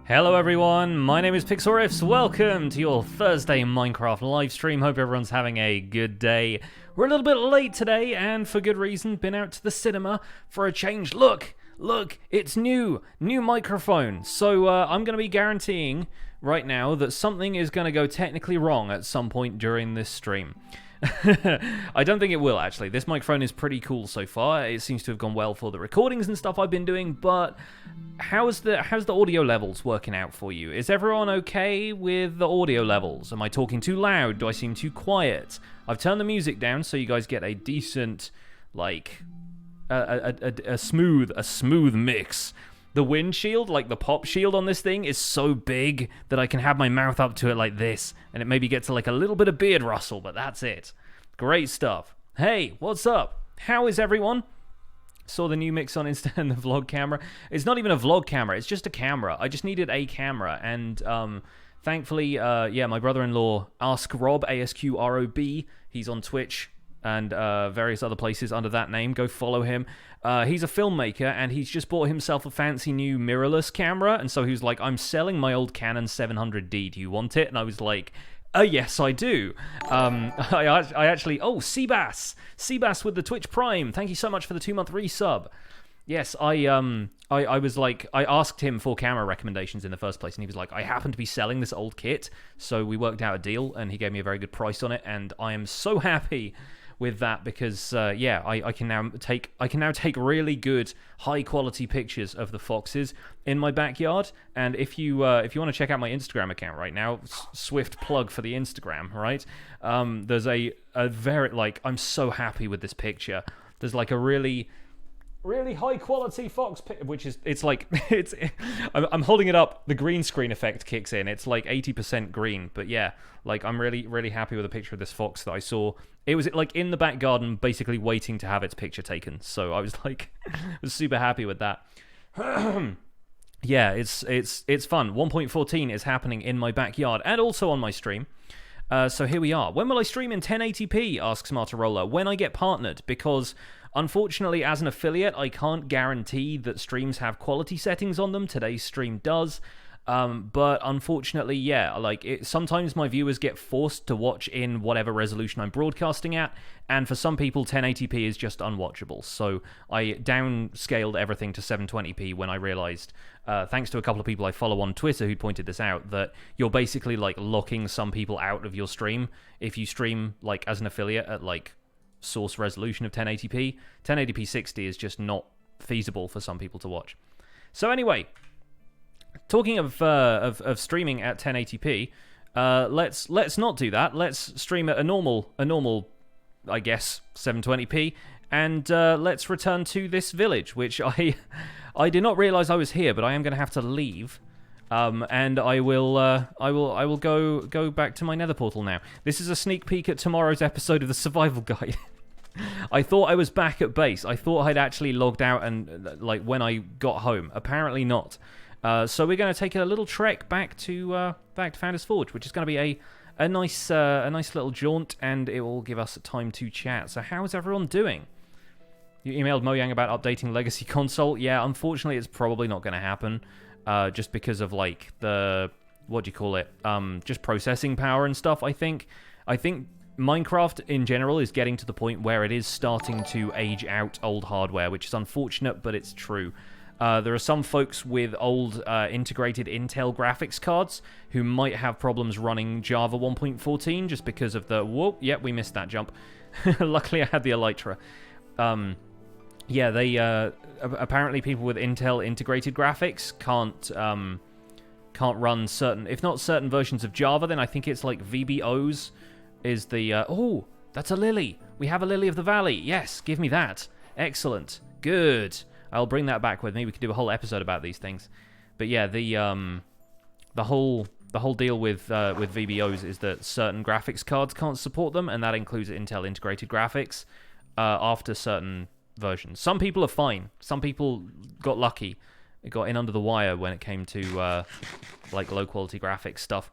Hello everyone, my name is Pixelriffs. Welcome to your Thursday Minecraft live stream. Hope everyone's having a good day. We're a little bit late today, and for good reason. Been out to the cinema for a change. Look, it's new microphone. So I'm going to be guaranteeing right now that something is going to go technically wrong at some point during this stream. I don't think it will, actually. This microphone is pretty cool so far. It seems to have gone well for the recordings and stuff I've been doing, but how's the audio levels working out for you? Is everyone okay with the audio levels? Am I talking too loud? Do I seem too quiet? I've turned the music down so you guys get a decent, like, a smooth mix. The windshield, like the pop shield on this thing, is so big that I can have my mouth up to it like this, and it maybe gets like a little bit of beard rustle, but that's it. Great stuff. Hey, what's up? How is everyone? Saw the new mix on Insta and the vlog camera. It's not even a vlog camera, it's just a camera. I just needed a camera, and thankfully, my brother-in-law, Ask Rob, ASQROB, he's on Twitch and various other places under that name. Go follow him. He's a filmmaker, and he's just bought himself a fancy new mirrorless camera, and so he was like, I'm selling my old Canon 700D, do you want it? And I was like, yes, I do. I actually... Oh, Seabass with the Twitch Prime. Thank you so much for the 2-month resub. Yes, I was like... I asked him for camera recommendations in the first place, and he was like, I happen to be selling this old kit, so we worked out a deal, and he gave me a very good price on it, and I am so happy with that because I can now take really good high quality pictures of the foxes in my backyard. And if you want to check out my Instagram account right now, swift plug for the Instagram, right? There's a very, like, I'm so happy with this picture. There's like a really high quality fox which is, it's like, I'm holding it up, the green screen effect kicks in, it's like 80% green, but yeah, like, I'm really happy with the picture of this fox that I saw. It was like in the back garden, basically waiting to have its picture taken, so I was like, was super happy with that. Yeah, it's fun. 1.14 is happening in my backyard, and also on my stream. So here we are. When will I stream in 1080p, asks Martarola. When I get partnered, because unfortunately, as an affiliate, I can't guarantee that streams have quality settings on them. Today's stream does. But unfortunately, yeah, like, sometimes my viewers get forced to watch in whatever resolution I'm broadcasting at, and for some people, 1080p is just unwatchable. So I downscaled everything to 720p when I realized, thanks to a couple of people I follow on Twitter who pointed this out, that you're basically, like, locking some people out of your stream if you stream, like, as an affiliate at, like, source resolution of 1080p. 1080p 60 is just not feasible for some people to watch. So anyway, talking of streaming at 1080p, let's not do that. Let's stream at a normal, I guess, 720p, and let's return to this village, which I did not realize I was here, but I am going to have to leave. And I will go back to my nether portal now. This is a sneak peek at tomorrow's episode of the survival guide. I thought I was back at base. I thought I'd actually logged out and like when I got home. Apparently not. So we're going to take a little trek back to Founder's Forge, which is going to be a nice little jaunt, and it will give us time to chat. So how is everyone doing? You emailed Mojang about updating Legacy console. Yeah, unfortunately, it's probably not going to happen. Just because of like the what do you call it? Just processing power and stuff. I think Minecraft in general is getting to the point where it is starting to age out old hardware, which is unfortunate, but it's true. There are some folks with old integrated Intel graphics cards who might have problems running Java 1.14 just because of the whoop. Yep, we missed that jump. Luckily, I had the Elytra. Yeah, they apparently people with Intel integrated graphics can't run certain, if not certain versions of Java, then I think it's like VBOs is the oh, that's a lily. We have a lily of the valley. Yes, give me that. Excellent. Good. I'll bring that back with me. We could do a whole episode about these things. But yeah, the whole deal with VBOs is that certain graphics cards can't support them, and that includes Intel integrated graphics after certain versions. Some people are fine. Some people got lucky. It got in under the wire when it came to like low quality graphics stuff.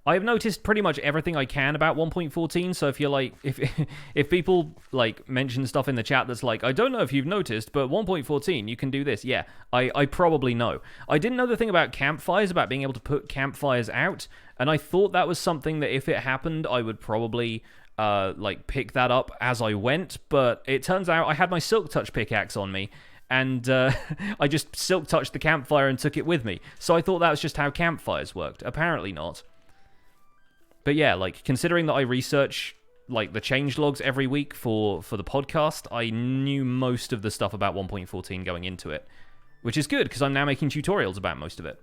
I have noticed pretty much everything I can about 1.14, so if you're like, if people like mention stuff in the chat that's like, I don't know if you've noticed, but 1.14, you can do this. Yeah, I probably know. I didn't know the thing about campfires, about being able to put campfires out, and I thought that was something that if it happened, I would probably like pick that up as I went, but it turns out I had my Silk Touch pickaxe on me, and I just Silk Touched the campfire and took it with me. So I thought that was just how campfires worked. Apparently not. But yeah, like, considering that I research, like, the changelogs every week for the podcast, I knew most of the stuff about 1.14 going into it. Which is good, because I'm now making tutorials about most of it.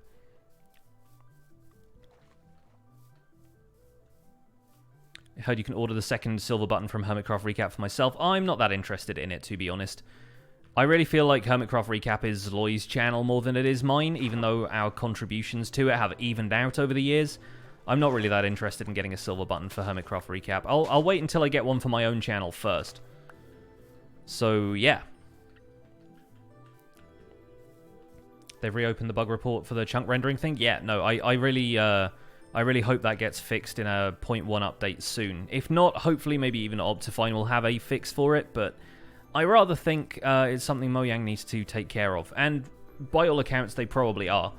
I heard you can order the second silver button from Hermitcraft Recap for myself. I'm not that interested in it, to be honest. I really feel like Hermitcraft Recap is Loy's channel more than it is mine, even though our contributions to it have evened out over the years. I'm not really that interested in getting a silver button for Hermitcraft Recap. I'll wait until I get one for my own channel first. So, yeah. They've reopened the bug report for the chunk rendering thing? Yeah, no, I really hope that gets fixed in a 0.1 update soon. If not, hopefully maybe even Optifine will have a fix for it, but I rather think it's something Mojang needs to take care of. And by all accounts, they probably are.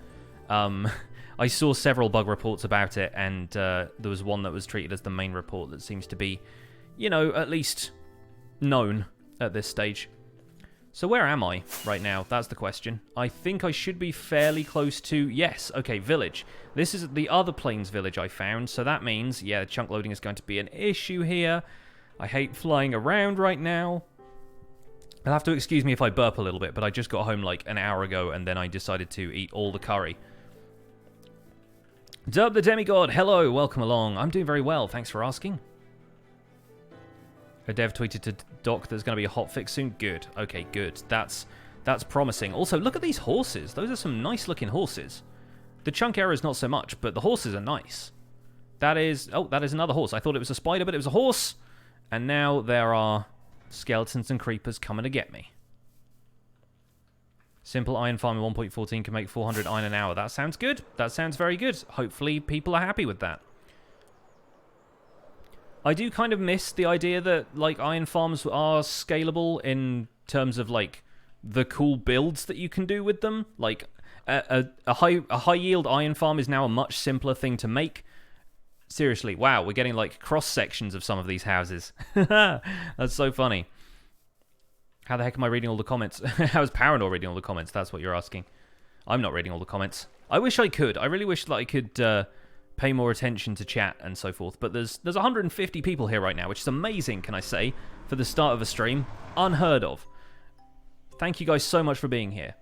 I saw several bug reports about it, and there was one that was treated as the main report that seems to be, you know, at least known at this stage. So where am I right now? That's the question. I think I should be fairly close to... Yes, okay, village. This is the other plains village I found, so that means, yeah, chunk loading is going to be an issue here. I hate flying around right now. You'll have to excuse me if I burp a little bit, but I just got home like an hour ago, and then I decided to eat all the curry. Dub the Demigod, hello, welcome along. I'm doing very well, thanks for asking. A dev tweeted to Doc there's going to be a hotfix soon. Good, okay, good. That's promising. Also, look at these horses. Those are some nice looking horses. The chunk error is not so much, but the horses are nice. That is another horse. I thought it was a spider, but it was a horse. And now there are skeletons and creepers coming to get me. Simple iron farm in 1.14 can make 400 iron an hour. That sounds good. That sounds very good. Hopefully people are happy with that. I do kind of miss the idea that, like, iron farms are scalable in terms of, like, the cool builds that you can do with them. Like, a high yield iron farm is now a much simpler thing to make. Seriously, wow, we're getting, like, cross-sections of some of these houses. That's so funny. How the heck am I reading all the comments? How is Paranor reading all the comments? That's what you're asking. I'm not reading all the comments. I wish I could. I really wish that I could pay more attention to chat and so forth. But there's 150 people here right now, which is amazing, can I say, for the start of a stream. Unheard of. Thank you guys so much for being here.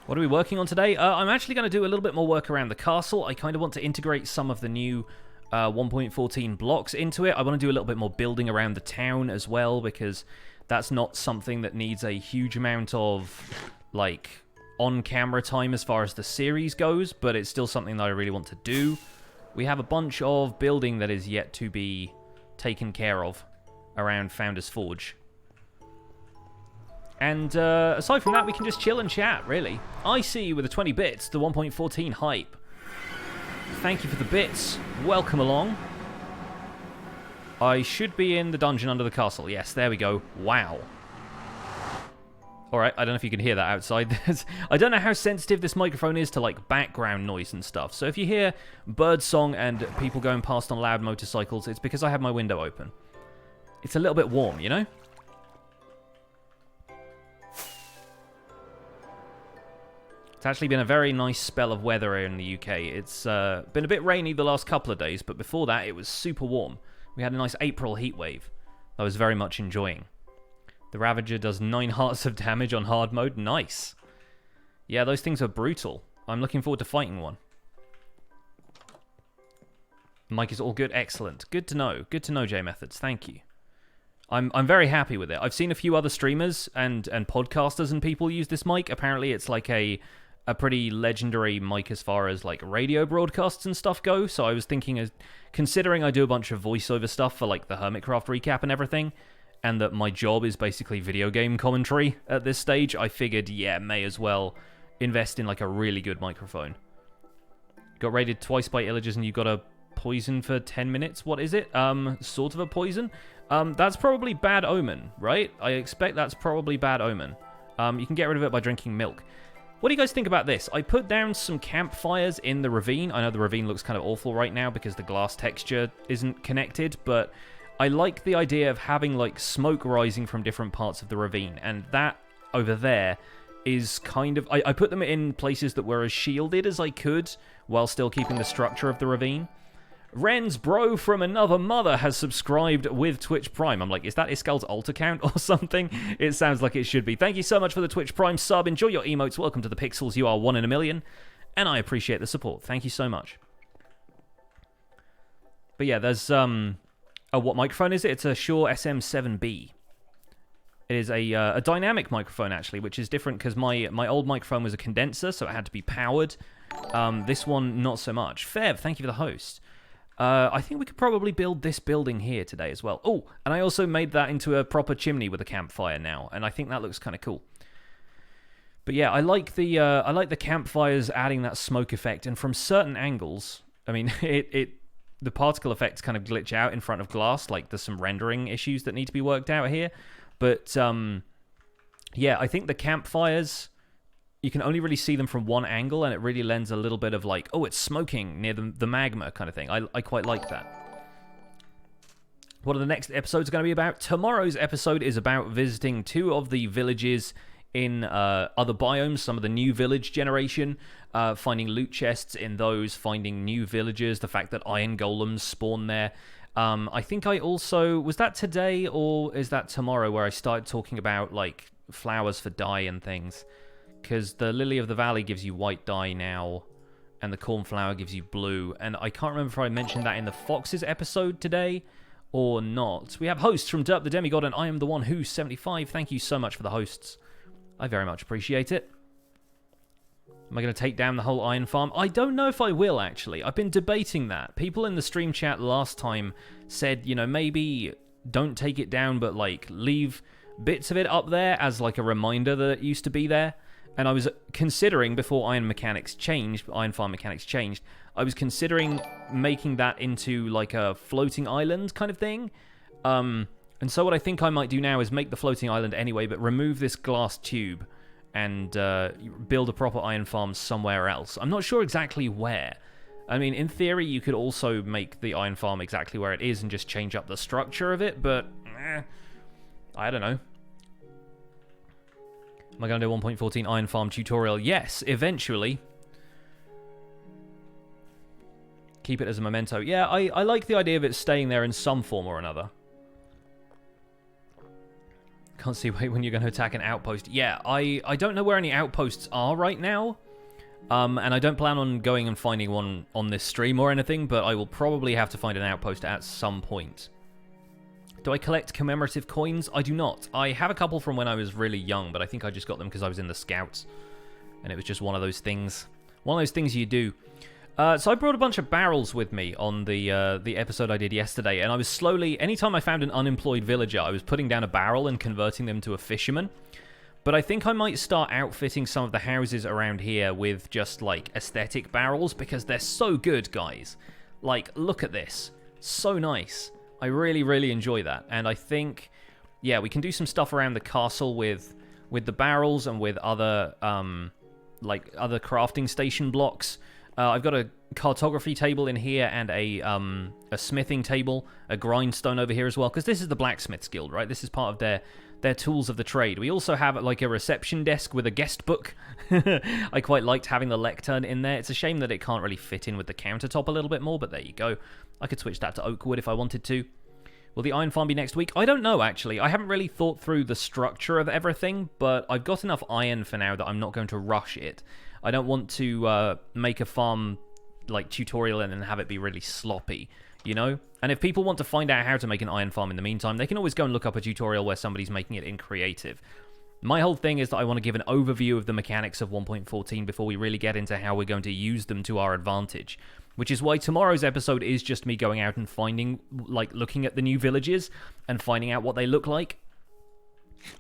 What are we working on today? I'm actually going to do a little bit more work around the castle. I kind of want to integrate some of the new 1.14 blocks into it. I want to do a little bit more building around the town as well, because that's not something that needs a huge amount of, like, on-camera time as far as the series goes, but it's still something that I really want to do. We have a bunch of building that is yet to be taken care of around Founder's Forge. And aside from that, we can just chill and chat, really. I see you with the 20 bits, the 1.14 hype. Thank you for the bits. Welcome along. I should be in the dungeon under the castle. Yes, there we go. Wow. Alright, I don't know if you can hear that outside. I don't know how sensitive this microphone is to, like, background noise and stuff. So if you hear birdsong and people going past on loud motorcycles, it's because I have my window open. It's a little bit warm, you know? It's actually been a very nice spell of weather here in the UK. It's been a bit rainy the last couple of days, but before that it was super warm. We had a nice April heat wave I was very much enjoying. The Ravager does 9 hearts of damage on hard mode. Nice. Yeah, those things are brutal. I'm looking forward to fighting one. Mic is all good? Excellent. Good to know. Good to know, J-Methods. Thank you. I'm very happy with it. I've seen a few other streamers and podcasters and people use this mic. Apparently it's like a pretty legendary mic as far as like radio broadcasts and stuff go. So I was thinking, considering I do a bunch of voiceover stuff for like the Hermitcraft recap and everything, and that my job is basically video game commentary at this stage, I figured, yeah, may as well invest in like a really good microphone. Got raided twice by illagers and you got a poison for 10 minutes. What is it? Sort of a poison? That's probably bad omen, right? I expect that's probably bad omen. You can get rid of it by drinking milk. What do you guys think about this? I put down some campfires in the ravine. I know the ravine looks kind of awful right now because the glass texture isn't connected, but I like the idea of having like smoke rising from different parts of the ravine, and that over there is kind of... I put them in places that were as shielded as I could while still keeping the structure of the ravine. Ren's bro from another mother has subscribed with Twitch Prime. I'm like, is that Iskal's alt account or something? It sounds like it should be. Thank you so much for the Twitch Prime sub. Enjoy your emotes. Welcome to the Pixels. You are 1 in a million. And I appreciate the support. Thank you so much. But yeah, there's... Oh, what microphone is it? It's a Shure SM7B. It is a dynamic microphone, actually, which is different because my old microphone was a condenser, so it had to be powered. This one, not so much. Fev, thank you for the host. I think we could probably build this building here today as well. Oh, and I also made that into a proper chimney with a campfire now, and I think that looks kind of cool. But yeah, I like the campfires adding that smoke effect, and from certain angles, I mean, the particle effects kind of glitch out in front of glass. Like there's some rendering issues that need to be worked out here, but yeah, I think the campfires, you can only really see them from one angle, and it really lends a little bit of like, oh, it's smoking near the magma kind of thing. I quite like that. What are the next episodes going to be about? Tomorrow's episode is about visiting 2 of the villages in other biomes, some of the new village generation, finding loot chests in those, finding new villagers, the fact that iron golems spawn there. I think I also... Was that today, or is that tomorrow, where I started talking about, like, flowers for dye and things? Because the Lily of the Valley gives you white dye now, and the Cornflower gives you blue. And I can't remember if I mentioned that in the Foxes episode today or not. We have hosts from Derp the Demigod and I Am the One Who 75. Thank you so much for the hosts. I very much appreciate it. Am I going to take down the whole iron farm? I don't know if I will, actually. I've been debating that. People in the stream chat last time said, you know, maybe don't take it down, but, like, leave bits of it up there as, like, a reminder that it used to be there. And I was considering, before Iron Farm mechanics changed, I was considering making that into, like, a floating island kind of thing. And so what I think I might do now is make the floating island anyway, but remove this glass tube and build a proper iron farm somewhere else. I'm not sure exactly where. I mean, in theory, you could also make the iron farm exactly where it is and just change up the structure of it, but I don't know. Am I going to do 1.14 Iron Farm tutorial? Yes, eventually. Keep it as a memento. Yeah, I like the idea of it staying there in some form or another. Can't see when you're going to attack an outpost. Yeah, I don't know where any outposts are right now. And I don't plan on going and finding one on this stream or anything, but I will probably have to find an outpost at some point. Do I collect commemorative coins? I do not. I have a couple from when I was really young, but I think I just got them because I was in the Scouts. And it was just one of those things. One of those things you do. So I brought a bunch of barrels with me on the episode I did yesterday, and I was slowly, anytime I found an unemployed villager, I was putting down a barrel and converting them to a fisherman. But I think I might start outfitting some of the houses around here with just, like, aesthetic barrels, because they're so good, guys. Like, look at this. So nice. I really, really enjoy that. And I think, yeah, we can do some stuff around the castle with the barrels and with other, like, other crafting station blocks. I've got a cartography table in here and a smithing table, a grindstone over here as well, because this is the blacksmith's guild, right? This is part of their tools of the trade. We also have like a reception desk with a guest book. I quite liked having the lectern in there. It's a shame that it can't really fit in with the countertop a little bit more, but there you go. I could switch that to oak wood if I wanted to. Will the iron farm be next week? I don't know, actually. I haven't really thought through the structure of everything, but I've got enough iron for now that I'm not going to rush it. I don't want to make a farm like tutorial and then have it be really sloppy, you know? And if people want to find out how to make an iron farm in the meantime, they can always go and look up a tutorial where somebody's making it in creative. My whole thing is that I want to give an overview of the mechanics of 1.14 before we really get into how we're going to use them to our advantage. Which is why tomorrow's episode is just me going out and finding, like, looking at the new villages and finding out what they look like.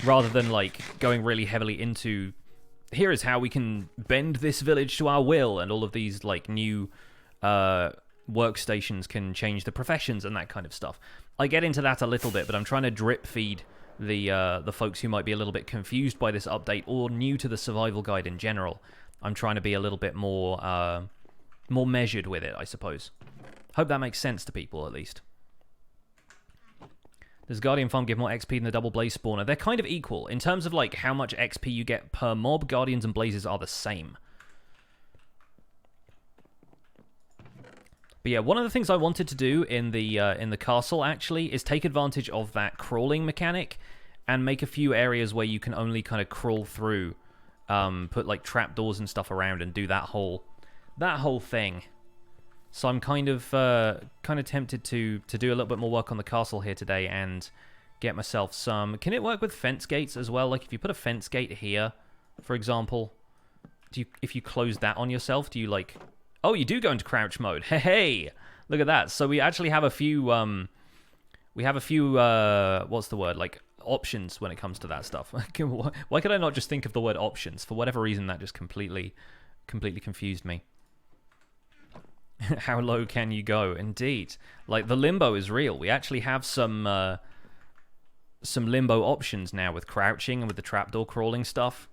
Rather than, like, going really heavily into, here is how we can bend this village to our will, and all of these, like, new workstations can change the professions and that kind of stuff. I get into that a little bit, but I'm trying to drip feed the folks who might be a little bit confused by this update or new to the survival guide in general. I'm trying to be a little bit more measured with it, I suppose. Hope that makes sense to people, at least. Does Guardian Farm give more XP than the Double Blaze Spawner? They're kind of equal. In terms of, like, how much XP you get per mob, Guardians and Blazes are the same. But yeah, one of the things I wanted to do in the castle, actually, is take advantage of that crawling mechanic and make a few areas where you can only kind of crawl through, put, like, trapdoors and stuff around and do that whole thing. So I'm kind of tempted to do a little bit more work on the castle here today and get myself some. Can it work with fence gates as well? Like if you put a fence gate here, for example, if you close that on yourself, do you like? Oh, you do go into crouch mode. Hey, look at that. So we actually have a few. What's the word? Like options when it comes to that stuff. Why could I not just think of the word options? For whatever reason, that just completely confused me. How low can you go? Indeed. Like, the limbo is real. We actually have some limbo options now with crouching and with the trapdoor crawling stuff.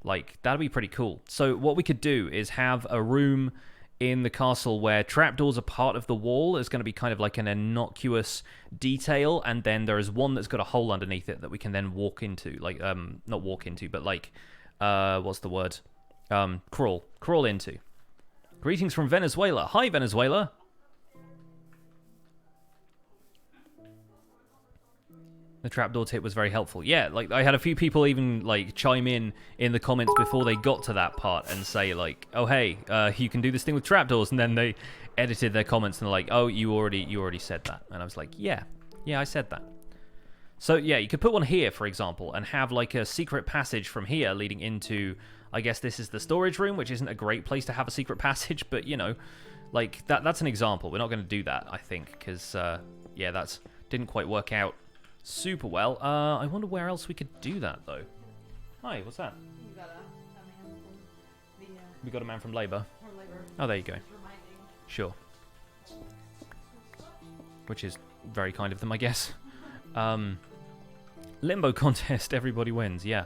Like, that'd be pretty cool. So what we could do is have a room in the castle where trapdoors are part of the wall. It's going to be kind of like an innocuous detail, and then there is one that's got a hole underneath it that we can then walk into. Like, not walk into, but like, what's the word? Crawl into. Greetings from Venezuela. Hi, Venezuela. The trapdoor tip was very helpful. Yeah, like, I had a few people even, like, chime in the comments before they got to that part and say, like, oh, hey, you can do this thing with trapdoors, and then they edited their comments and they're like, oh, you already said that. And I was like, yeah, I said that. So, yeah, you could put one here, for example, and have, like, a secret passage from here leading into... I guess this is the storage room, which isn't a great place to have a secret passage, but, you know, like, that's an example. We're not going to do that, I think, because, yeah, that didn't quite work out super well. I wonder where else we could do that, though. Hi, what's that? We got a man from Labour. Oh, there you go. Sure. Which is very kind of them, I guess. Limbo contest, everybody wins, yeah.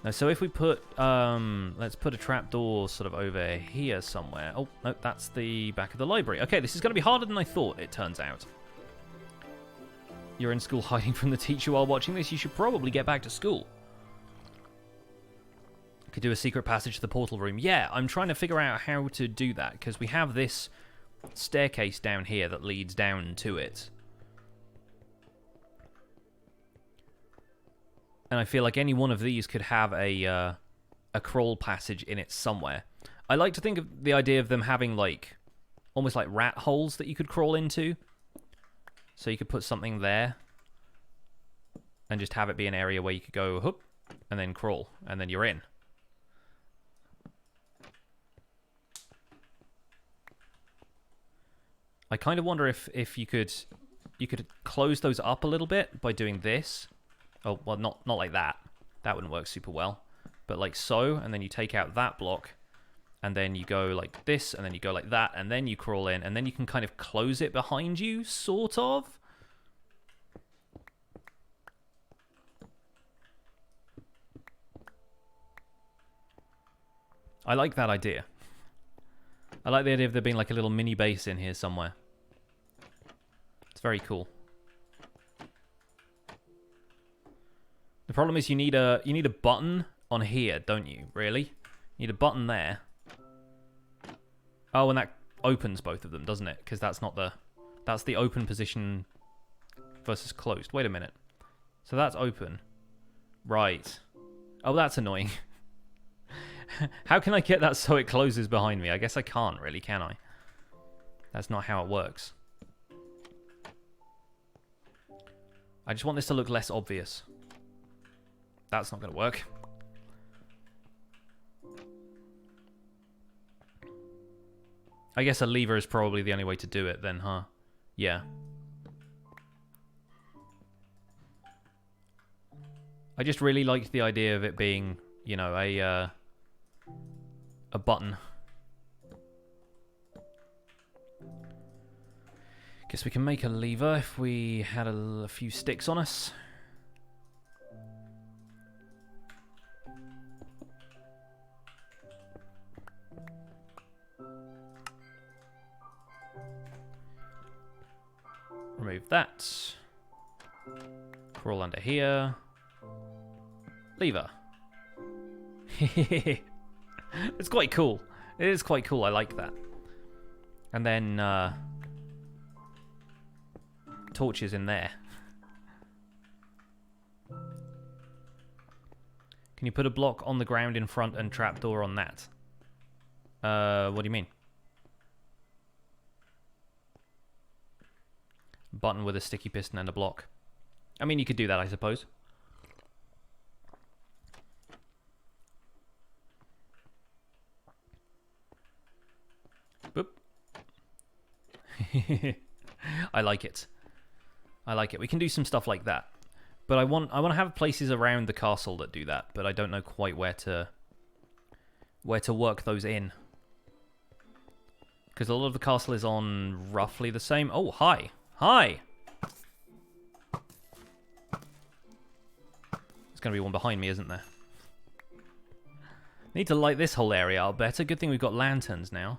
Now, so if we put, let's put a trapdoor sort of over here somewhere. Oh, no, that's the back of the library. Okay, this is going to be harder than I thought, it turns out. You're in school hiding from the teacher while watching this. You should probably get back to school. Could do a secret passage to the portal room. Yeah, I'm trying to figure out how to do that, because we have this staircase down here that leads down to it. And I feel like any one of these could have a crawl passage in it somewhere. I like to think of the idea of them having, like, almost like rat holes that you could crawl into. So you could put something there and just have it be an area where you could go, whoop, and then crawl, and then you're in. I kind of wonder if you could close those up a little bit by doing this. Oh, well, not like that. That wouldn't work super well. But like so, and then you take out that block, and then you go like this, and then you go like that, and then you crawl in, and then you can kind of close it behind you, sort of. I like that idea. I like the idea of there being like a little mini base in here somewhere. It's very cool. The problem is you need a button on here, don't you? Really? You need a button there. Oh, and that opens both of them, doesn't it? Because that's the open position versus closed. Wait a minute. So that's open. Right. Oh, that's annoying. How can I get that so it closes behind me? I guess I can't really, can I? That's not how it works. I just want this to look less obvious. That's not going to work. I guess a lever is probably the only way to do it then, huh? Yeah. I just really liked the idea of it being, you know, a button. Guess we can make a lever if we had a few sticks on us. Remove that. Crawl under here. Lever. It's quite cool. It is quite cool. I like that. And then torches in there. Can you put a block on the ground in front and trapdoor on that? What do you mean? Button with a sticky piston and a block. I mean, you could do that, I suppose. Boop. I like it. I like it. We can do some stuff like that. But I want to have places around the castle that do that, but I don't know quite where to work those in. Because a lot of the castle is on roughly the same. Oh, hi. Hi! There's going to be one behind me, isn't there? Need to light this whole area up better. Good thing we've got lanterns now.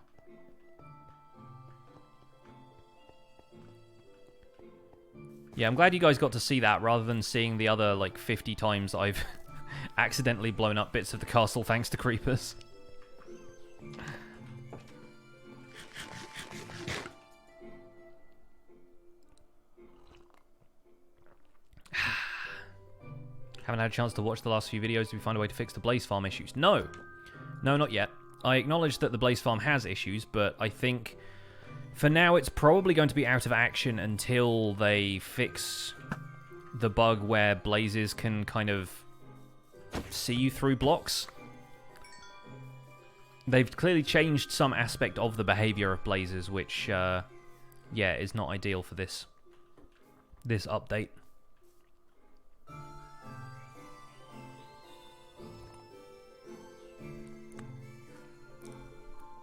Yeah, I'm glad you guys got to see that rather than seeing the other, like, 50 times I've accidentally blown up bits of the castle thanks to creepers. Haven't had a chance to watch the last few videos. Did we find a way to fix the Blaze Farm issues? No. No, not yet. I acknowledge that the Blaze Farm has issues, but I think for now it's probably going to be out of action until they fix the bug where blazes can kind of see you through blocks. They've clearly changed some aspect of the behavior of blazes, which, yeah, is not ideal for this update.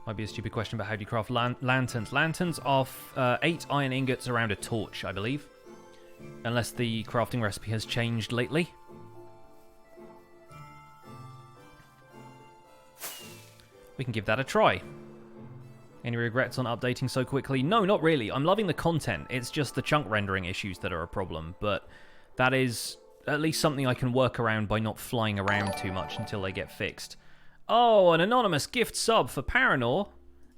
Might be a stupid question, but how do you craft lanterns? Lanterns are 8 iron ingots around a torch, I believe. Unless the crafting recipe has changed lately. We can give that a try. Any regrets on updating so quickly? No, not really. I'm loving the content. It's just the chunk rendering issues that are a problem. But that is at least something I can work around by not flying around too much until they get fixed. Oh, an anonymous gift sub for Paranor.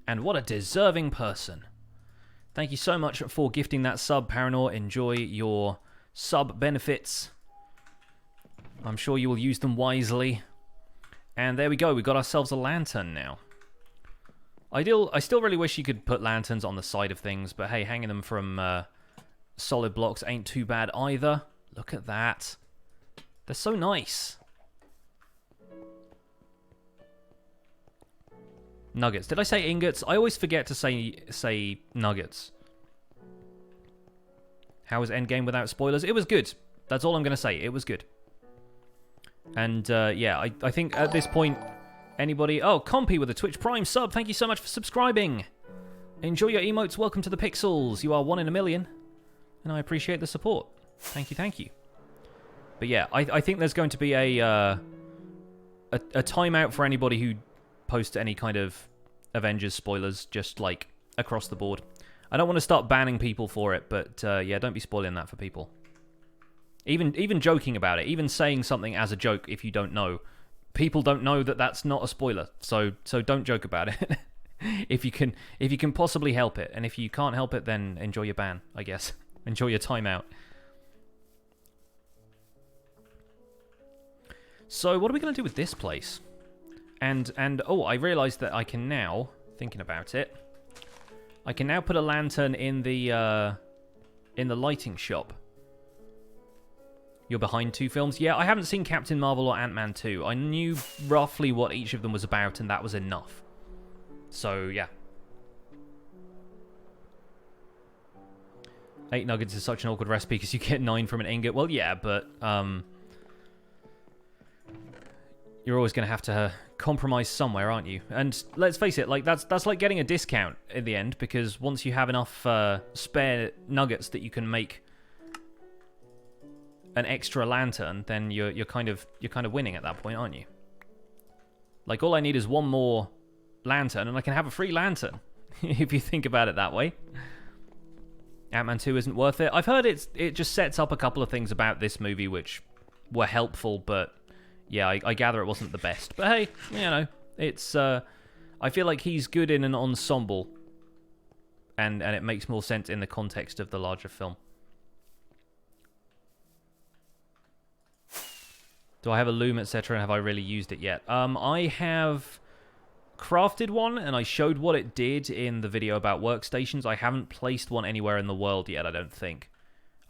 And what a deserving person. Thank you so much for gifting that sub, Paranor. Enjoy your sub benefits. I'm sure you will use them wisely. And there we go. We got ourselves a lantern now. I still really wish you could put lanterns on the side of things, but hey, hanging them from solid blocks ain't too bad either. Look at that. They're so nice. Nuggets. Did I say ingots? I always forget to say nuggets. How was Endgame without spoilers? It was good. That's all I'm going to say. It was good. And yeah, I think at this point, anybody... Oh, Compy with a Twitch Prime sub. Thank you so much for subscribing. Enjoy your emotes. Welcome to the Pixels. You are 1 in a million. And I appreciate the support. Thank you, thank you. But yeah, I think there's going to be a timeout for anybody who posts any kind of Avengers spoilers, just like across the board. I don't want to start banning people for it, but yeah, don't be spoiling that for people. Even joking about it, even saying something as a joke if you don't know. People don't know that that's not a spoiler, so don't joke about it. if you can possibly help it, and if you can't help it, then enjoy your ban, I guess. Enjoy your timeout. So what are we going to do with this place? And oh, I realised that I can now, thinking about it, I can now put a lantern in the lighting shop. You're behind 2 films? Yeah, I haven't seen Captain Marvel or Ant-Man 2. I knew roughly what each of them was about, and that was enough. So, yeah. 8 nuggets is such an awkward recipe because you get 9 from an ingot. Well, yeah, but you're always going to have to compromise somewhere, aren't you? And let's face it, like that's like getting a discount in the end, because once you have enough spare nuggets that you can make an extra lantern, then you're kind of winning at that point, aren't you? Like, all I need is 1 more lantern and I can have a free lantern. If you think about it that way. Ant-Man 2 isn't worth it. I've heard it just sets up a couple of things about this movie which were helpful, but yeah, I gather it wasn't the best. But hey, you know, it's I feel like he's good in an ensemble, and it makes more sense in the context of the larger film. Do I have a loom, etc., and have I really used it yet? I have crafted one, and I showed what it did in the video about workstations. I haven't placed one anywhere in the world yet, I don't think.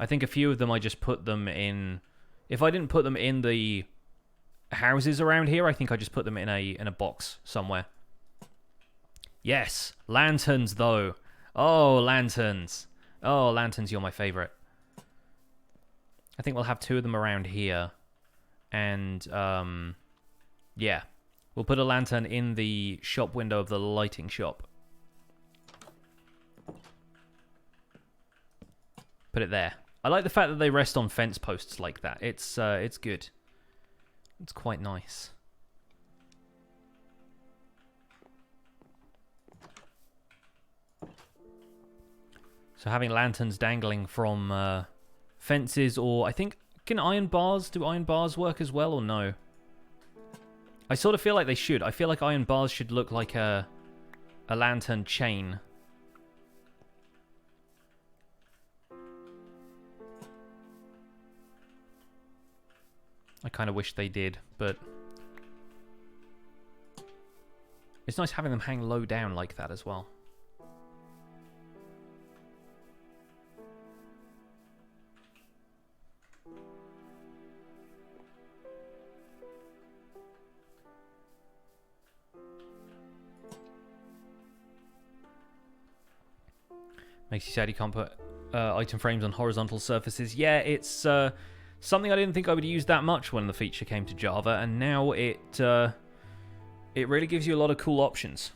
I think a few of them I just put them in... If I didn't put them in the houses around here, I think I just put them in a box somewhere. Yes, lanterns, though. Oh, lanterns. Oh, lanterns, you're my favourite. I think we'll have 2 of them around here. And, yeah. We'll put a lantern in the shop window of the lighting shop. Put it there. I like the fact that they rest on fence posts like that. It's good. It's quite nice. So having lanterns dangling from fences, or I think... do iron bars work as well, or no? I sort of feel like they should. I feel like iron bars should look like a lantern chain. I kind of wish they did, but it's nice having them hang low down like that as well. Makes you sad you can't put item frames on horizontal surfaces. Yeah, it's something I didn't think I would use that much when the feature came to Java, and now it really gives you a lot of cool options.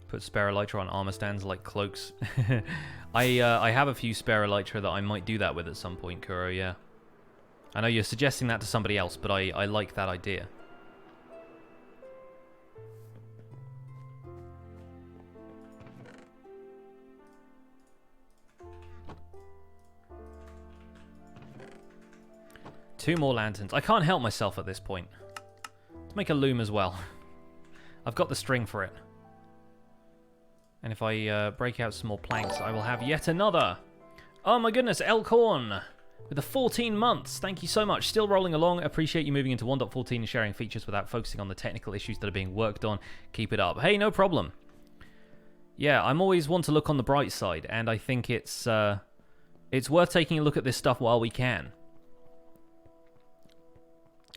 Put spare elytra on armor stands like cloaks. I have a few spare elytra that I might do that with at some point, Kuro, yeah. I know you're suggesting that to somebody else, but I like that idea. 2 more lanterns. I can't help myself at this point. Let's make a loom as well. I've got the string for it. And if I break out some more planks, I will have yet another. Oh my goodness, Elkhorn with the 14 months. Thank you so much. Still rolling along. Appreciate you moving into 1.14 and sharing features without focusing on the technical issues that are being worked on. Keep it up. Hey, no problem. Yeah, I'm always one to look on the bright side, and I think it's worth taking a look at this stuff while we can.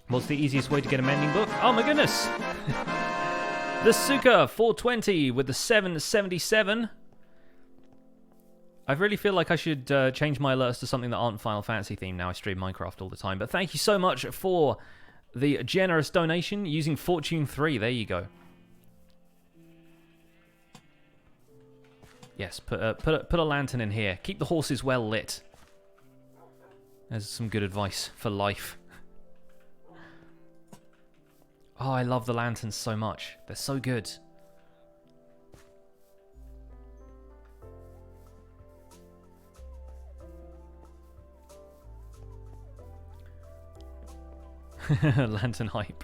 What's the easiest way to get a mending book? Oh my goodness! The Suka 420 with the 777. I really feel like I should change my alerts to something that aren't Final Fantasy themed now. I stream Minecraft all the time. But thank you so much for the generous donation using Fortune 3. There you go. Yes, put a lantern in here. Keep the horses well lit. There's some good advice for life. Oh, I love the lanterns so much. They're so good. Lantern hype.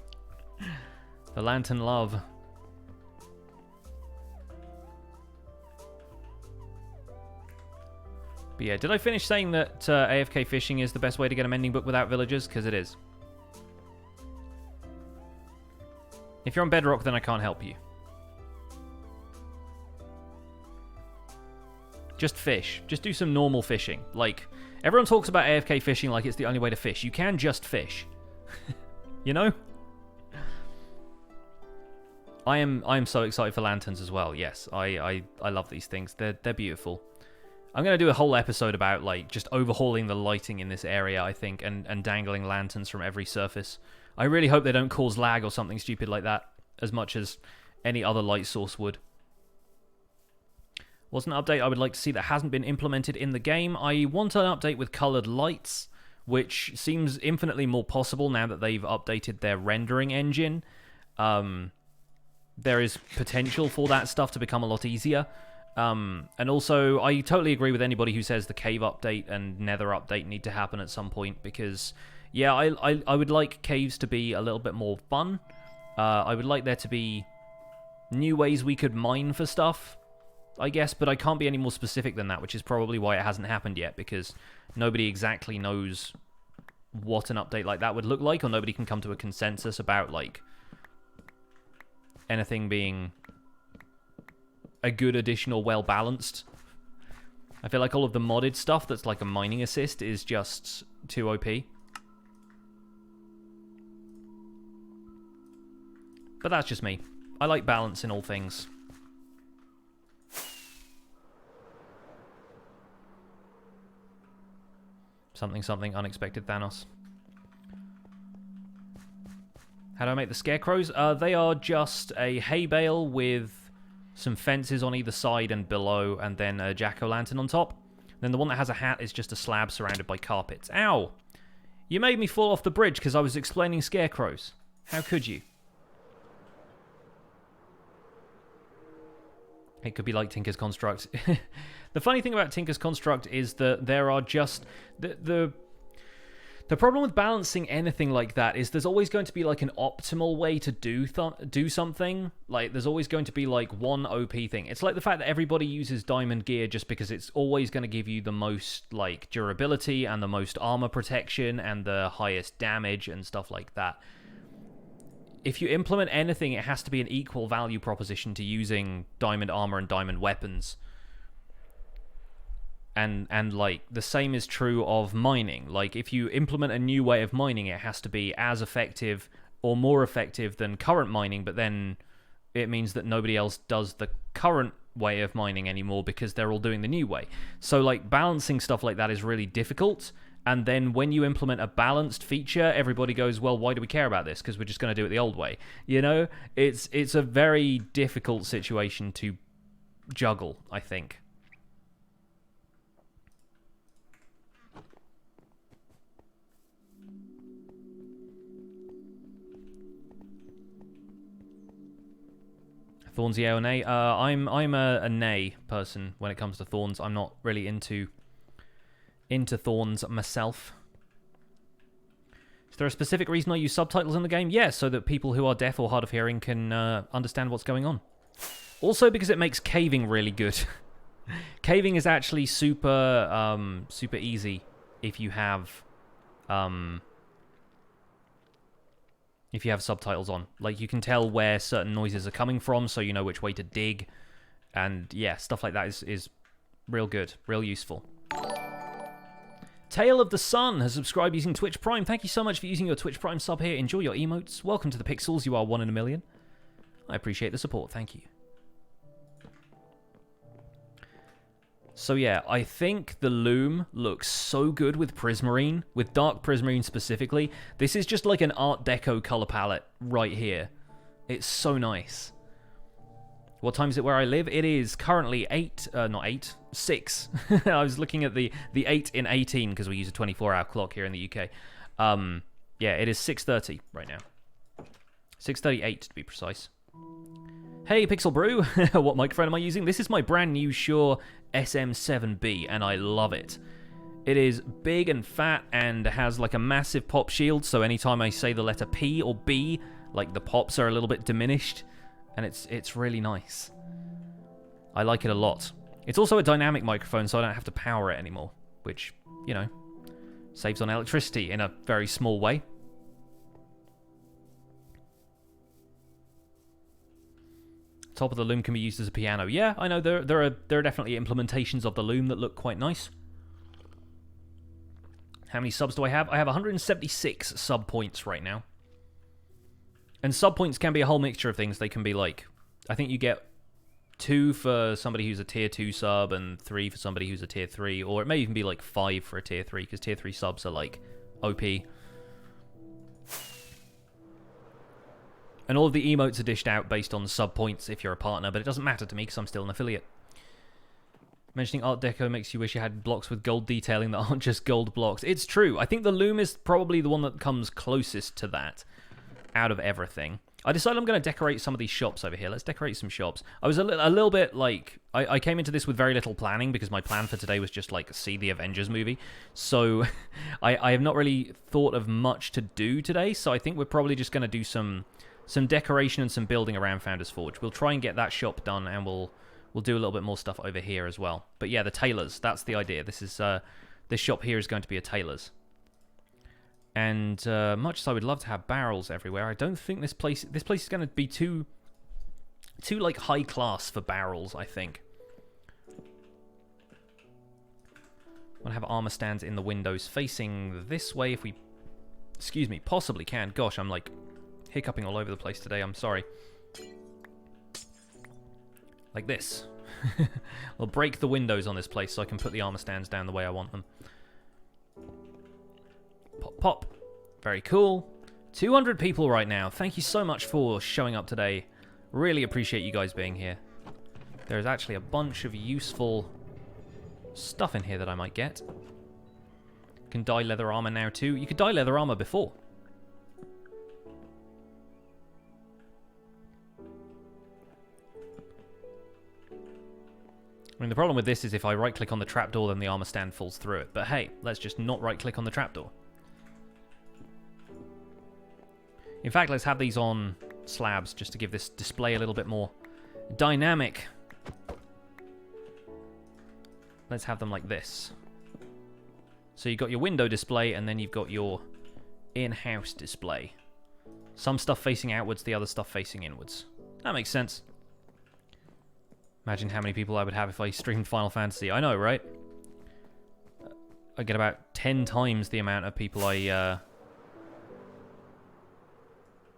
The lantern love. But yeah, did I finish saying that AFK fishing is the best way to get a mending book without villagers? Because it is. If you're on Bedrock, then I can't help you. Just fish. Just do some normal fishing. Like, everyone talks about AFK fishing like it's the only way to fish. You can just fish. You know? I am so excited for lanterns as well. Yes, I love these things. They're beautiful. I'm going to do a whole episode about, like, just overhauling the lighting in this area, I think, and dangling lanterns from every surface. I really hope they don't cause lag or something stupid like that, as much as any other light source would. What's an update I would like to see that hasn't been implemented in the game? I want an update with coloured lights, which seems infinitely more possible now that they've updated their rendering engine. There is potential for that stuff to become a lot easier. And also, I totally agree with anybody who says the cave update and nether update need to happen at some point, because, yeah, I would like caves to be a little bit more fun. I would like there to be new ways we could mine for stuff, I guess, but I can't be any more specific than that, which is probably why it hasn't happened yet, because nobody exactly knows what an update like that would look like, or nobody can come to a consensus about, like, anything being a good addition or well-balanced. I feel like all of the modded stuff that's like a mining assist is just too OP. But that's just me. I like balance in all things. Something unexpected Thanos. How do I make the scarecrows? They are just a hay bale with some fences on either side and below, and then a jack-o'-lantern on top. Then the one that has a hat is just a slab surrounded by carpets. Ow! You made me fall off the bridge because I was explaining scarecrows. How could you? It could be like Tinker's Construct. The funny thing about Tinker's Construct is that there are just... The problem with balancing anything like that is there's always going to be like an optimal way to do something. Like, there's always going to be like one OP thing. It's like the fact that everybody uses diamond gear just because it's always going to give you the most like durability and the most armor protection and the highest damage and stuff like that. If you implement anything, it has to be an equal value proposition to using diamond armor and diamond weapons. And like, the same is true of mining. Like, if you implement a new way of mining, it has to be as effective or more effective than current mining, but then it means that nobody else does the current way of mining anymore because they're all doing the new way. So, like, balancing stuff like that is really difficult, and then when you implement a balanced feature, everybody goes, well, why do we care about this? Because we're just going to do it the old way. You know? It's a very difficult situation to juggle, I think. Thorns, yeah or nay? I'm a nay person when it comes to thorns. I'm not really into thorns myself. Is there a specific reason I use subtitles in the game? Yeah, so that people who are deaf or hard of hearing can understand what's going on. Also because it makes caving really good. Caving is actually super easy if you have subtitles on. Like, you can tell where certain noises are coming from, so you know which way to dig. And yeah, stuff like that is real good, real useful. Tale of the Sun has subscribed using Twitch Prime. Thank you so much for using your Twitch Prime sub here. Enjoy your emotes. Welcome to the Pixels. You are 1 in a million. I appreciate the support. Thank you. So yeah, I think the loom looks so good with prismarine, with dark prismarine specifically. This is just like an Art Deco color palette right here. It's so nice. What time is it where I live? It is currently 6. I was looking at the 8 in 18 because we use a 24-hour clock here in the UK. Yeah, it is 6:30 right now. 6:38 to be precise. Hey, Pixel Brew. What microphone am I using? This is my brand new Shure SM7B, and I love it. It is big and fat and has like a massive pop shield, so anytime I say the letter P or B, like the pops are a little bit diminished. And it's really nice. I like it a lot. It's also a dynamic microphone, so I don't have to power it anymore. Which, you know, saves on electricity in a very small way. Top of the loom can be used as a piano. Yeah, I know there are definitely implementations of the loom that look quite nice. How many subs do I have? I have 176 sub points right now. And sub points can be a whole mixture of things. They can be like, I think you get 2 for somebody who's a tier 2 sub and 3 for somebody who's a tier 3, or it may even be like 5 for a tier 3 because tier 3 subs are like OP. And all of the emotes are dished out based on sub points if you're a partner, but it doesn't matter to me because I'm still an affiliate. Mentioning Art Deco makes you wish you had blocks with gold detailing that aren't just gold blocks. It's true. I think the loom is probably the one that comes closest to that out of everything. I decided I'm going to decorate some of these shops over here. Let's decorate some shops. I was a little bit like... I came into this with very little planning because my plan for today was just like see the Avengers movie. So I have not really thought of much to do today. So I think we're probably just going to do some decoration and some building around Founders Forge. We'll try and get that shop done, and we'll do a little bit more stuff over here as well. But yeah, the tailors, that's the idea. This shop here is going to be a tailor's. And much as I would love to have barrels everywhere, I don't think this place is going to be too like high class for barrels, I think. I'm going to have armor stands in the windows facing this way if we, excuse me, possibly can. Gosh, I'm like hiccuping all over the place today. I'm sorry. Like this. I'll break the windows on this place so I can put the armor stands down the way I want them. Pop, pop. Very cool. 200 people right now. Thank you so much for showing up today. Really appreciate you guys being here. There's actually a bunch of useful stuff in here that I might get. Can dye leather armor now too. You could dye leather armor before. I mean, the problem with this is if I right-click on the trapdoor, then the armor stand falls through it. But hey, let's just not right-click on the trapdoor. In fact, let's have these on slabs just to give this display a little bit more dynamic. Let's have them like this. So you've got your window display, and then you've got your in-house display. Some stuff facing outwards, the other stuff facing inwards. That makes sense. Imagine how many people I would have if I streamed Final Fantasy. I know, right? I get about 10 times the amount of people I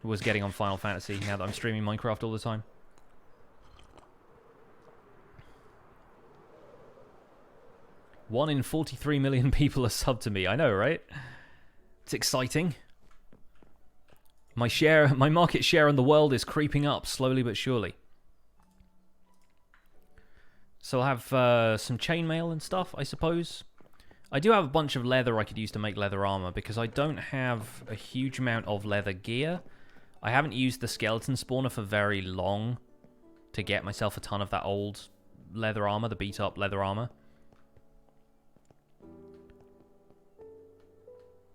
was getting on Final Fantasy now that I'm streaming Minecraft all the time. One in 43 million people are subbed to me. I know, right? It's exciting. My market share in the world is creeping up slowly but surely. So I'll have some chainmail and stuff, I suppose. I do have a bunch of leather I could use to make leather armor because I don't have a huge amount of leather gear. I haven't used the skeleton spawner for very long to get myself a ton of that old leather armor, the beat up leather armor.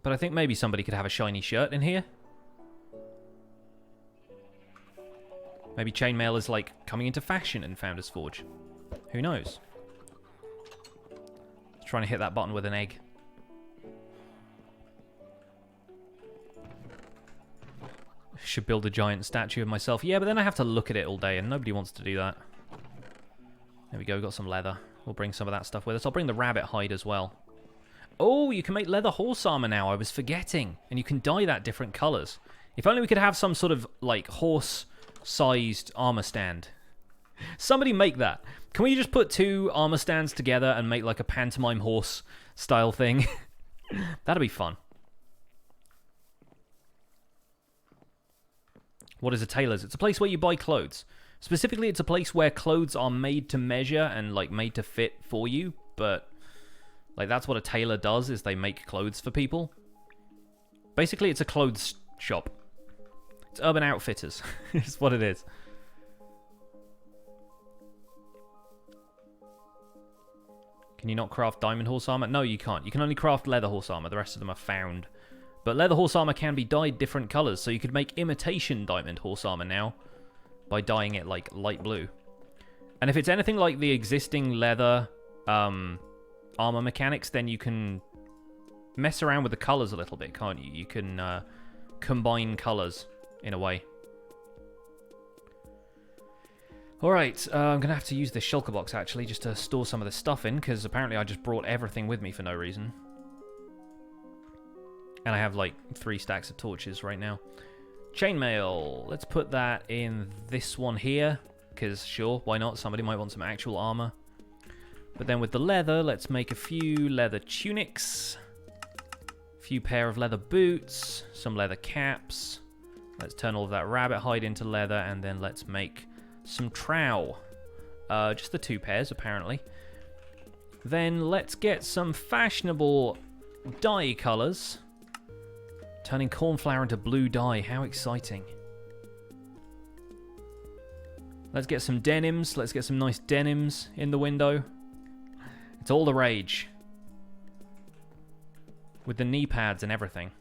But I think maybe somebody could have a shiny shirt in here. Maybe chainmail is like coming into fashion in Founder's Forge. Who knows? Trying to hit that button with an egg. Should build a giant statue of myself. Yeah, but then I have to look at it all day, and nobody wants to do that. There we go, got some leather. We'll bring some of that stuff with us. I'll bring the rabbit hide as well. Oh, you can make leather horse armor now. I was forgetting. And you can dye that different colors. If only we could have some sort of, like, horse-sized armor stand. Somebody make that. Can we just put 2 armor stands together and make, like, a pantomime horse-style thing? That'd be fun. What is a tailor's? It's a place where you buy clothes. Specifically, it's a place where clothes are made to measure and, like, made to fit for you. But, like, that's what a tailor does, is they make clothes for people. Basically, it's a clothes shop. It's Urban Outfitters. It's what it is. Can you not craft diamond horse armor? No, you can't. You can only craft leather horse armor. The rest of them are found. But leather horse armor can be dyed different colors, so you could make imitation diamond horse armor now by dyeing it like light blue. And if it's anything like the existing leather armor mechanics, then you can mess around with the colors a little bit, can't you? You can combine colors in a way. Alright, I'm going to have to use this shulker box actually just to store some of this stuff in, because apparently I just brought everything with me for no reason. And I have like 3 stacks of torches right now. Chainmail. Let's put that in this one here, because sure, why not? Somebody might want some actual armor. But then with the leather, let's make a few leather tunics. A few pair of leather boots. Some leather caps. Let's turn all of that rabbit hide into leather, and then let's make some trow. Just the 2 pairs, apparently. Then let's get some fashionable dye colors. Turning cornflower into blue dye. How exciting. Let's get some denims. Let's get some nice denims in the window. It's all the rage. With the knee pads and everything.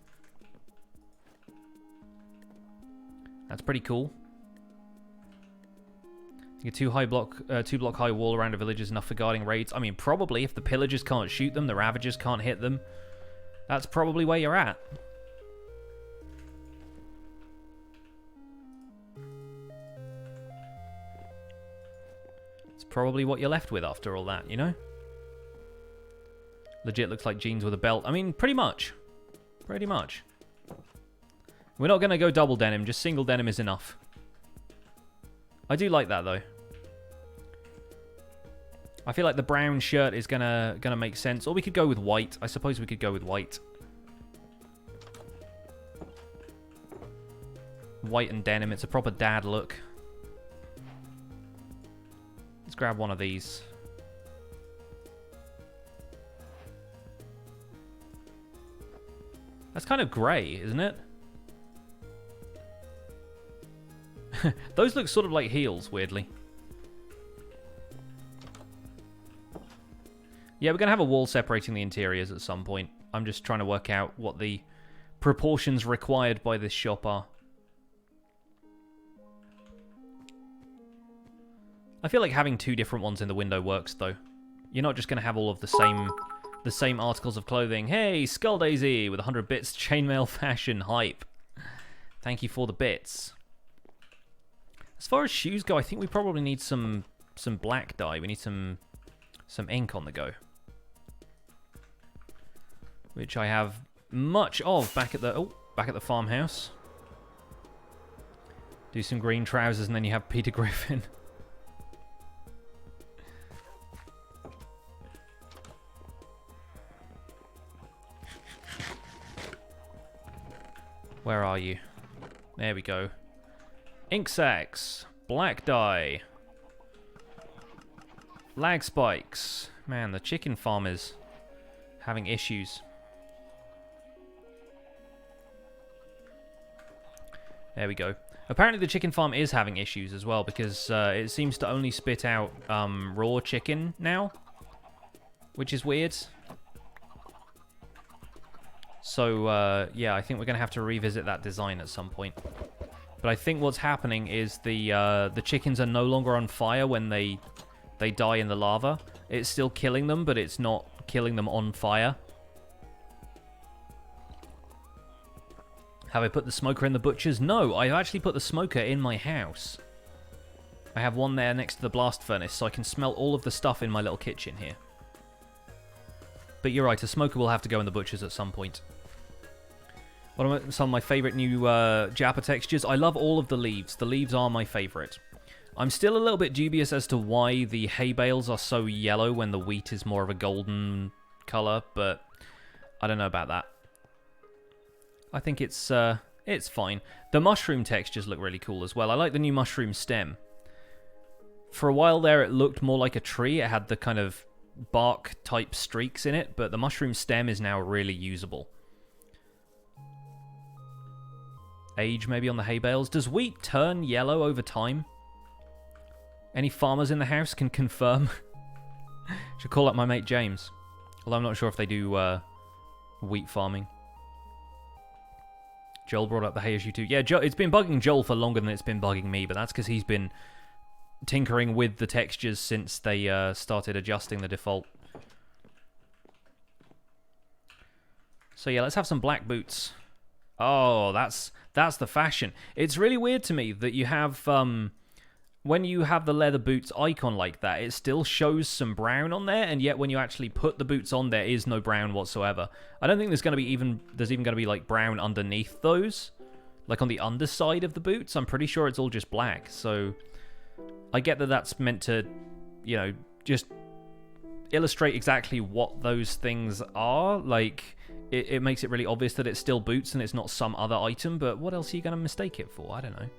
That's pretty cool. A 2 block high wall around a village is enough for guarding raids. I mean, probably. If the pillagers can't shoot them, the ravagers can't hit them. That's probably where you're at. It's probably what you're left with after all that, you know? Legit looks like jeans with a belt. I mean, pretty much. Pretty much. We're not going to go double denim. Just single denim is enough. I do like that, though. I feel like the brown shirt is gonna make sense. Or we could go with white. I suppose we could go with white. White and denim. It's a proper dad look. Let's grab one of these. That's kind of grey, isn't it? Those look sort of like heels, weirdly. Yeah, we're going to have a wall separating the interiors at some point. I'm just trying to work out what the proportions required by this shop are. I feel like having 2 different ones in the window works, though. You're not just going to have all of the same articles of clothing. Hey, Skull Daisy with 100 bits, chainmail fashion hype. Thank you for the bits. As far as shoes go, I think we probably need some black dye. We need some ink on the go, which I have much of back at the farmhouse. Do some green trousers, and then you have Peter Griffin. Where are you? There we go. Ink sacks, black dye, lag spikes. Man, the chicken farm is having issues. There we go. Apparently the chicken farm is having issues as well, because it seems to only spit out raw chicken now, which is weird. So, yeah, I think we're going to have to revisit that design at some point. But I think what's happening is the chickens are no longer on fire when they die in the lava. It's still killing them, but it's not killing them on fire. Have I put the smoker in the butcher's? No, I've actually put the smoker in my house. I have one there next to the blast furnace, so I can smell all of the stuff in my little kitchen here. But you're right, a smoker will have to go in the butcher's at some point. What are some of my favourite new Japa textures? I love all of the leaves. The leaves are my favourite. I'm still a little bit dubious as to why the hay bales are so yellow when the wheat is more of a golden colour, but I don't know about that. I think it's fine. The mushroom textures look really cool as well. I like the new mushroom stem. For a while there, it looked more like a tree. It had the kind of bark-type streaks in it, but the mushroom stem is now really usable. Age maybe on the hay bales. Does wheat turn yellow over time? Any farmers in the house can confirm. Should call up my mate James. Although I'm not sure if they do wheat farming. Joel brought up the hay issue too. Yeah, it's been bugging Joel for longer than it's been bugging me, but that's because he's been tinkering with the textures since they started adjusting the default. So yeah, let's have some black boots. Oh, that's the fashion. It's really weird to me that you have when you have the leather boots icon like that, it still shows some brown on there, and yet when you actually put the boots on, there is no brown whatsoever. I don't think there's even going to be like brown underneath those, like on the underside of the boots. I'm pretty sure it's all just black. So I get that that's meant to, you know, just illustrate exactly what those things are. Like, it makes it really obvious that it's still boots and it's not some other item, but what else are you going to mistake it for? I don't know.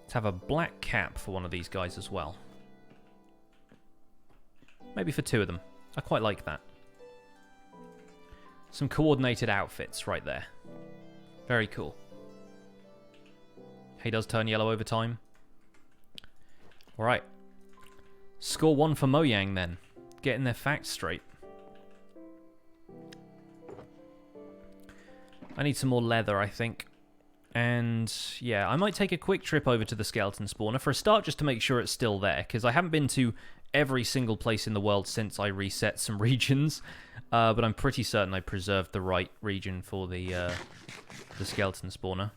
Let's have a black cap for one of these guys as well. Maybe for two of them. I quite like that. Some coordinated outfits right there. Very cool. He does turn yellow over time. Alright. Score 1 for Mojang then. Getting their facts straight. I need some more leather, I think. And yeah, I might take a quick trip over to the skeleton spawner for a start, just to make sure it's still there, because I haven't been to every single place in the world since I reset some regions, but I'm pretty certain I preserved the right region for the skeleton spawner.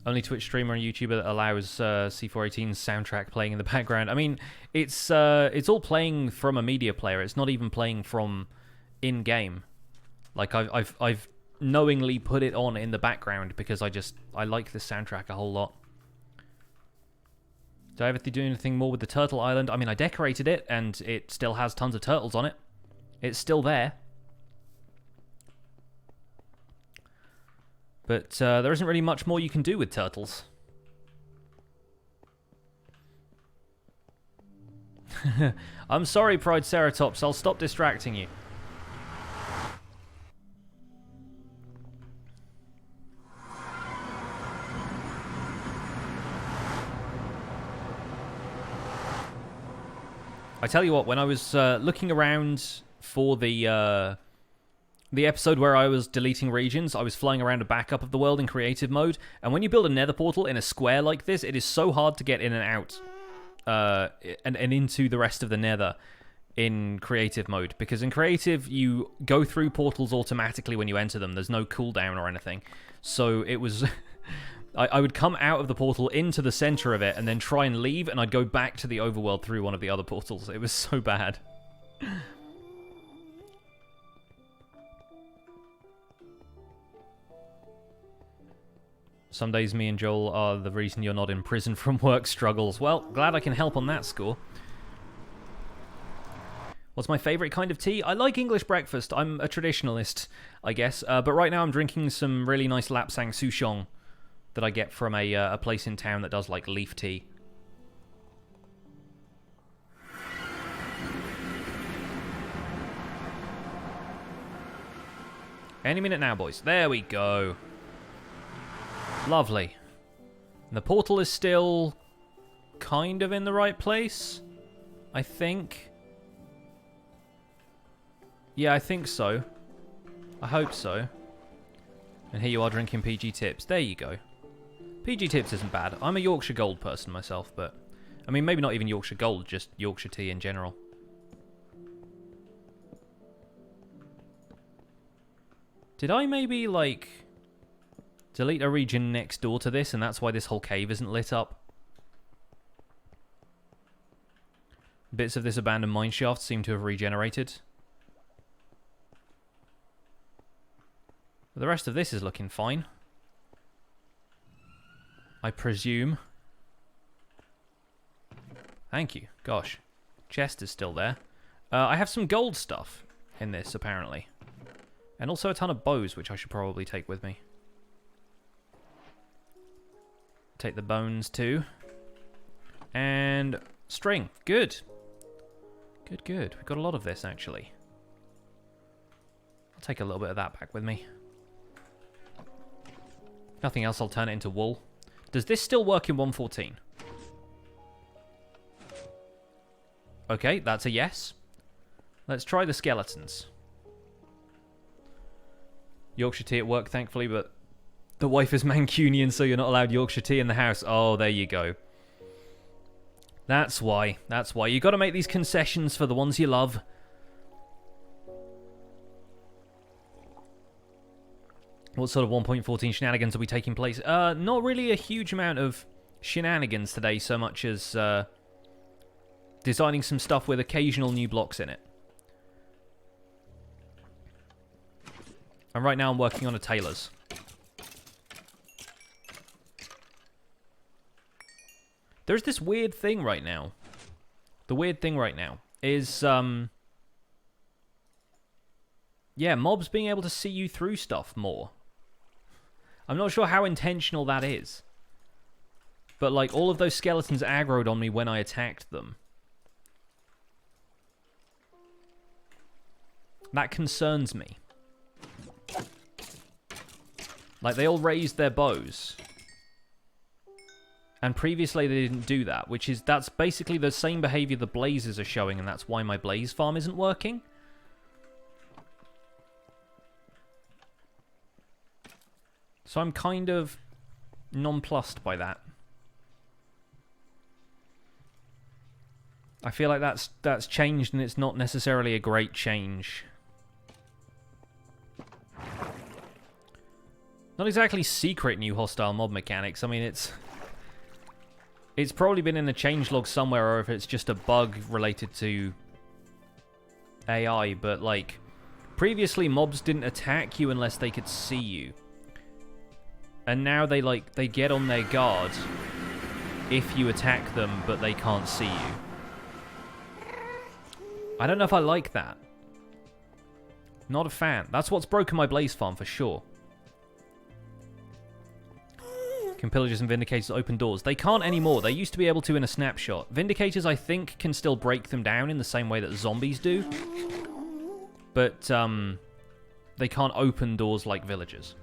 Only Twitch streamer and YouTuber that allows C418's soundtrack playing in the background. I mean, it's all playing from a media player. It's not even playing from in-game. Like I've knowingly put it on in the background because I like the soundtrack a whole lot. Do I have to do anything more with the Turtle Island? I mean, I decorated it and it still has tons of turtles on it. It's still there. But there isn't really much more you can do with turtles. I'm sorry, Prideceratops. I'll stop distracting you. I tell you what, when I was looking around for the episode where I was deleting regions, I was flying around a backup of the world in creative mode, and when you build a nether portal in a square like this, it is so hard to get in and out and into the rest of the nether in creative mode, because in creative you go through portals automatically when you enter them. There's no cooldown or anything, so it was I would come out of the portal into the center of it and then try and leave, and I'd go back to the overworld through one of the other portals. It was so bad. Some days me and Joel are the reason you're not in prison from work struggles. Well, glad I can help on that score. What's my favourite kind of tea? I like English breakfast. I'm a traditionalist, I guess. But right now I'm drinking some really nice Lapsang Souchong that I get from a place in town that does like leaf tea. Any minute now, boys. There we go. Lovely. And the portal is still kind of in the right place, I think. Yeah, I think so. I hope so. And here you are drinking PG Tips. There you go. PG Tips isn't bad. I'm a Yorkshire Gold person myself, but... I mean, maybe not even Yorkshire Gold, just Yorkshire tea in general. Did I maybe, like, delete a region next door to this, and that's why this whole cave isn't lit up? Bits of this abandoned mineshaft seem to have regenerated. But the rest of this is looking fine, I presume. Thank you. Gosh. Chest is still there. I have some gold stuff in this, apparently. And also a ton of bows, which I should probably take with me. Take the bones, too. And string. Good. Good, good. We've got a lot of this, actually. I'll take a little bit of that back with me. Nothing else, I'll turn it into wool. Does this still work in 1.14? Okay, that's a yes. Let's try the skeletons. Yorkshire tea at work, thankfully, but the wife is Mancunian, so you're not allowed Yorkshire tea in the house. Oh, there you go. That's why. That's why. You got to make these concessions for the ones you love. What sort of 1.14 shenanigans are we taking place? Not really a huge amount of shenanigans today, so much as designing some stuff with occasional new blocks in it. And right now I'm working on a Tailor's. There's this weird thing right now. The weird thing right now is, yeah, mobs being able to see you through stuff more. I'm not sure how intentional that is. But, like, all of those skeletons aggroed on me when I attacked them. That concerns me. Like, they all raised their bows. And previously they didn't do that, that's basically the same behavior the blazes are showing, and that's why my blaze farm isn't working. So I'm kind of nonplussed by that. I feel like that's changed, and it's not necessarily a great change. Not exactly secret new hostile mob mechanics. I mean, it's probably been in a changelog somewhere, or if it's just a bug related to AI, but, like, previously mobs didn't attack you unless they could see you. And now they get on their guard if you attack them, but they can't see you. I don't know if I like that. Not a fan. That's what's broken my blaze farm for sure. Can pillagers and vindicators open doors? They can't anymore. They used to be able to in a snapshot. Vindicators, I think, can still break them down in the same way that zombies do. But they can't open doors like villagers.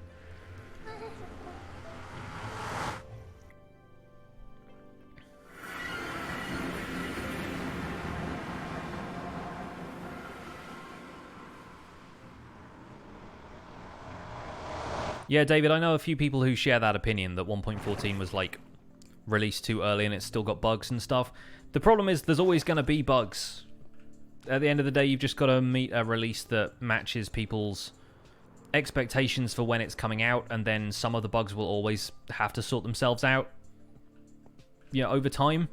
Yeah, David, I know a few people who share that opinion that 1.14 was, like, released too early and it's still got bugs and stuff. The problem is there's always going to be bugs. At the end of the day, you've just got to meet a release that matches people's expectations for when it's coming out, and then some of the bugs will always have to sort themselves out, you know, over time.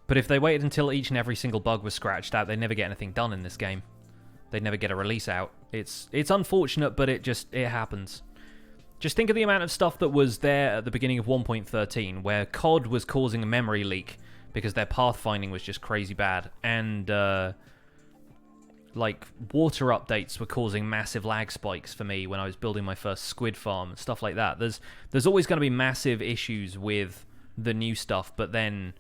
But if they waited until each and every single bug was scratched out, they'd never get anything done in this game. They'd never get a release out. It's unfortunate, but it happens. Just think of the amount of stuff that was there at the beginning of 1.13, where COD was causing a memory leak because their pathfinding was just crazy bad, and like water updates were causing massive lag spikes for me when I was building my first squid farm and stuff like that. There's always going to be massive issues with the new stuff, but then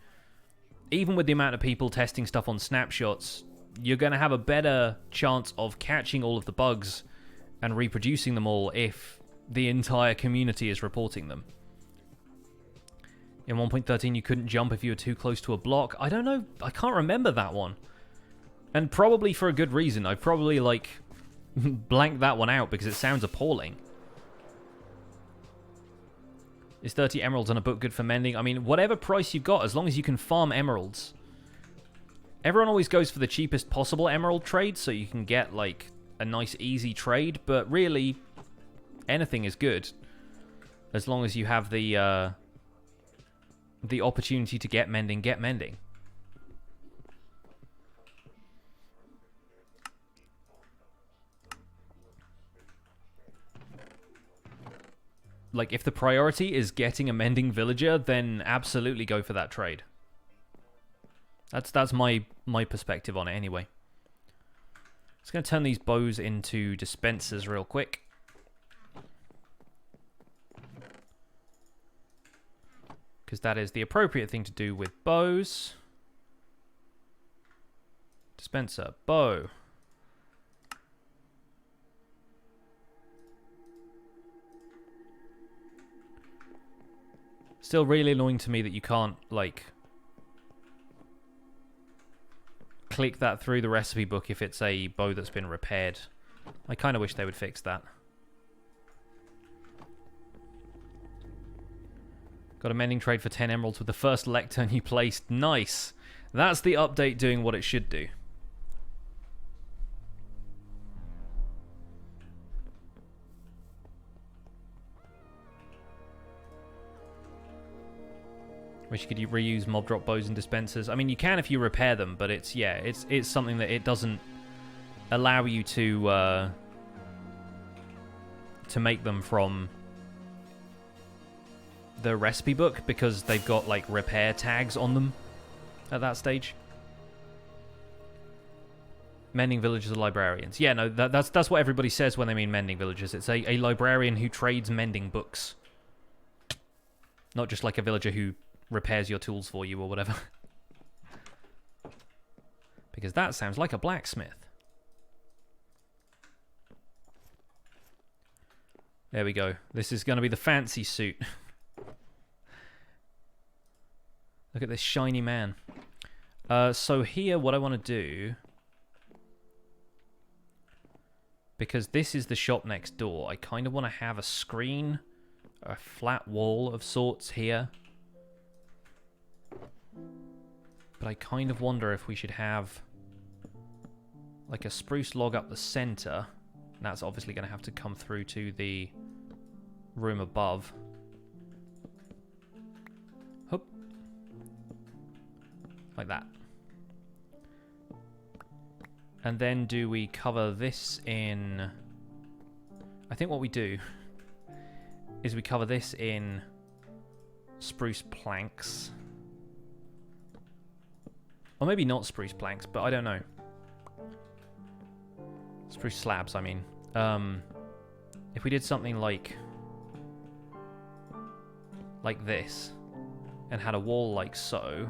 even with the amount of people testing stuff on snapshots, you're going to have a better chance of catching all of the bugs and reproducing them all if the entire community is reporting them. In 1.13, you couldn't jump if you were too close to a block. I don't know. I can't remember that one. And probably for a good reason. I've probably, like, blanked that one out because it sounds appalling. Is 30 emeralds on a book good for mending? I mean, whatever price you've got, as long as you can farm emeralds. Everyone always goes for the cheapest possible emerald trade, so you can get, like, a nice, easy trade. But really, anything is good. As long as you have the opportunity to get mending, get mending. Like, if the priority is getting a mending villager, then absolutely go for that trade. That's my perspective on it anyway. Just going to turn these bows into dispensers real quick. Because that is the appropriate thing to do with bows. Dispenser, bow. Still really annoying to me that you can't, like, click that through the recipe book if it's a bow that's been repaired. I kind of wish they would fix that. Got a mending trade for 10 emeralds with the first lectern you placed. Nice. That's the update doing what it should do. Wish you could reuse mob drop bows and dispensers. I mean, you can if you repair them, but it's, yeah, it's something that it doesn't allow you to make them from the recipe book because they've got, like, repair tags on them at that stage. Mending villagers are librarians. Yeah, no, that's what everybody says when they mean mending villagers. It's a librarian who trades mending books. Not just like a villager who repairs your tools for you or whatever. Because that sounds like a blacksmith. There we go. This is going to be the fancy suit. Look at this shiny man. So here, what I want to do, because this is the shop next door, I kind of want to have a screen, a flat wall of sorts here. But I kind of wonder if we should have like a spruce log up the center. And that's obviously going to have to come through to the room above. Hoop. Like that. And then do we cover this in... I think what we do is we cover this in spruce planks. Or maybe not spruce planks, but I don't know. Spruce slabs, I mean. If we did something like this, and had a wall like so.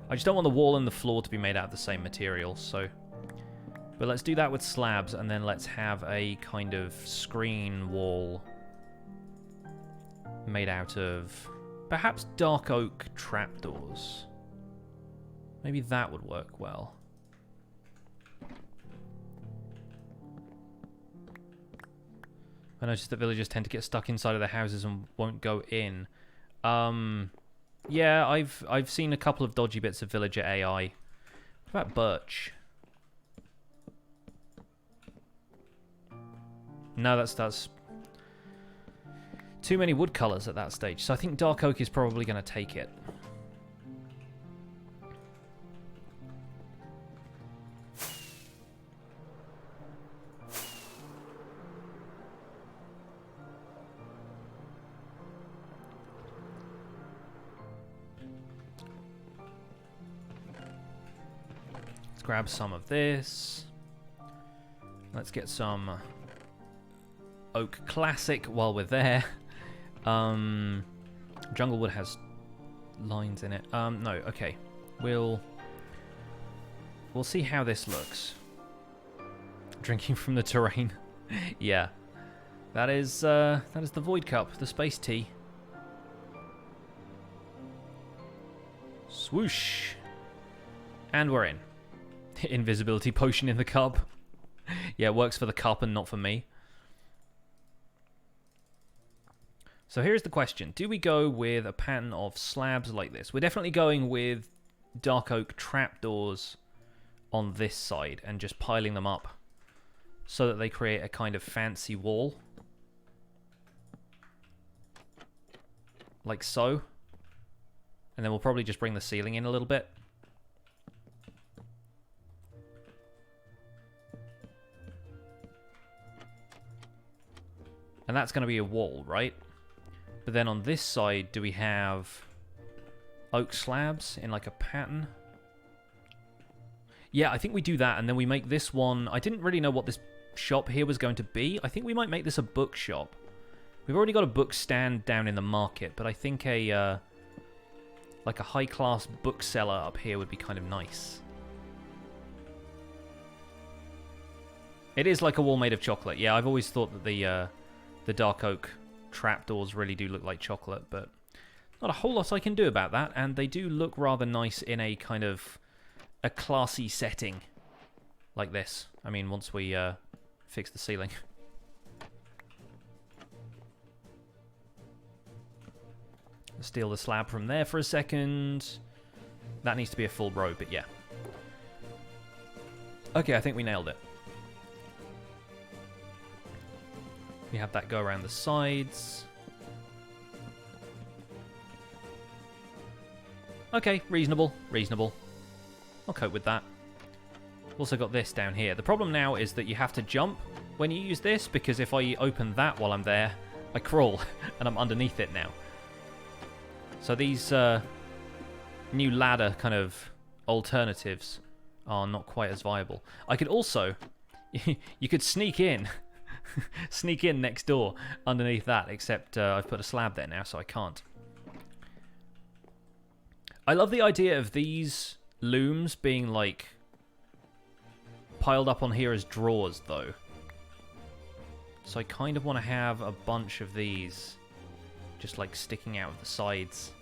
I just don't want the wall and the floor to be made out of the same material, so... But let's do that with slabs, and then let's have a kind of screen wall made out of perhaps dark oak trapdoors. Maybe that would work well. I noticed that villagers tend to get stuck inside of their houses and won't go in. Yeah, I've seen a couple of dodgy bits of villager AI. What about birch? No, that's too many wood colours at that stage. So I think dark oak is probably going to take it. Grab some of this. Let's get some oak classic while we're there. Junglewood has lines in it. No, okay. We'll see how this looks. Drinking from the terrain. Yeah. That is the Void Cup, the Space Tea. Swoosh. And we're in. Invisibility potion in the cup. Yeah, it works for the cup and not for me. So here's the question. Do we go with a pattern of slabs like this? We're definitely going with dark oak trapdoors on this side and just piling them up so that they create a kind of fancy wall. Like so. And then we'll probably just bring the ceiling in a little bit. And that's going to be a wall, right? But then on this side, do we have oak slabs in like a pattern? Yeah, I think we do that, and then we make this one... I didn't really know what this shop here was going to be. I think we might make this a bookshop. We've already got a book stand down in the market, but I think a like a high-class bookseller up here would be kind of nice. It is like a wall made of chocolate. Yeah, I've always thought that the dark oak trapdoors really do look like chocolate, but not a whole lot I can do about that, and they do look rather nice in a kind of a classy setting like this. I mean, once we fix the ceiling. Steal the slab from there for a second. That needs to be a full row, but yeah. Okay, I think we nailed it. We have that go around the sides. Okay, reasonable, reasonable. I'll cope with that. Also got this down here. The problem now is that you have to jump when you use this, because if I open that while I'm there, I crawl, and I'm underneath it now. So these new ladder kind of alternatives are not quite as viable. I could also... you could sneak in. Sneak in next door underneath that, except I've put a slab there now, so I can't. I love the idea of these looms being, like, piled up on here as drawers, though. So I kind of want to have a bunch of these just, like, sticking out of the sides.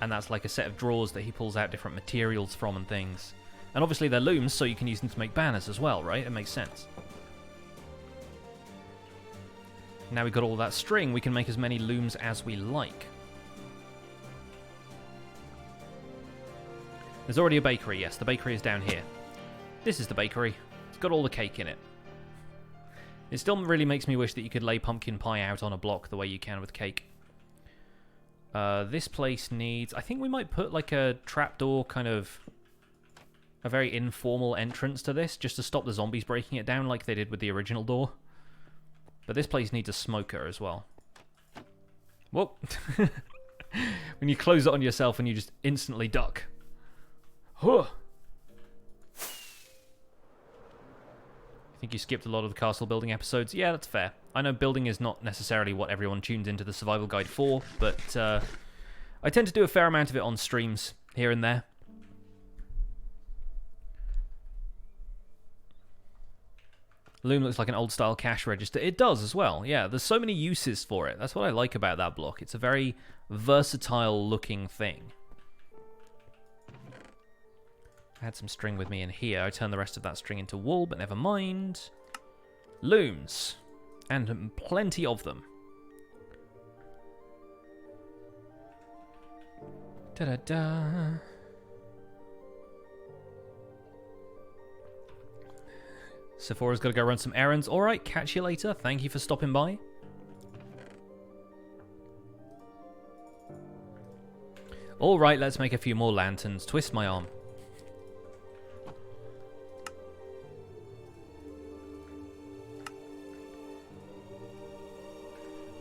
And that's like a set of drawers that he pulls out different materials from and things. And obviously they're looms, so you can use them to make banners as well, right? It makes sense. Now we've got all that string, we can make as many looms as we like. There's already a bakery, yes. The bakery is down here. This is the bakery. It's got all the cake in it. It still really makes me wish that you could lay pumpkin pie out on a block the way you can with cake. This place needs... I think we might put like a trapdoor, kind of a very informal entrance to this, just to stop the zombies breaking it down like they did with the original door. But this place needs a smoker as well. Whoa. When you close it on yourself and you just instantly duck. Huh. I think you skipped a lot of the castle building episodes. Yeah, that's fair. I know building is not necessarily what everyone tunes into the survival guide for, but I tend to do a fair amount of it on streams here and there. Loom looks like an old-style cash register. It does as well, yeah. There's so many uses for it. That's what I like about that block. It's a very versatile-looking thing. I had some string with me in here. I turned the rest of that string into wool, but never mind. Looms. And plenty of them. Da-da-da. Sephora's got to go run some errands. Alright, catch you later. Thank you for stopping by. Alright, let's make a few more lanterns. Twist my arm.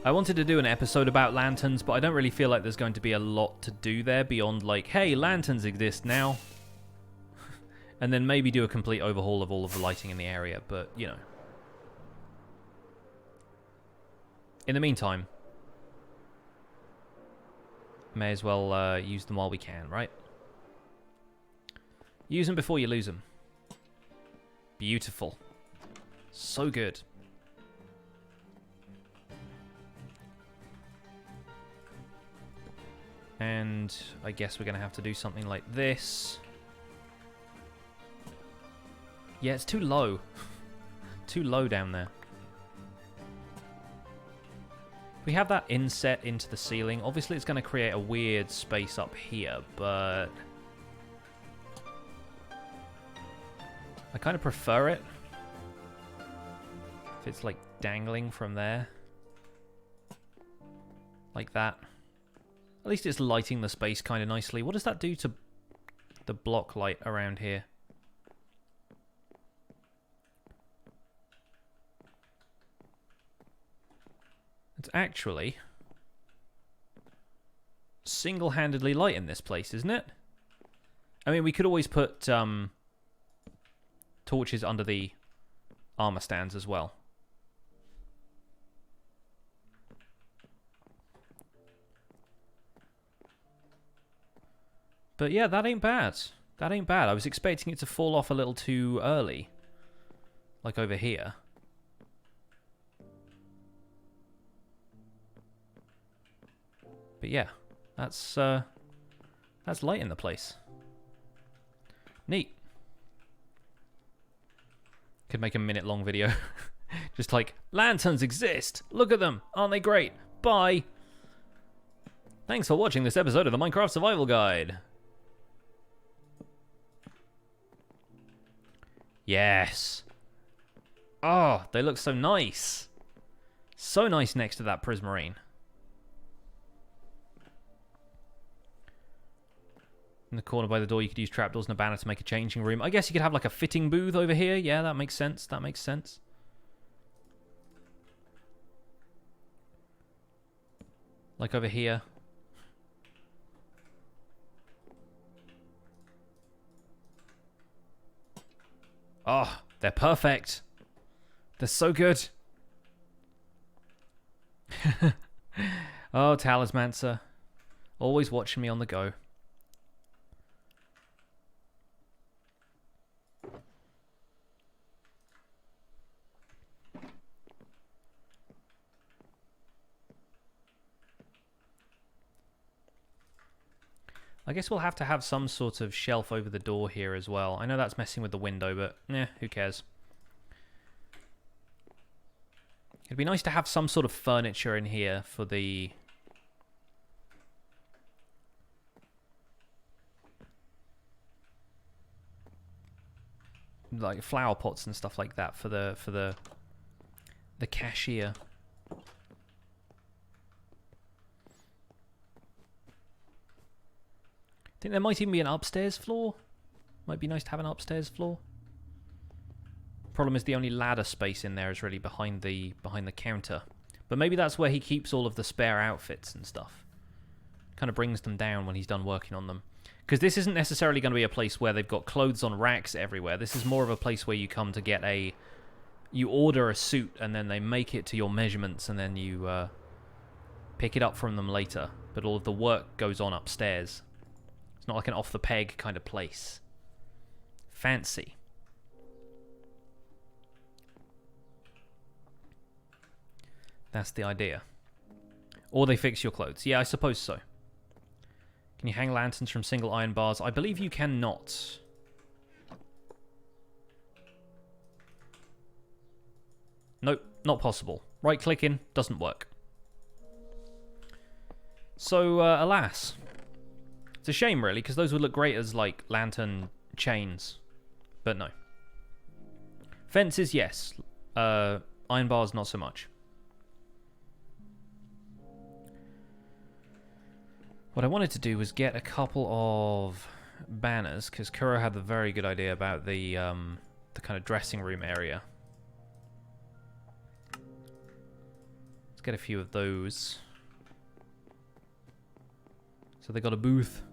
I wanted to do an episode about lanterns, but I don't really feel like there's going to be a lot to do there beyond like, hey, lanterns exist now. And then maybe do a complete overhaul of all of the lighting in the area, but, you know. In the meantime, may as well use them while we can, right? Use them before you lose them. Beautiful. So good. And I guess we're going to have to do something like this. Yeah, it's too low. Too low down there. We have that inset into the ceiling. Obviously, it's going to create a weird space up here, but I kind of prefer it if it's like dangling from there. Like that. At least it's lighting the space kind of nicely. What does that do to the block light around here? It's actually single-handedly light in this place, isn't it? I mean, we could always put torches under the armor stands as well. But yeah, that ain't bad. That ain't bad. I was expecting it to fall off a little too early. Like over here. But yeah, that's light in the place. Neat. Could make a minute-long video. Just like, lanterns exist! Look at them! Aren't they great? Bye! Thanks for watching this episode of the Minecraft Survival Guide. Yes! Oh, they look so nice! So nice next to that prismarine. In the corner by the door, you could use trapdoors and a banner to make a changing room. I guess you could have like a fitting booth over here. Yeah, that makes sense. That makes sense. Like over here. Oh, they're perfect. They're so good. Oh, Talismancer. Always watching me on the go. I guess we'll have to have some sort of shelf over the door here as well. I know that's messing with the window, but who cares? It'd be nice to have some sort of furniture in here for the... like flower pots and stuff like that for the cashier. I think there might even be an upstairs floor. Might be nice to have an upstairs floor. Problem is the only ladder space in there is really behind the counter. But maybe that's where he keeps all of the spare outfits and stuff. Kind of brings them down when he's done working on them. Because this isn't necessarily going to be a place where they've got clothes on racks everywhere. This is more of a place where you come to get a... you order a suit and then they make it to your measurements and then you pick it up from them later. But all of the work goes on upstairs. Not like an off-the-peg kind of place. Fancy. That's the idea. Or they fix your clothes. Yeah, I suppose so. Can you hang lanterns from single iron bars? I believe you cannot. Nope, not possible. Right-clicking doesn't work. So, alas. It's a shame, really, because those would look great as, like, lantern chains. But no. Fences, yes. Iron bars, not so much. What I wanted to do was get a couple of banners, because Kuro had the very good idea about the kind of dressing room area. Let's get a few of those. So they got a booth.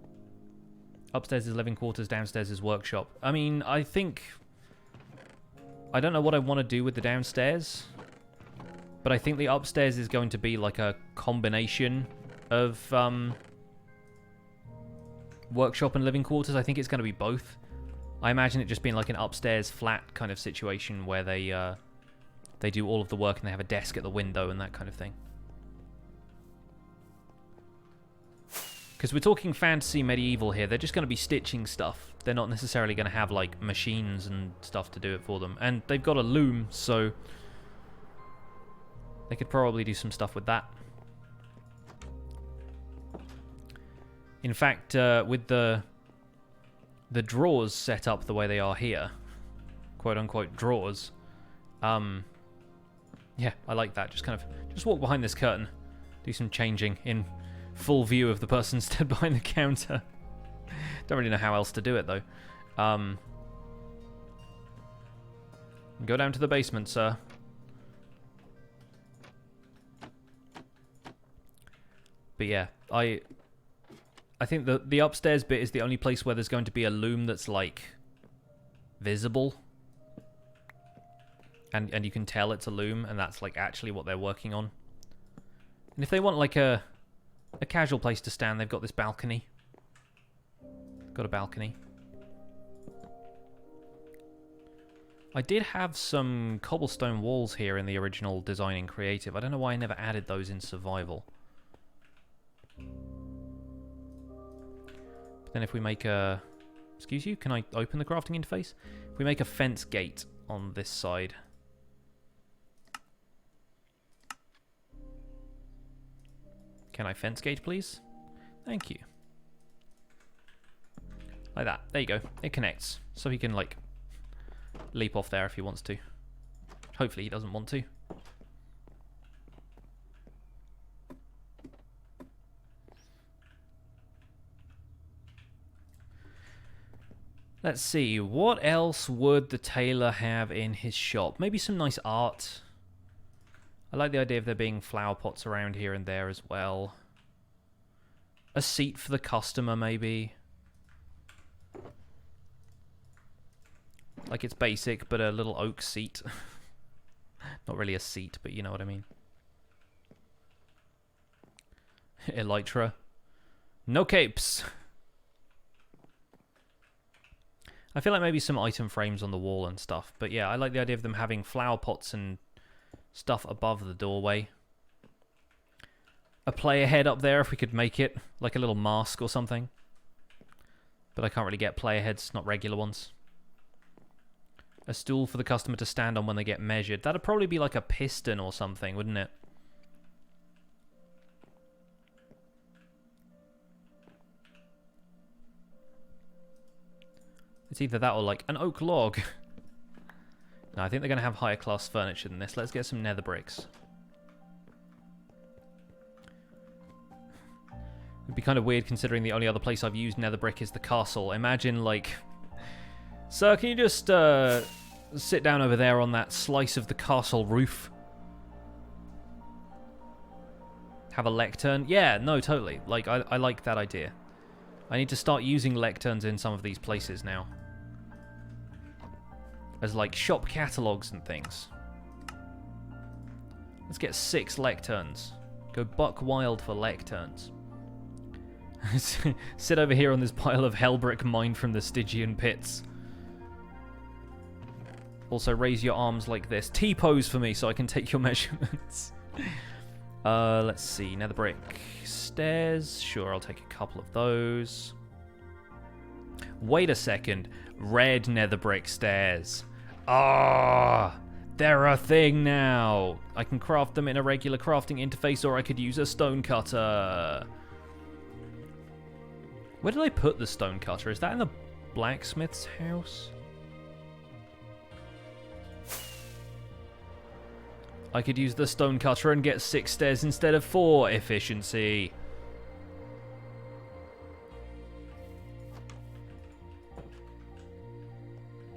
Upstairs is living quarters, downstairs is workshop. I mean, I think... I don't know what I want to do with the downstairs. But I think the upstairs is going to be like a combination of workshop and living quarters. I think it's going to be both. I imagine it just being like an upstairs flat kind of situation where they do all of the work and they have a desk at the window and that kind of thing. Because we're talking fantasy medieval here. They're just going to be stitching stuff. They're not necessarily going to have, like, machines and stuff to do it for them. And they've got a loom, so they could probably do some stuff with that. In fact, with the drawers set up the way they are here, quote-unquote drawers, yeah, I like that. Just kind of, just walk behind this curtain, do some changing in full view of the person stood behind the counter. Don't really know how else to do it, though. Go down to the basement, sir. But yeah, I think the upstairs bit is the only place where there's going to be a loom that's, like, visible. And you can tell it's a loom, and that's, like, actually what they're working on. And if they want, like, a casual place to stand, they've got this balcony. Got a balcony. I did have some cobblestone walls here in the original design in creative. I don't know why I never added those in survival. But then if we make a... Excuse you, can I open the crafting interface? If we make a fence gate on this side... Can I fence gate, please? Thank you. Like that. There you go. It connects. So he can, like, leap off there if he wants to. Hopefully he doesn't want to. Let's see. What else would the tailor have in his shop? Maybe some nice art. I like the idea of there being flower pots around here and there as well. A seat for the customer, maybe. Like, it's basic, but a little oak seat. Not really a seat, but you know what I mean. Elytra. No capes! I feel like maybe some item frames on the wall and stuff. But yeah, I like the idea of them having flower pots and stuff above the doorway. A player head up there if we could make it. Like a little mask or something. But I can't really get player heads, not regular ones. A stool for the customer to stand on when they get measured. That'd probably be like a piston or something, wouldn't it? It's either that or like an oak log. No, I think they're going to have higher class furniture than this. Let's get some nether bricks. It'd be kind of weird considering the only other place I've used nether brick is the castle. Imagine, like... Sir, can you just sit down over there on that slice of the castle roof? Have a lectern? Yeah, no, totally. Like, I like that idea. I need to start using lecterns in some of these places now. As, like, shop catalogues and things. Let's get 6 lecterns. Go buck wild for lecterns. Sit over here on this pile of hellbrick mined from the Stygian pits. Also, raise your arms like this. T-pose for me so I can take your measurements. Let's see. Nether brick stairs. Sure, I'll take a couple of those. Wait a second. Red nether brick stairs. Ah, they're a thing now. I can craft them in a regular crafting interface, or I could use a stone cutter. Where did I put the stone cutter? Is that in the blacksmith's house? I could use the stone cutter and get 6 stairs instead of 4. Efficiency.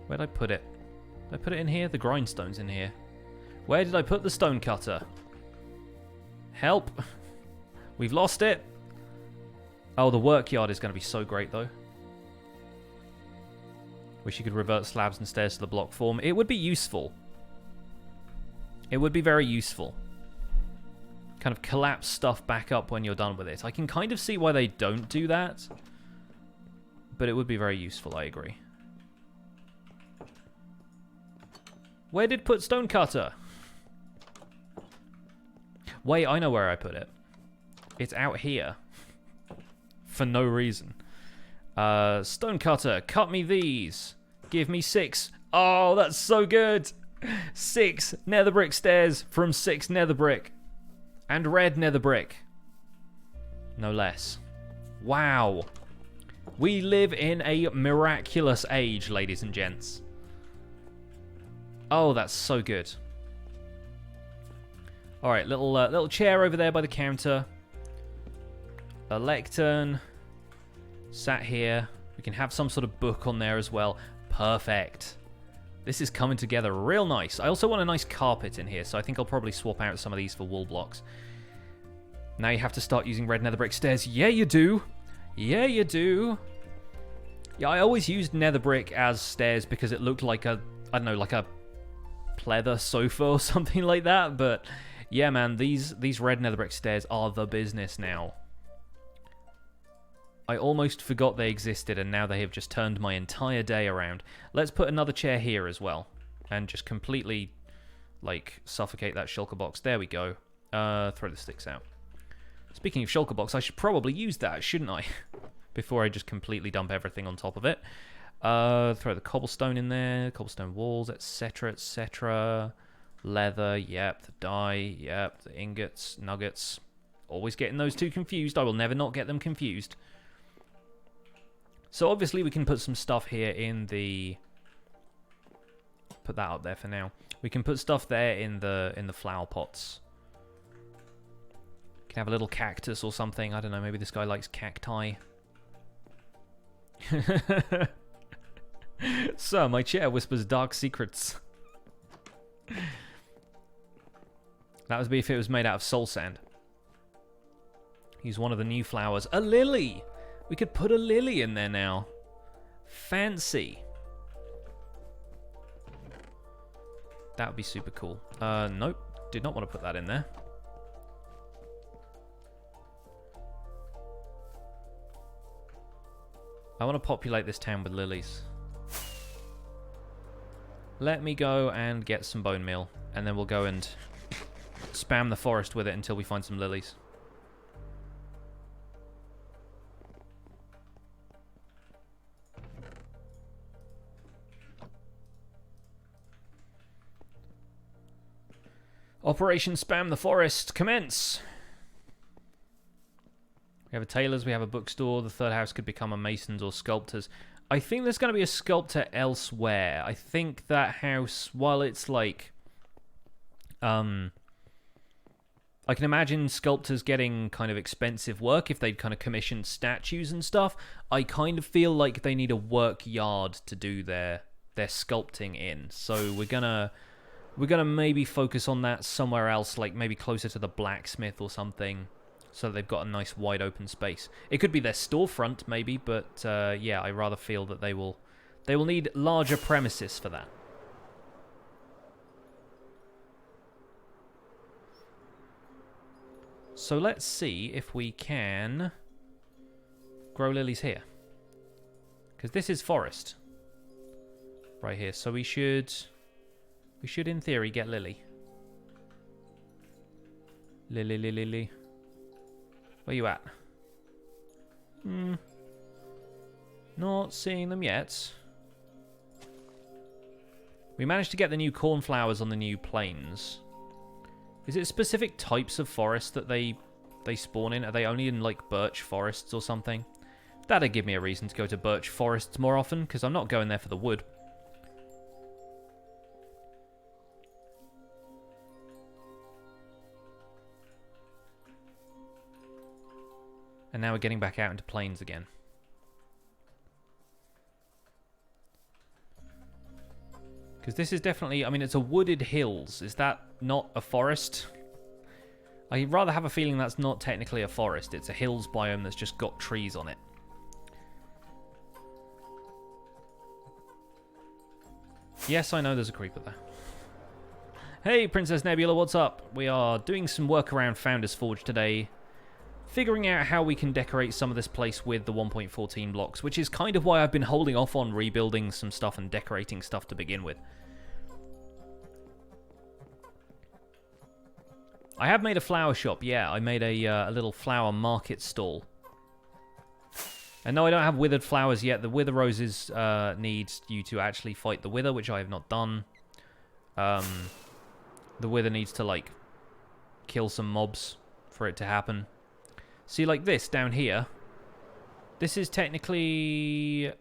Where'd I put it? Did I put it in here? The grindstone's in here. Where did I put the stone cutter? Help. We've lost it. Oh, the work yard is going to be so great, though. Wish you could revert slabs and stairs to the block form. It would be useful. It would be very useful. Kind of collapse stuff back up when you're done with it. I can kind of see why they don't do that. But it would be very useful, I agree. Where did put stone cutter? Wait, I know where I put it. It's out here. for no reason. Stonecutter, cut me these. Give me 6. Oh, that's so good. 6 nether brick stairs from 6 nether brick. And red nether brick. No less. Wow. We live in a miraculous age, ladies and gents. Oh, that's so good. Alright, little chair over there by the counter. A lectern. Sat here. We can have some sort of book on there as well. Perfect. This is coming together real nice. I also want a nice carpet in here, so I think I'll probably swap out some of these for wall blocks. Now you have to start using red nether brick stairs. Yeah, you do. Yeah, you do. Yeah, I always used nether brick as stairs because it looked like a, I don't know, like a pleather sofa or something like that. But yeah, man, these red nether brick stairs are the business now. I almost forgot they existed, and now they have just turned my entire day around. Let's put another chair here as well, and just completely, like, suffocate that shulker box. There we go. Throw the sticks out. Speaking of shulker box, I should probably use that, shouldn't I? Before I just completely dump everything on top of it. Throw the cobblestone in there, cobblestone walls, etc., etc. Leather, yep. The dye, yep. The ingots, nuggets. Always getting those two confused. I will never not get them confused. So obviously we can put some stuff here in the... Put that up there for now. We can put stuff there in the flower pots. Can have a little cactus or something. I don't know, maybe this guy likes cacti. Sir, my chair whispers dark secrets. That would be if it was made out of soul sand. He's one of the new flowers. A lily! We could put a lily in there now. Fancy. That would be super cool. Nope. Did not want to put that in there. I want to populate this town with lilies. Let me go and get some bone meal, and then we'll go and spam the forest with it until we find some lilies. Operation Spam the Forest, commence! We have a tailor's, we have a bookstore, the third house could become a mason's or sculptor's. I think there's going to be a sculptor elsewhere. I think that house, while it's like... I can imagine sculptors getting kind of expensive work if they'd kind of commissioned statues and stuff. I kind of feel like they need a work yard to do their sculpting in. So we're gonna maybe focus on that somewhere else, like maybe closer to the blacksmith or something. So they've got a nice wide open space. It could be their storefront, maybe, but yeah, I rather feel that they will need larger premises for that. So let's see if we can grow lilies here, because this is forest right here. So we should in theory get lily. Lily. Where you at? Not seeing them yet. We managed to get the new cornflowers on the new plains. Is it specific types of forest that they spawn in? Are they only in, like, birch forests or something? That'd give me a reason to go to birch forests more often, because I'm not going there for the wood. And now we're getting back out into plains again. Because this is definitely... I mean, it's a wooded hills. Is that not a forest? I rather have a feeling that's not technically a forest. It's a hills biome that's just got trees on it. Yes, I know there's a creeper there. Hey, Princess Nebula, what's up? We are doing some work around Founder's Forge today. Figuring out how we can decorate some of this place with the 1.14 blocks, which is kind of why I've been holding off on rebuilding some stuff and decorating stuff to begin with. I have made a flower shop, yeah. I made a little flower market stall And no, I don't have withered flowers yet. The wither roses need you to actually fight the wither, which I have not done. The wither needs to, like, kill some mobs for it to happen. See, like this down here. This is technically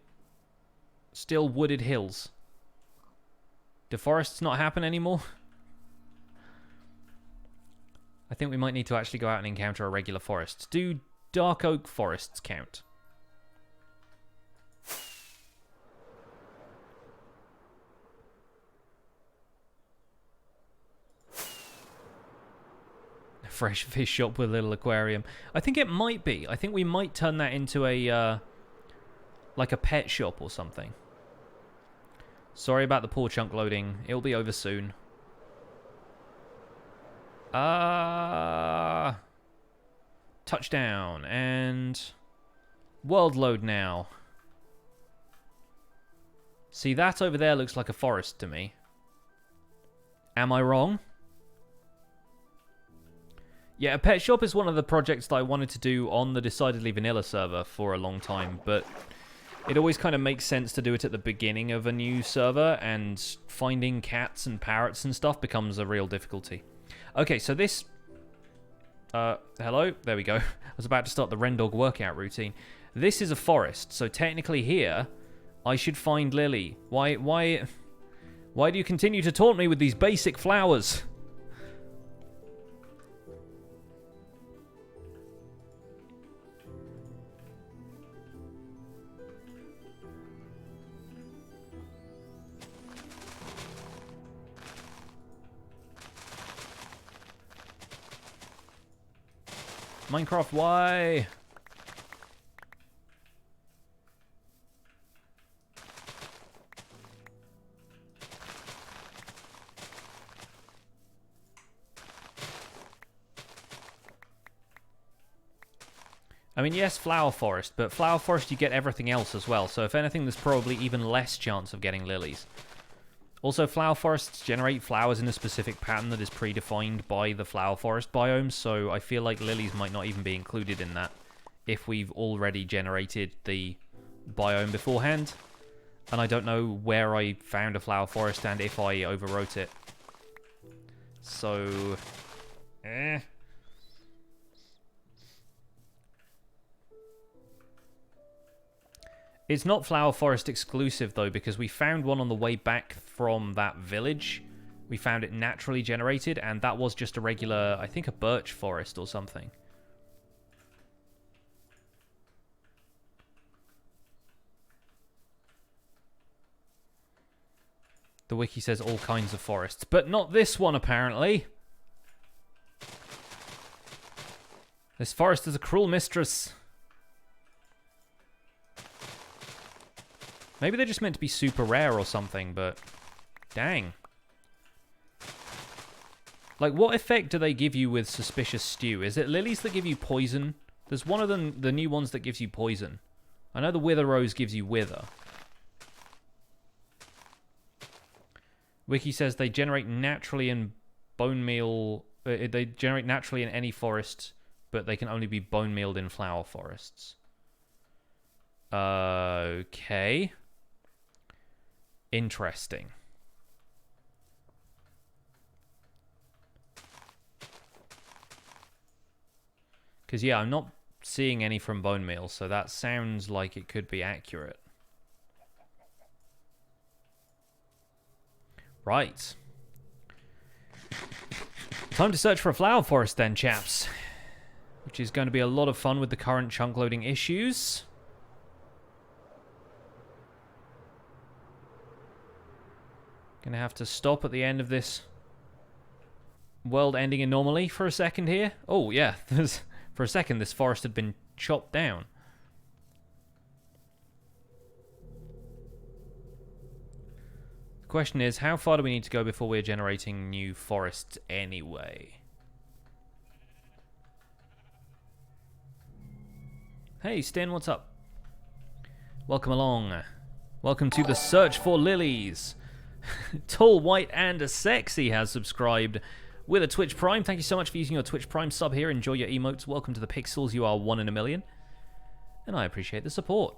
still wooded hills. Do forests not happen anymore? I think we might need to actually go out and encounter a regular forest. Do dark oak forests count? A fresh fish shop with a little aquarium. I think it might be. I think we might turn that into a like a pet shop or something. Sorry about the poor chunk loading. It'll be over soon. Touchdown and world load now. See, that over there looks like a forest to me. Am I wrong? Yeah, a pet shop is one of the projects that I wanted to do on the Decidedly Vanilla server for a long time, but it always kind of makes sense to do it at the beginning of a new server, and finding cats and parrots and stuff becomes a real difficulty. Okay, so this... hello? There we go. I was about to start the Rendog workout routine. This is a forest, so technically here, I should find Lily. Why do you continue to taunt me with these basic flowers? Minecraft, why? I mean, yes, flower forest, but flower forest you get everything else as well, so if anything, there's probably even less chance of getting lilies. Also, flower forests generate flowers in a specific pattern that is predefined by the flower forest biome, so I feel like lilies might not even be included in that if we've already generated the biome beforehand. And I don't know where I found a flower forest and if I overwrote it. So... It's not Flower Forest exclusive, though, because we found one on the way back from that village. We found it naturally generated, and that was just a regular, I think, a birch forest or something. The wiki says all kinds of forests, but not this one, apparently. This forest is a cruel mistress. Maybe they're just meant to be super rare or something, but... Dang. Like, what effect do they give you with Suspicious Stew? Is it lilies that give you poison? There's one of them, the new ones, that gives you poison. I know the Wither Rose gives you wither. Wiki says they generate naturally in bone meal... they generate naturally in any forest, but they can only be bone mealed in flower forests. Okay. Interesting. Because, yeah, I'm not seeing any from bone meal, so that sounds like it could be accurate. Right. Time to search for a flower forest then, chaps. Which is going to be a lot of fun with the current chunk loading issues. Gonna have to stop at the end of this world ending anomaly for a second here. Oh, yeah. For a second, this forest had been chopped down. The question is, how far do we need to go before we're generating new forests anyway? Hey, Stin, what's up? Welcome along. Welcome to the search for lilies. Tall, white, and sexy has subscribed with a Twitch Prime. Thank you so much for using your Twitch Prime sub here. Enjoy your emotes. Welcome to the Pixels. You are 1 in a million. and I appreciate the support.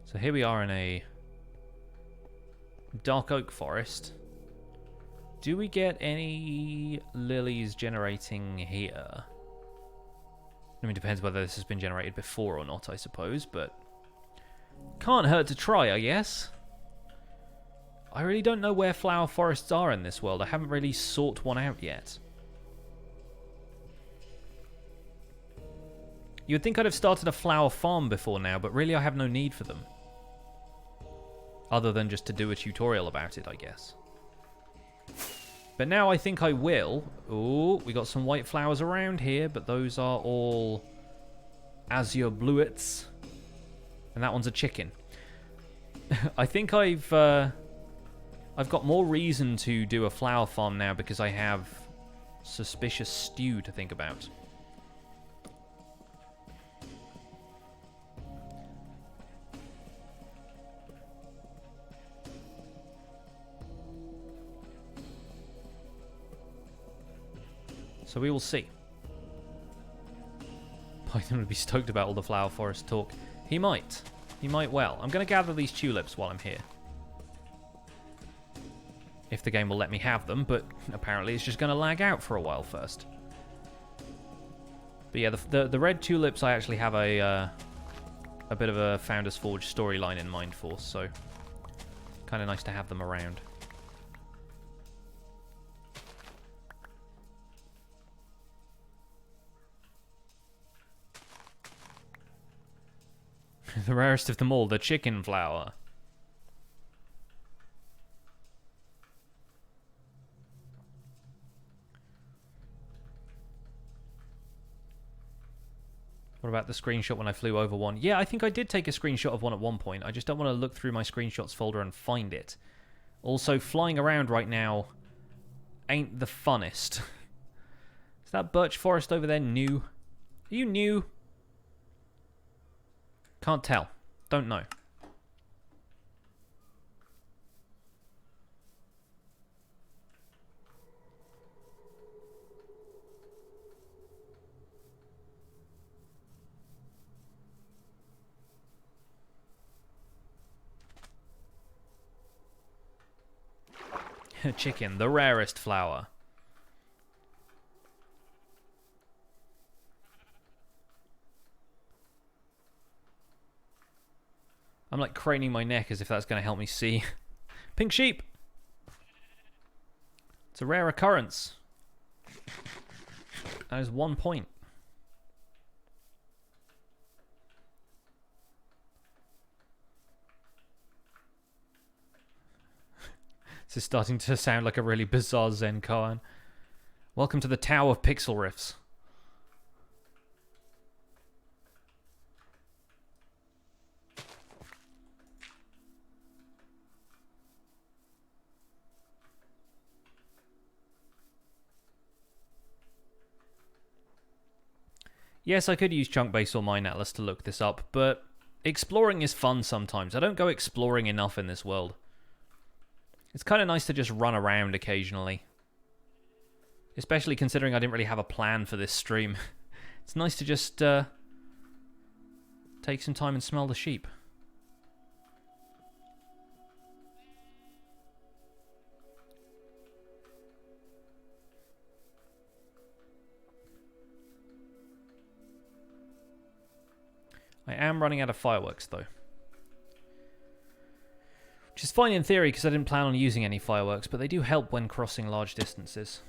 So here we are in a dark oak forest. Do we get any lilies generating here? I mean, it depends whether this has been generated before or not, I suppose, but can't hurt to try, I guess. I really don't know where flower forests are in this world. I haven't really sought one out yet. You would think I'd have started a flower farm before now, but really I have no need for them. Other than just to do a tutorial about it, I guess. But now I think I will. Ooh, we got some white flowers around here, but those are all azure bluets. And that one's a chicken. I think I've got more reason to do a flower farm now because I have suspicious stew to think about. So we will see. Python would be stoked about all the flower forest talk. He might. He might well. I'm going to gather these tulips while I'm here. If the game will let me have them, but apparently it's just going to lag out for a while first. But yeah, the red tulips I actually have a bit of a Founders Forge storyline in mind for, so kind of nice to have them around. The rarest of them all, the chicken flower. What about the screenshot when I flew over one? Yeah, I think I did take a screenshot of one at one point. I just don't want to look through my screenshots folder and find it. Also, flying around right now ain't the funnest. Is that birch forest over there new? Are you new? Can't tell. Don't know. Chicken, the rarest flower. I'm like craning my neck as if that's going to help me see. Pink sheep! It's a rare occurrence. That is 1 point. This is starting to sound like a really bizarre Zen koan. Welcome to the Tower of Pixel Riffs. Yes, I could use Chunkbase or Mine Atlas to look this up, but exploring is fun sometimes. I don't go exploring enough in this world. It's kind of nice to just run around occasionally. Especially considering I didn't really have a plan for this stream. It's nice to just take some time and smell the sheep. I am running out of fireworks, though. Which is fine in theory, because I didn't plan on using any fireworks, but they do help when crossing large distances.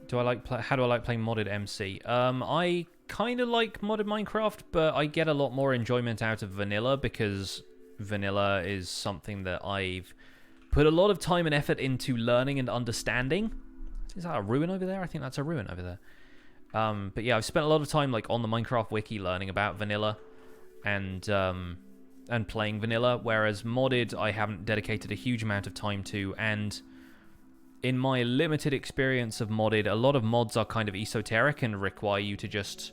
How do I like playing modded MC? I kind of like modded Minecraft, but I get a lot more enjoyment out of vanilla, because vanilla is something that I've put a lot of time and effort into learning and understanding. Is that a ruin over there? I think that's a ruin over there. But yeah, I've spent a lot of time like on the Minecraft wiki learning about vanilla and playing vanilla, whereas modded I haven't dedicated a huge amount of time to, and in my limited experience of modded, a lot of mods are kind of esoteric and require you to just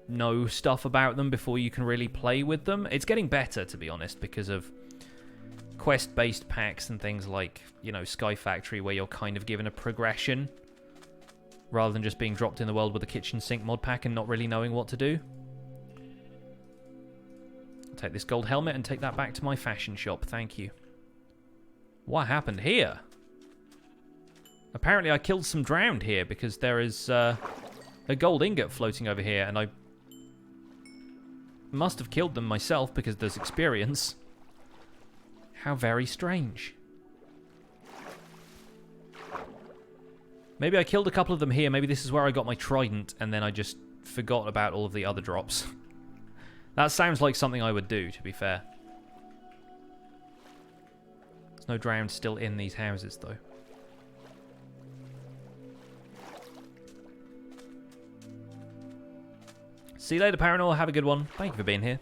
know stuff about them before you can really play with them. It's getting better, to be honest, because of quest-based packs and things like, you know, Sky Factory, where you're kind of given a progression rather than just being dropped in the world with a kitchen sink mod pack and not really knowing what to do. I'll take this gold helmet and take that back to my fashion shop. Thank you. What happened here? Apparently I killed some drowned here because there is a gold ingot floating over here, and I must have killed them myself because there's experience. How very strange. Maybe I killed a couple of them here. Maybe this is where I got my trident, and then I just forgot about all of the other drops. That sounds like something I would do, to be fair. There's no drowned still in these houses, though. See you later, Paranor. Have a good one. Thank you for being here.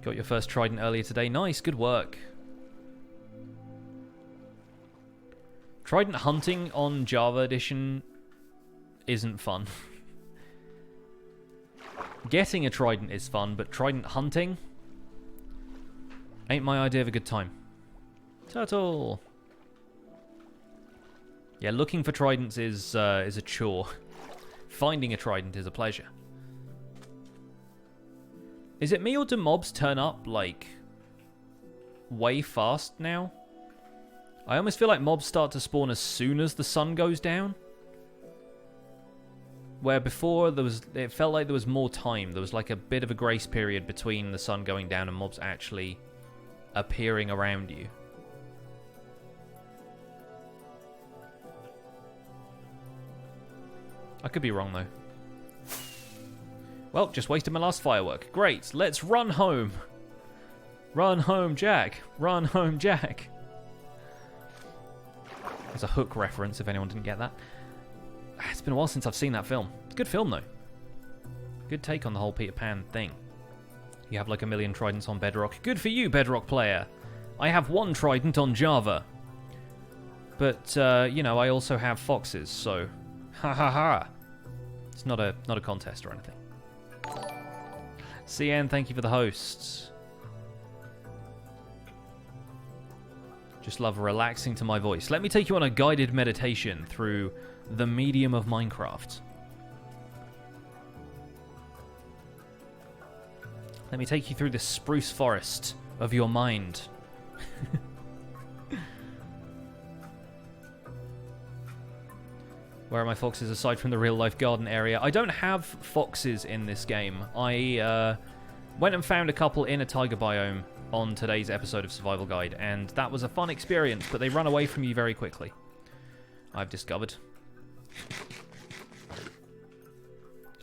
Got your first trident earlier today. Nice, good work. Trident hunting on Java Edition isn't fun. Getting a trident is fun, but trident hunting ain't my idea of a good time. Turtle! Yeah, looking for tridents is a chore. Finding a trident is a pleasure. Is it me, or do mobs turn up, like, way fast now? I almost feel like mobs start to spawn as soon as the sun goes down. Where before, it felt like there was more time. There was like a bit of a grace period between the sun going down and mobs actually appearing around you. I could be wrong, though. Well, just wasted my last firework. Great, let's run home. Run home, Jack. Run home, Jack. There's a Hook reference, if anyone didn't get that. It's been a while since I've seen that film. It's a good film, though. Good take on the whole Peter Pan thing. You have like a million tridents on Bedrock. Good for you, Bedrock player. I have one trident on Java. But, you know, I also have foxes, so... Ha ha ha. It's not a contest or anything. CN, thank you for the hosts. Just love relaxing to my voice. Let me take you on a guided meditation through the medium of Minecraft. Let me take you through the spruce forest of your mind. Where are my foxes aside from the real-life garden area? I don't have foxes in this game. I went and found a couple in a tiger biome on today's episode of Survival Guide, and that was a fun experience, but they run away from you very quickly. I've discovered.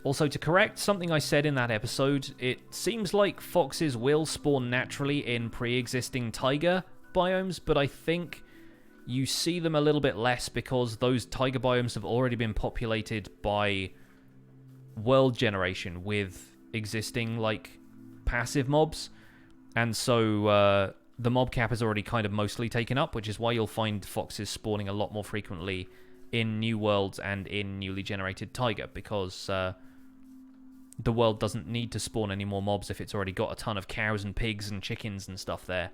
Also, to correct something I said in that episode, it seems like foxes will spawn naturally in pre-existing taiga biomes, but I think you see them a little bit less because those taiga biomes have already been populated by world generation with existing, like, passive mobs. And so the mob cap is already kind of mostly taken up, which is why you'll find foxes spawning a lot more frequently in new worlds and in newly generated taiga, because the world doesn't need to spawn any more mobs if it's already got a ton of cows and pigs and chickens and stuff there.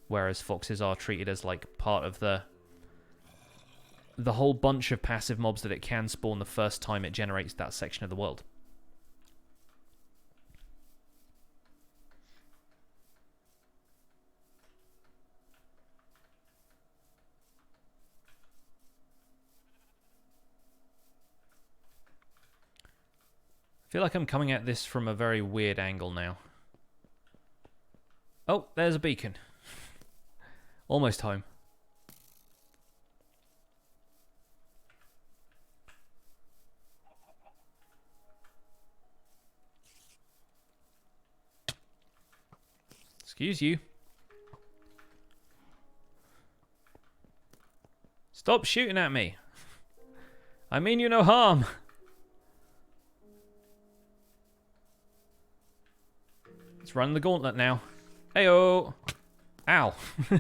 Whereas foxes are treated as, like, part of the whole bunch of passive mobs that it can spawn the first time it generates that section of the world. I feel like I'm coming at this from a very weird angle now. Oh, there's a beacon. Almost home. Excuse you. Stop shooting at me. I mean you no harm. Let's run the gauntlet now. Heyo. Ow.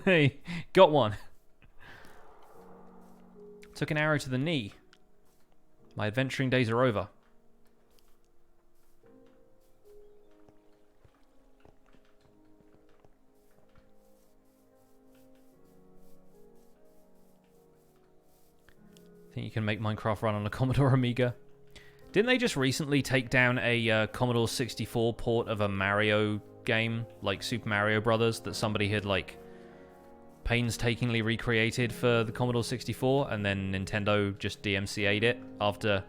Hey, got one. Took an arrow to the knee. My adventuring days are over. think you can make Minecraft run on a Commodore Amiga. Didn't they just recently take down a Commodore 64 port of a Mario game, like Super Mario Brothers, that somebody had, like, painstakingly recreated for the Commodore 64, and then Nintendo just DMCA'd it after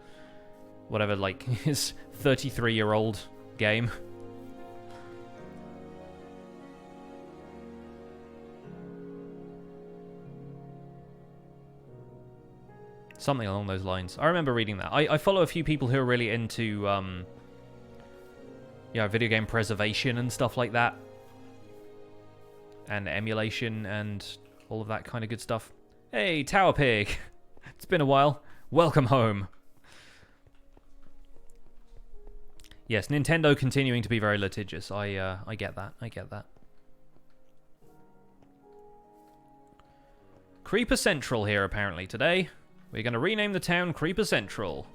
whatever, like, his 33-year-old game. Something along those lines. I remember reading that. I follow a few people who are really into video game preservation and stuff like that. And emulation and all of that kind of good stuff. Hey, Tower Pig! It's been a while. Welcome home. Yes, Nintendo continuing to be very litigious. I get that. I get that. Creeper Central here, apparently, today. We're going to rename the town Creeper Central.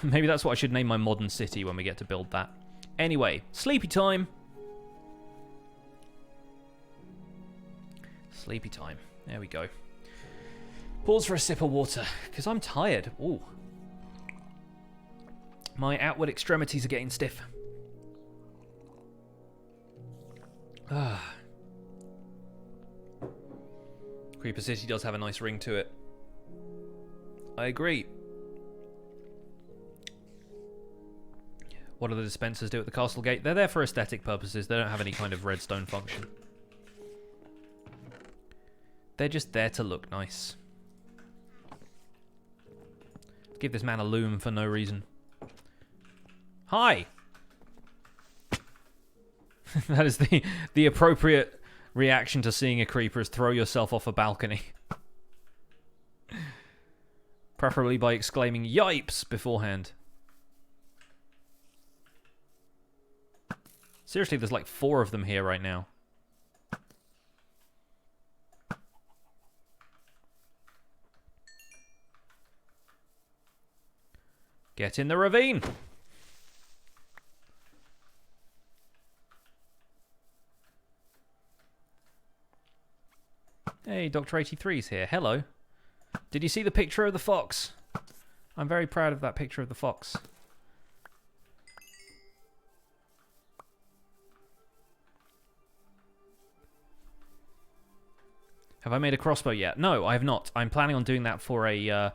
Maybe that's what I should name my modern city when we get to build that. Anyway, sleepy time. Sleepy time. There we go. Pause for a sip of water, because I'm tired. Ooh. My outward extremities are getting stiff. Ah. Creeper City does have a nice ring to it. I agree. What do the dispensers do at the castle gate? They're there for aesthetic purposes. They don't have any kind of redstone function. They're just there to look nice. Give this man a loom for no reason. Hi! That is the appropriate reaction to seeing a creeper is throw yourself off a balcony. Preferably by exclaiming "Yipes!" beforehand. Seriously, there's like 4 of them here right now. Get in the ravine! Hey, Dr. 83's here. Hello. Did you see the picture of the fox? I'm very proud of that picture of the fox. Have I made a crossbow yet? No, I have not. I'm planning on doing that for an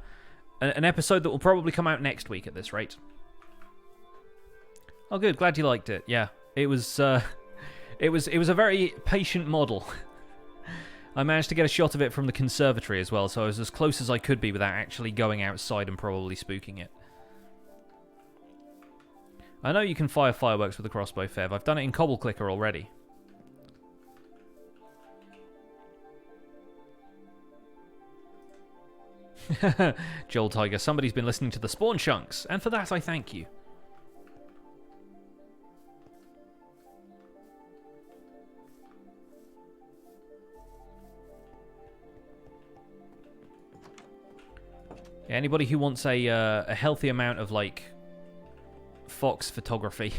episode that will probably come out next week at this rate. Oh, good. Glad you liked it. Yeah, it was a very patient model. I managed to get a shot of it from the conservatory as well, so I was as close as I could be without actually going outside and probably spooking it. I know you can fire fireworks with a crossbow, Fev. I've done it in Cobble Clicker already. Joel Tiger, somebody's been listening to the Spawn Chunks, and for that I thank you. Yeah, anybody who wants a healthy amount of, like, fox photography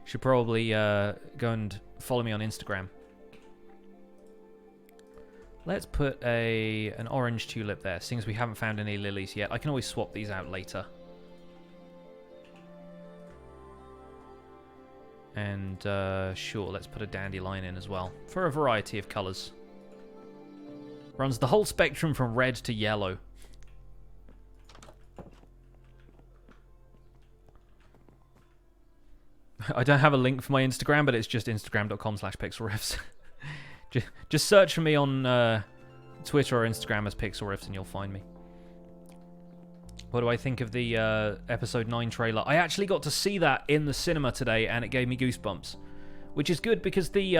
should probably go and follow me on Instagram. Let's put an orange tulip there, seeing as we haven't found any lilies yet. I can always swap these out later. And sure, let's put a dandelion in as well, for a variety of colours. Runs the whole spectrum from red to yellow. I don't have a link for my Instagram, but it's just instagram.com/pixelriffs. Just search for me on Twitter or Instagram as pixelriffs and you'll find me. What do I think of the episode 9 trailer? I actually got to see that in the cinema today and it gave me goosebumps. Which is good because the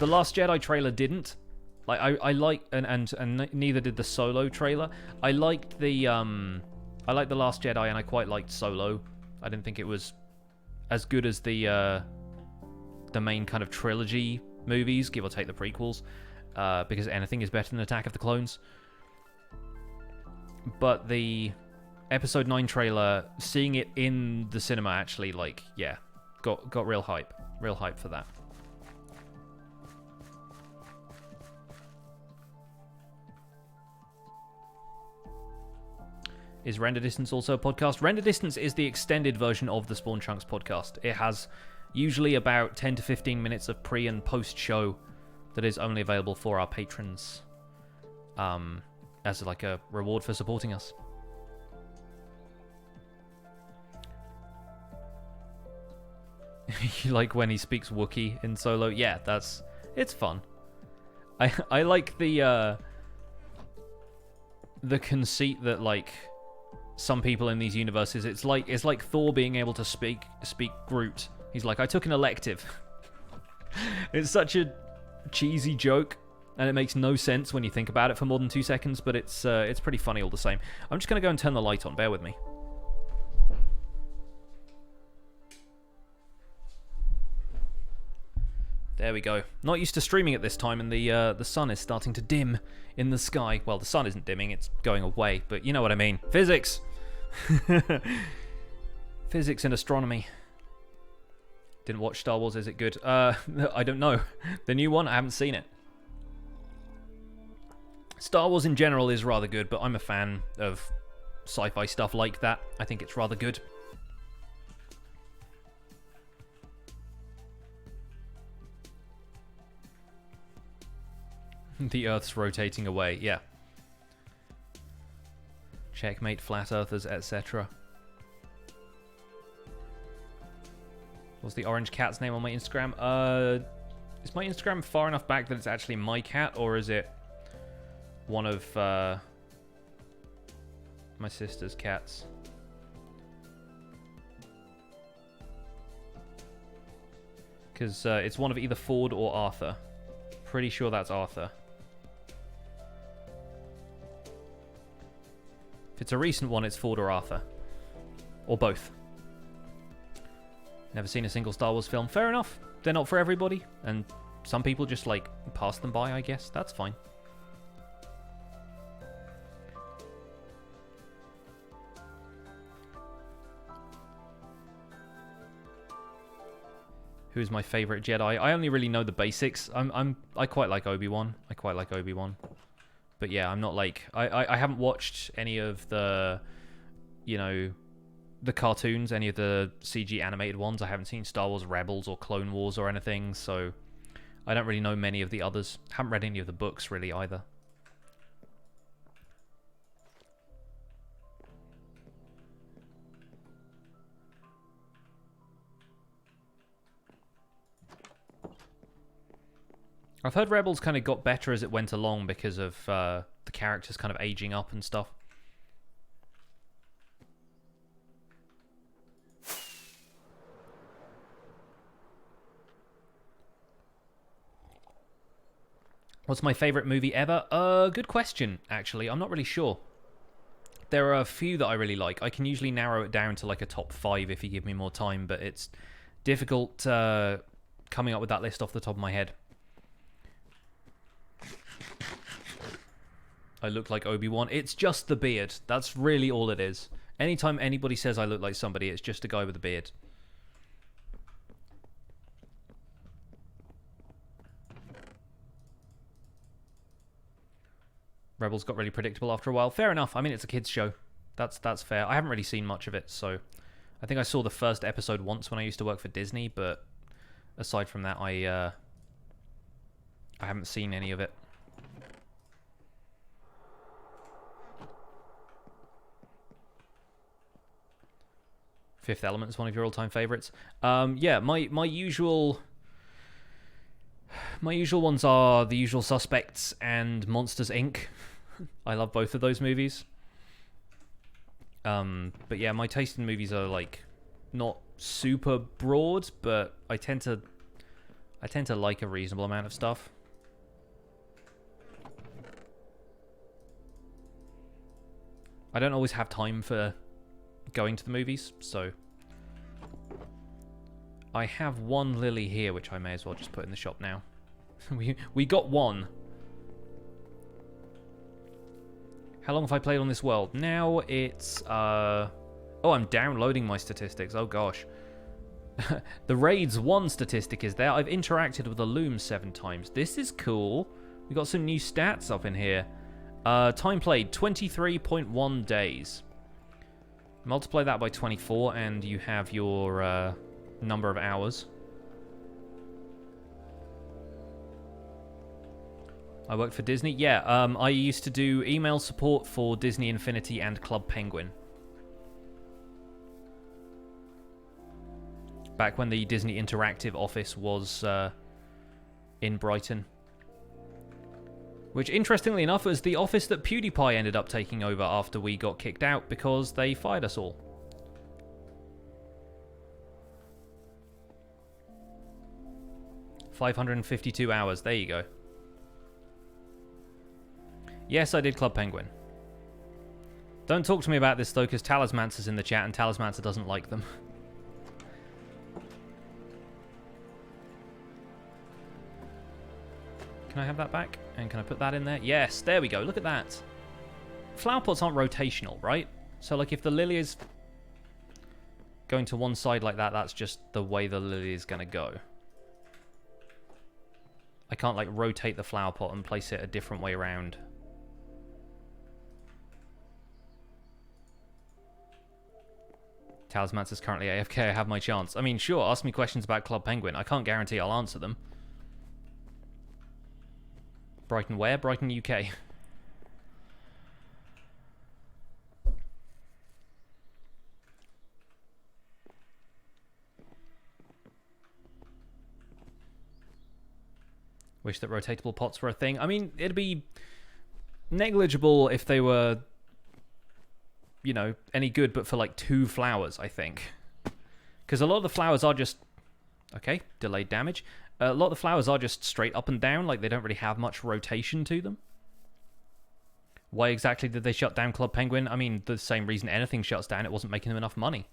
Last Jedi trailer didn't. Like I like and neither did the Solo trailer. I liked the Last Jedi and I quite liked Solo. I didn't think it was as good as the main kind of trilogy movies, give or take the prequels, because anything is better than Attack of the Clones. But the episode 9 trailer, seeing it in the cinema actually, like, yeah, got real hype for that. Is Render Distance also a podcast? Render Distance is the extended version of the Spawn Chunks podcast. It has usually about 10 to 15 minutes of pre and post show that is only available for our patrons as like a reward for supporting us. You like when he speaks Wookiee in Solo? Yeah, it's fun. I like the conceit that like some people in these universes, it's like Thor being able to speak Groot. He's like, I took an elective. It's such a cheesy joke, and it makes no sense when you think about it for more than 2 seconds, but it's pretty funny all the same. I'm just gonna go and turn the light on. Bear with me. There we go. Not used to streaming at this time, and the sun is starting to dim in the sky. Well, the sun isn't dimming, it's going away, but you know what I mean. Physics! Physics and astronomy. Didn't watch Star Wars, is it good? I don't know. The new one, I haven't seen it. Star Wars in general is rather good, but I'm a fan of sci-fi stuff like that. I think it's rather good. The Earth's rotating away, yeah. Checkmate, flat earthers, etc. What's the orange cat's name on my Instagram? Is my Instagram far enough back that it's actually my cat, or is it one of my sister's cats? Because it's one of either Ford or Arthur. Pretty sure that's Arthur. If it's a recent one, it's Ford or Arthur. Or both. Never seen a single Star Wars film. Fair enough. They're not for everybody. And some people just, like, pass them by, I guess. That's fine. Who's my favorite Jedi? I only really know the basics. I quite like Obi-Wan. But yeah, I'm not like... I haven't watched any of the, you know, the cartoons, any of the CG animated ones. I haven't seen Star Wars Rebels or Clone Wars or anything, so I don't really know many of the others. Haven't read any of the books, really, either. I've heard Rebels kind of got better as it went along because of the characters kind of aging up and stuff. What's my favorite movie ever? Good question, actually. I'm not really sure. There are a few that I really like. I can usually narrow it down to like a top 5 if you give me more time, but it's difficult coming up with that list off the top of my head. I look like Obi-Wan. It's just the beard. That's really all it is. Anytime anybody says I look like somebody, it's just a guy with a beard. Rebels got really predictable after a while. Fair enough. I mean, it's a kids' show. That's fair. I haven't really seen much of it, so I think I saw the first episode once when I used to work for Disney, but aside from that, I haven't seen any of it. Fifth Element is one of your all-time favorites. Yeah, my usual ones are The Usual Suspects and Monsters, Inc. I love both of those movies. But yeah, my taste in movies are like not super broad, but I tend to like a reasonable amount of stuff. I don't always have time for going to the movies, so I have one lily here which I may as well just put in the shop now. we got one. How long have I played on this world? Now it's oh, I'm downloading my statistics. Oh gosh. The Raids 1 statistic is there. I've interacted with the Loom 7 times. This is cool. We got some new stats up in here. Time played 23.1 days. Multiply that by 24 and you have your number of hours. I work for Disney? Yeah, I used to do email support for Disney Infinity and Club Penguin. Back when the Disney Interactive office was in Brighton. Which, interestingly enough, was the office that PewDiePie ended up taking over after we got kicked out because they fired us all. $552 hours, there you go. Yes, I did Club Penguin. Don't talk to me about this, though, because Talismancer's in the chat, and Talismancer doesn't like them. Can I have that back? And can I put that in there? Yes, there we go. Look at that. Flower pots aren't rotational, right? So, like, if the lily is going to one side like that, that's just the way the lily is going to go. I can't, like, rotate the flower pot and place it a different way around. Talismancer's currently AFK. I have my chance. I mean, sure, ask me questions about Club Penguin. I can't guarantee I'll answer them. Brighton where? Brighton, UK. Wish that rotatable pots were a thing. I mean, it'd be negligible if they were, you know, any good, but for like 2 flowers, I think. Because a lot of the flowers are just... Okay, delayed damage. A lot of the flowers are just straight up and down, like they don't really have much rotation to them. Why exactly did they shut down Club Penguin? I mean, the same reason anything shuts down, it wasn't making them enough money.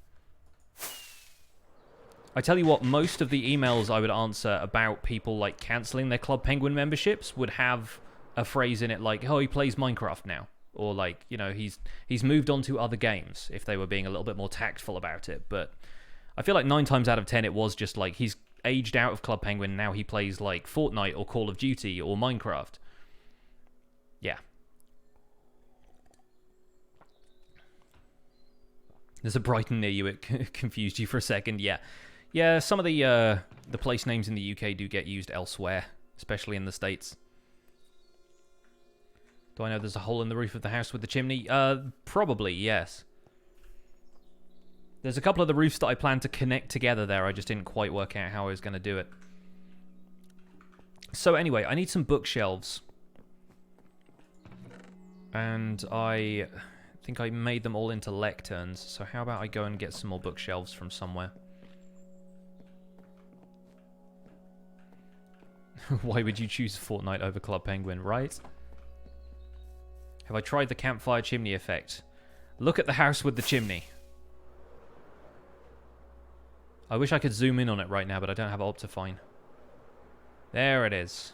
I tell you what, most of the emails I would answer about people, like, cancelling their Club Penguin memberships would have a phrase in it like, oh, he plays Minecraft now. Or, like, you know, he's moved on to other games, if they were being a little bit more tactful about it. But I feel like 9 times out of 10 it was just, like, he's aged out of Club Penguin, now he plays, like, Fortnite or Call of Duty or Minecraft. Yeah. There's a Brighton near you, it confused you for a second, yeah. Yeah, some of the place names in the UK do get used elsewhere, especially in the States. Do I know there's a hole in the roof of the house with the chimney? Probably, yes. There's a couple of the roofs that I planned to connect together there. I just didn't quite work out how I was going to do it. So anyway, I need some bookshelves. And I think I made them all into lecterns. So how about I go and get some more bookshelves from somewhere? Why would you choose Fortnite over Club Penguin, right? Have I tried the campfire chimney effect? Look at the house with the chimney. I wish I could zoom in on it right now, but I don't have Optifine. There it is.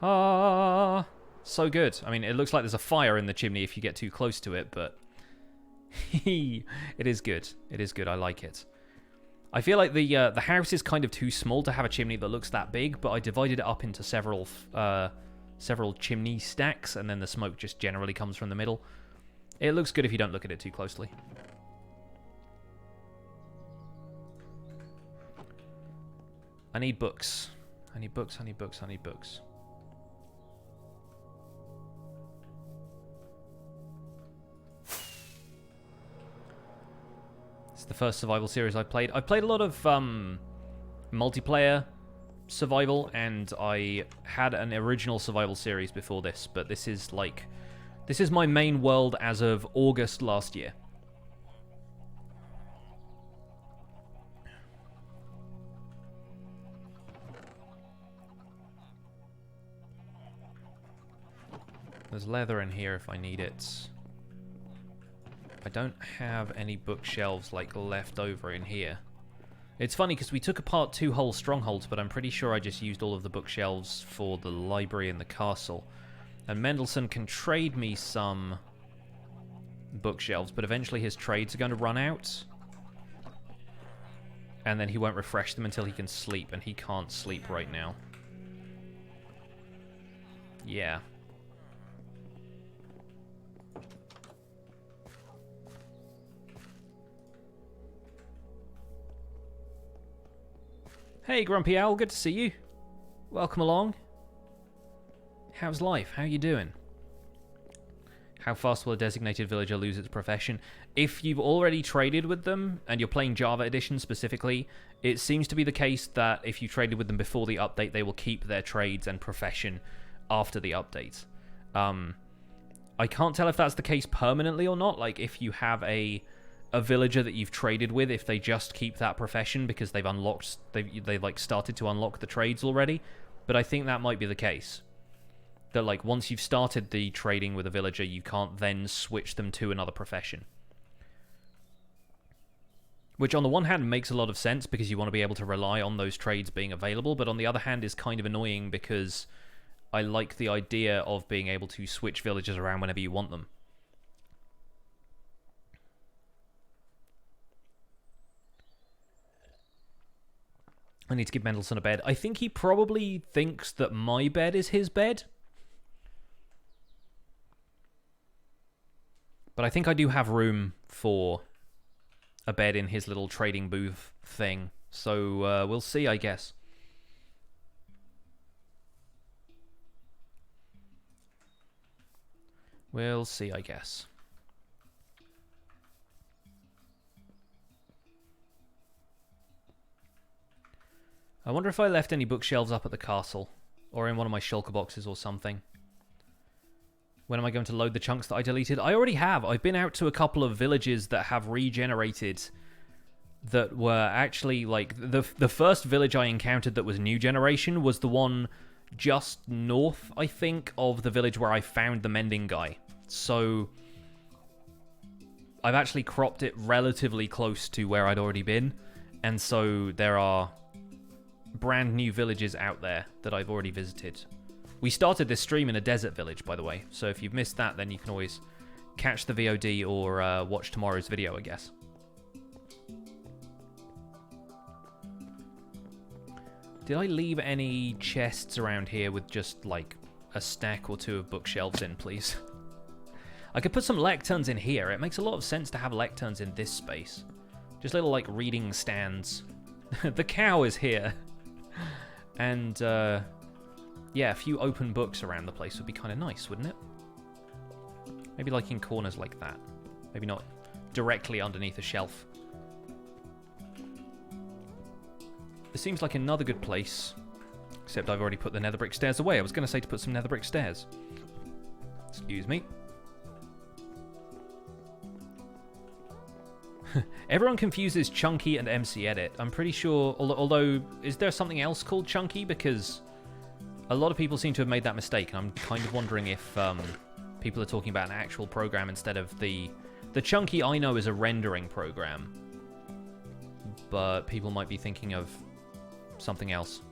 Ah, so good. I mean, it looks like there's a fire in the chimney if you get too close to it, but it is good. It is good. I like it. I feel like the house is kind of too small to have a chimney that looks that big, but I divided it up into several chimney stacks, and then the smoke just generally comes from the middle. It looks good if you don't look at it too closely. I need books. I need books, I need books, I need books. It's the first survival series I've played. I've played a lot of multiplayer survival, and I had an original survival series before this, but this is my main world as of August last year. There's leather in here if I need it. I don't have any bookshelves like left over in here. It's funny because we took apart 2 whole strongholds, but I'm pretty sure I just used all of the bookshelves for the library and the castle. And Mendelssohn can trade me some bookshelves, but eventually his trades are going to run out. And then he won't refresh them until he can sleep, and he can't sleep right now. Yeah. Hey, Grumpy Owl, good to see you. Welcome along. How's life? How you doing? How fast will a designated villager lose its profession? If you've already traded with them, and you're playing Java Edition specifically, it seems to be the case that if you traded with them before the update, they will keep their trades and profession after the update. I can't tell if that's the case permanently or not, like if you have a villager that you've traded with, if they just keep that profession because they've unlocked, they've like started to unlock the trades already, but I think that might be the case. That like once you've started the trading with a villager, you can't then switch them to another profession. Which on the one hand makes a lot of sense because you want to be able to rely on those trades being available, but on the other hand is kind of annoying because I like the idea of being able to switch villagers around whenever you want them. I need to give Mendelssohn a bed. I think he probably thinks that my bed is his bed. But I think I do have room for a bed in his little trading booth thing. So we'll see, I guess. We'll see, I guess. I wonder if I left any bookshelves up at the castle, or in one of my shulker boxes or something. When am I going to load the chunks that I deleted? I already have. I've been out to a couple of villages that have regenerated that were actually, like, the first village I encountered that was new generation was the one just north, I think, of the village where I found the mending guy. So I've actually cropped it relatively close to where I'd already been, and so there are brand new villages out there that I've already visited. We started this stream in a desert village, by the way, so if you've missed that, then you can always catch the VOD or watch tomorrow's video, I guess. Did I leave any chests around here with just, like, a stack or two of bookshelves in, please? I could put some lecterns in here. It makes a lot of sense to have lecterns in this space. Just little, like, reading stands. The cow is here. And, yeah, a few open books around the place would be kind of nice, wouldn't it? Maybe, like, in corners like that. Maybe not directly underneath a shelf. This seems like another good place. Except I've already put the nether brick stairs away. I was going to say to put some nether brick stairs. Excuse me. Everyone confuses Chunky and MC Edit. I'm pretty sure, although, is there something else called Chunky? Because a lot of people seem to have made that mistake, and I'm kind of wondering if people are talking about an actual program instead of the Chunky I know is a rendering program, but people might be thinking of something else.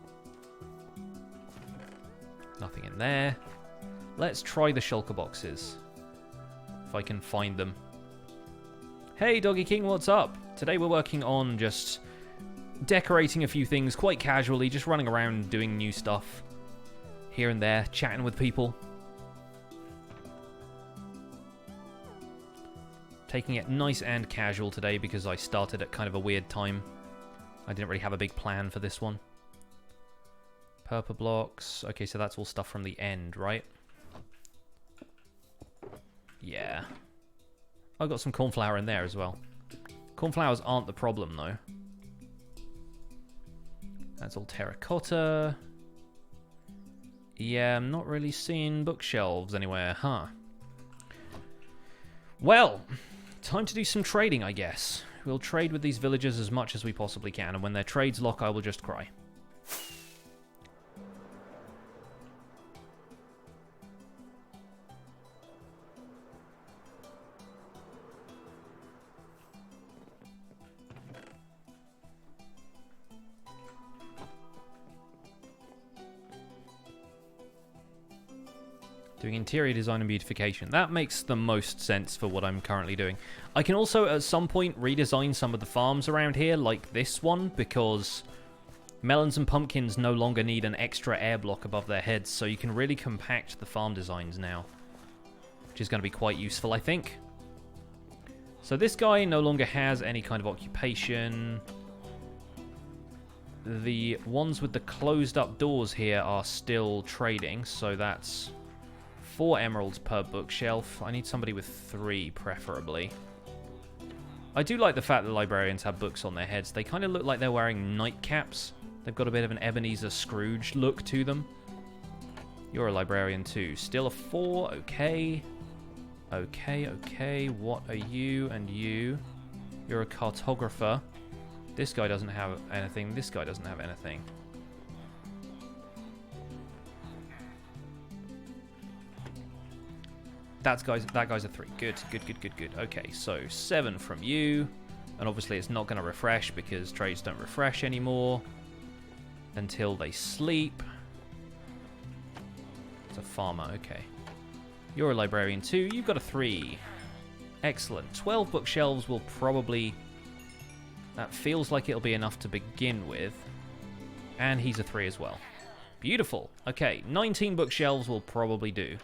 Nothing in there. Let's try the shulker boxes, if I can find them. Hey, Doggy King, what's up? Today we're working on just decorating a few things quite casually, just running around doing new stuff here and there, chatting with people. Taking it nice and casual today because I started at kind of a weird time. I didn't really have a big plan for this one. Purple blocks. Okay, so that's all stuff from the end, right? Yeah. I got some cornflower in there as well. Cornflowers aren't the problem, though. That's all terracotta. Yeah, I'm not really seeing bookshelves anywhere, huh? Well, time to do some trading, I guess. We'll trade with these villagers as much as we possibly can, and when their trades lock, I will just cry. Doing interior design and beautification. That makes the most sense for what I'm currently doing. I can also, at some point, redesign some of the farms around here, like this one, because melons and pumpkins no longer need an extra air block above their heads, so you can really compact the farm designs now, which is going to be quite useful, I think. So this guy no longer has any kind of occupation. The ones with the closed up doors here are still trading, so that's 4 emeralds per bookshelf. I need somebody with 3, preferably. I do like the fact that librarians have books on their heads. They kind of look like they're wearing nightcaps. They've got a bit of an Ebenezer Scrooge look to them. You're a librarian too. Still a 4, okay. Okay. What are you and you? You're a cartographer. This guy doesn't have anything. This guy doesn't have anything. That guy's a 3. Good. Okay, so 7 from you. And obviously it's not going to refresh because trades don't refresh anymore until they sleep. It's a farmer, okay. You're a librarian too. You've got a 3. Excellent. 12 bookshelves will probably... That feels like it'll be enough to begin with. And he's a 3 as well. Beautiful. Okay, 19 bookshelves will probably do.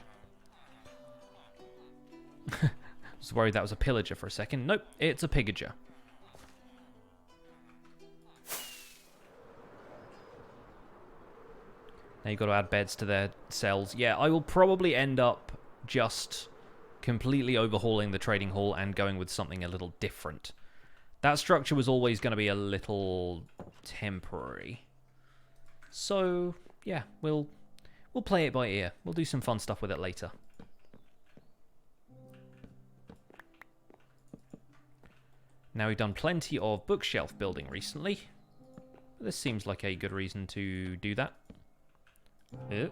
I was worried that was a pillager for a second. Nope, it's a pigager. Now you've got to add beds to their cells. Yeah, I will probably end up just completely overhauling the trading hall and going with something a little different. That structure was always going to be a little temporary. So, yeah, we'll play it by ear. We'll do some fun stuff with it later. Now, we've done plenty of bookshelf building recently. This seems like a good reason to do that. Good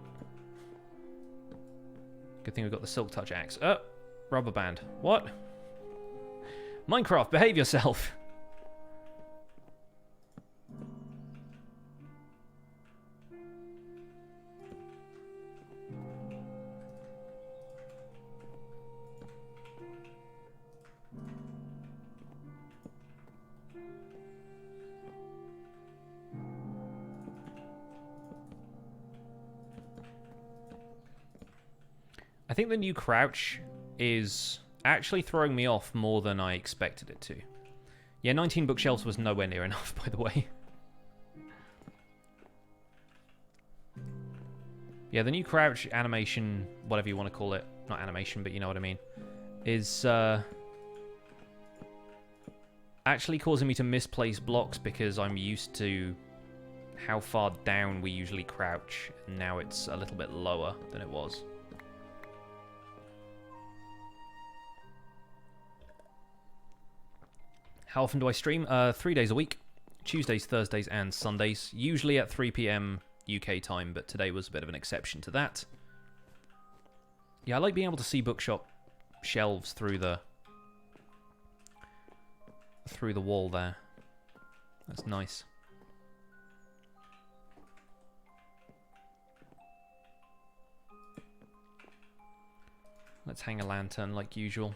thing we've got the Silk Touch axe. Rubber band. What? Minecraft, behave yourself! I think the new crouch is actually throwing me off more than I expected it to. Yeah, 19 bookshelves was nowhere near enough, by the way. Yeah, the new crouch animation, whatever you want to call it, not animation, but you know what I mean, is actually causing me to misplace blocks because I'm used to how far down we usually crouch, and now it's a little bit lower than it was. How often do I stream? 3 days a week. Tuesdays, Thursdays, and Sundays. Usually at 3 PM UK time, but today was a bit of an exception to that. Yeah, I like being able to see bookshop shelves through the wall there. That's nice. Let's hang a lantern like usual.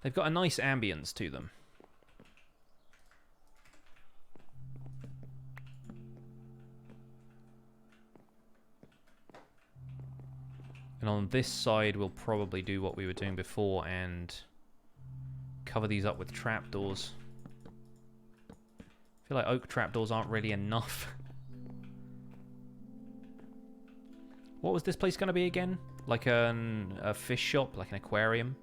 They've got a nice ambience to them. And on this side, we'll probably do what we were doing before and cover these up with trapdoors. I feel like oak trapdoors aren't really enough. What was this place going to be again? Like a fish shop, like an aquarium?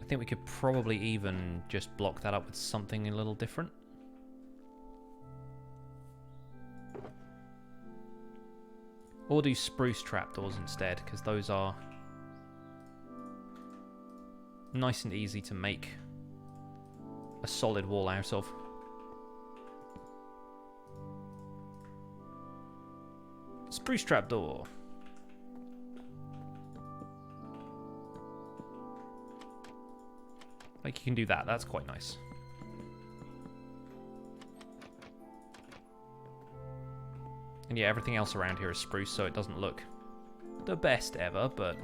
I think we could probably even just block that up with something a little different. Or do spruce trapdoors instead, because those are nice and easy to make a solid wall out of. Spruce trapdoor. Like you can do that, that's quite nice. And yeah, everything else around here is spruce, so it doesn't look the best ever, but...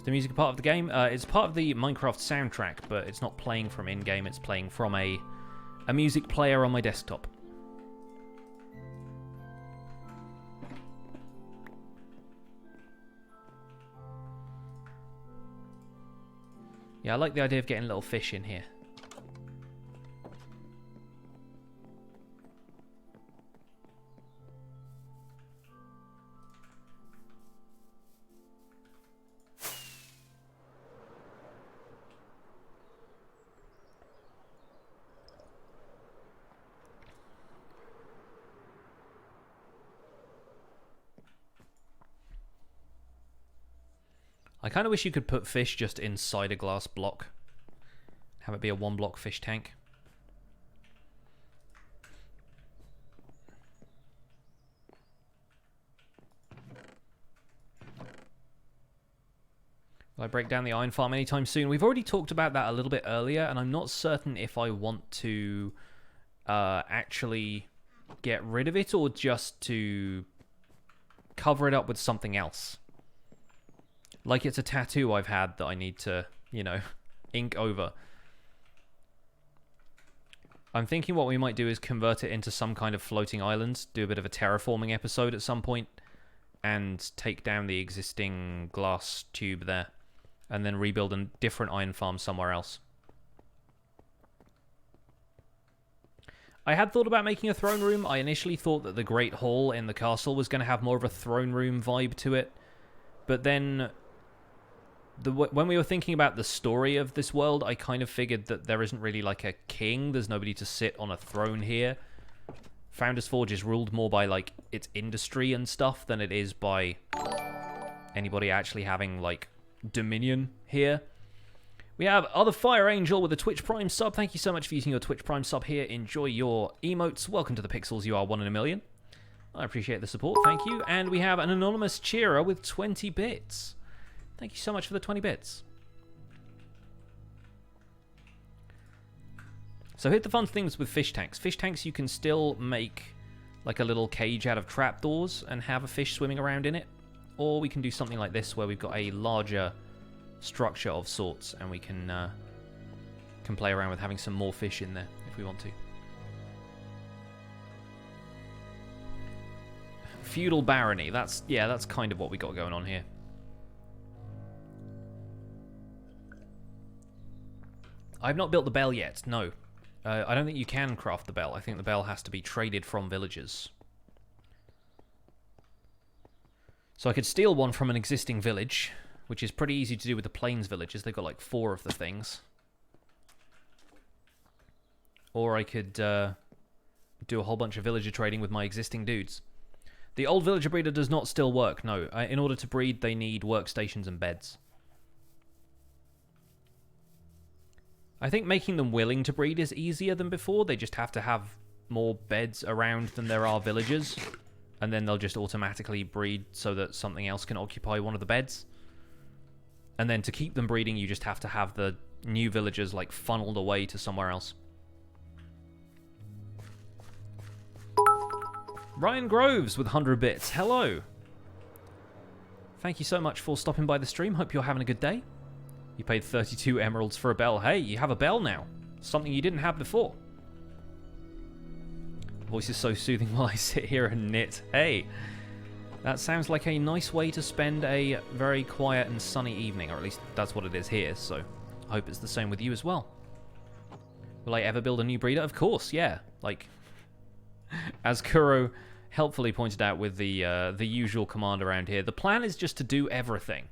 Is the music a part of the game? It's part of the Minecraft soundtrack, but it's not playing from in-game. It's playing from a music player on my desktop. Yeah, I like the idea of getting little fish in here. I kind of wish you could put fish just inside a glass block. Have it be a one-block fish tank. Will I break down the iron farm anytime soon? We've already talked about that a little bit earlier, and I'm not certain if I want to actually get rid of it or just to cover it up with something else. Like it's a tattoo I've had that I need to, you know, ink over. I'm thinking what we might do is convert it into some kind of floating island, do a bit of a terraforming episode at some point, and take down the existing glass tube there, and then rebuild a different iron farm somewhere else. I had thought about making a throne room. I initially thought that the Great Hall in the castle was going to have more of a throne room vibe to it, but then when we were thinking about the story of this world, I kind of figured that there isn't really like a king. There's nobody to sit on a throne here. Founders Forge is ruled more by like its industry and stuff than it is by anybody actually having like dominion here. We have Other Fire Angel with a Twitch Prime sub. Thank you so much for using your Twitch Prime sub here. Enjoy your emotes. Welcome to the Pixels. You are 1 in a million. I appreciate the support. Thank you. And we have an anonymous cheerer with 20 bits. Thank you so much for the 20 bits. So hit the fun things with fish tanks. Fish tanks, you can still make like a little cage out of trapdoors and have a fish swimming around in it. Or we can do something like this where we've got a larger structure of sorts and we can play around with having some more fish in there if we want to. Feudal barony. That's kind of what we got going on here. I've not built the bell yet, no. I don't think you can craft the bell. I think the bell has to be traded from villagers. So I could steal one from an existing village, which is pretty easy to do with the Plains villages. They've got like 4 of the things. Or I could do a whole bunch of villager trading with my existing dudes. The old villager breeder does not still work, no. In order to breed, they need workstations and beds. I think making them willing to breed is easier than before. They just have to have more beds around than there are villagers. And then they'll just automatically breed so that something else can occupy one of the beds. And then to keep them breeding, you just have to have the new villagers like funneled away to somewhere else. Ryan Groves with 100 bits. Hello. Thank you so much for stopping by the stream. Hope you're having a good day. You paid 32 emeralds for a bell. Hey, you have a bell now. Something you didn't have before. Voice is so soothing while I sit here and knit. Hey, that sounds like a nice way to spend a very quiet and sunny evening, or at least that's what it is here, so I hope it's the same with you as well. Will I ever build a new breeder? Of course, yeah. Like, as Kuro helpfully pointed out with the usual command around here, the plan is just to do everything.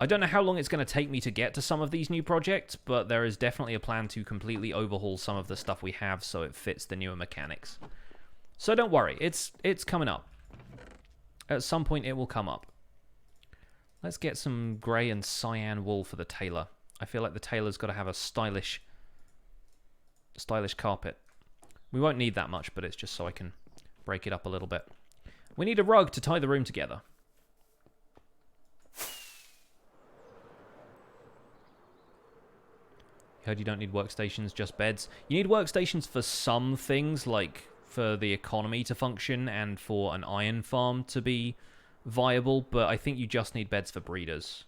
I don't know how long it's going to take me to get to some of these new projects, but there is definitely a plan to completely overhaul some of the stuff we have so it fits the newer mechanics. So don't worry, it's coming up. At some point it will come up. Let's get some grey and cyan wool for the tailor. I feel like the tailor's got to have a stylish carpet. We won't need that much, but it's just so I can break it up a little bit. We need a rug to tie the room together. Heard you don't need workstations, just beds. You need workstations for some things, like for the economy to function and for an iron farm to be viable, but I think you just need beds for breeders.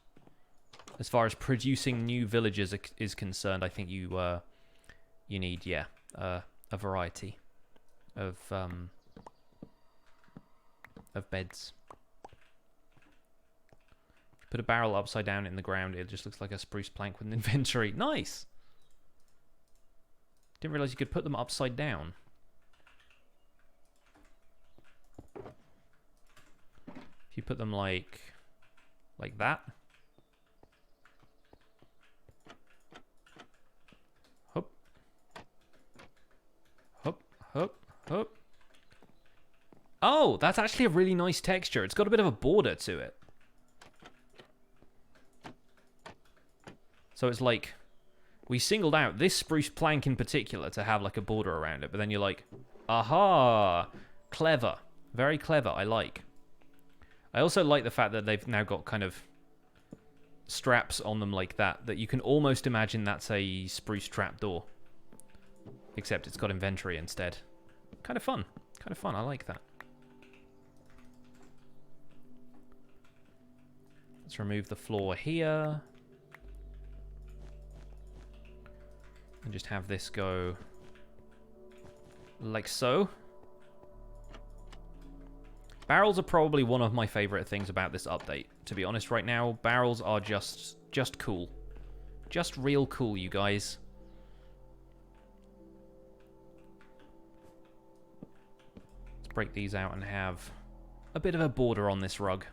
As far as producing new villagers is concerned, I think you need, yeah, a variety of beds. Put a barrel upside down in the ground, it just looks like a spruce plank with an inventory. Nice! Didn't realize you could put them upside down. If you put them like that. Hop. Hop, hop, hop. Oh, that's actually a really nice texture. It's got a bit of a border to it. So it's like, we singled out this spruce plank in particular to have like a border around it, but then you're like, aha, clever. Very clever, I like. I also like the fact that they've now got kind of straps on them like that, that you can almost imagine that's a spruce trapdoor. Except it's got inventory instead. Kind of fun. Kind of fun, I like that. Let's remove the floor here. And just have this go like so. Barrels are probably one of my favorite things about this update. To be honest, right now, barrels are just cool. Just real cool, you guys. Let's break these out and have a bit of a border on this rug.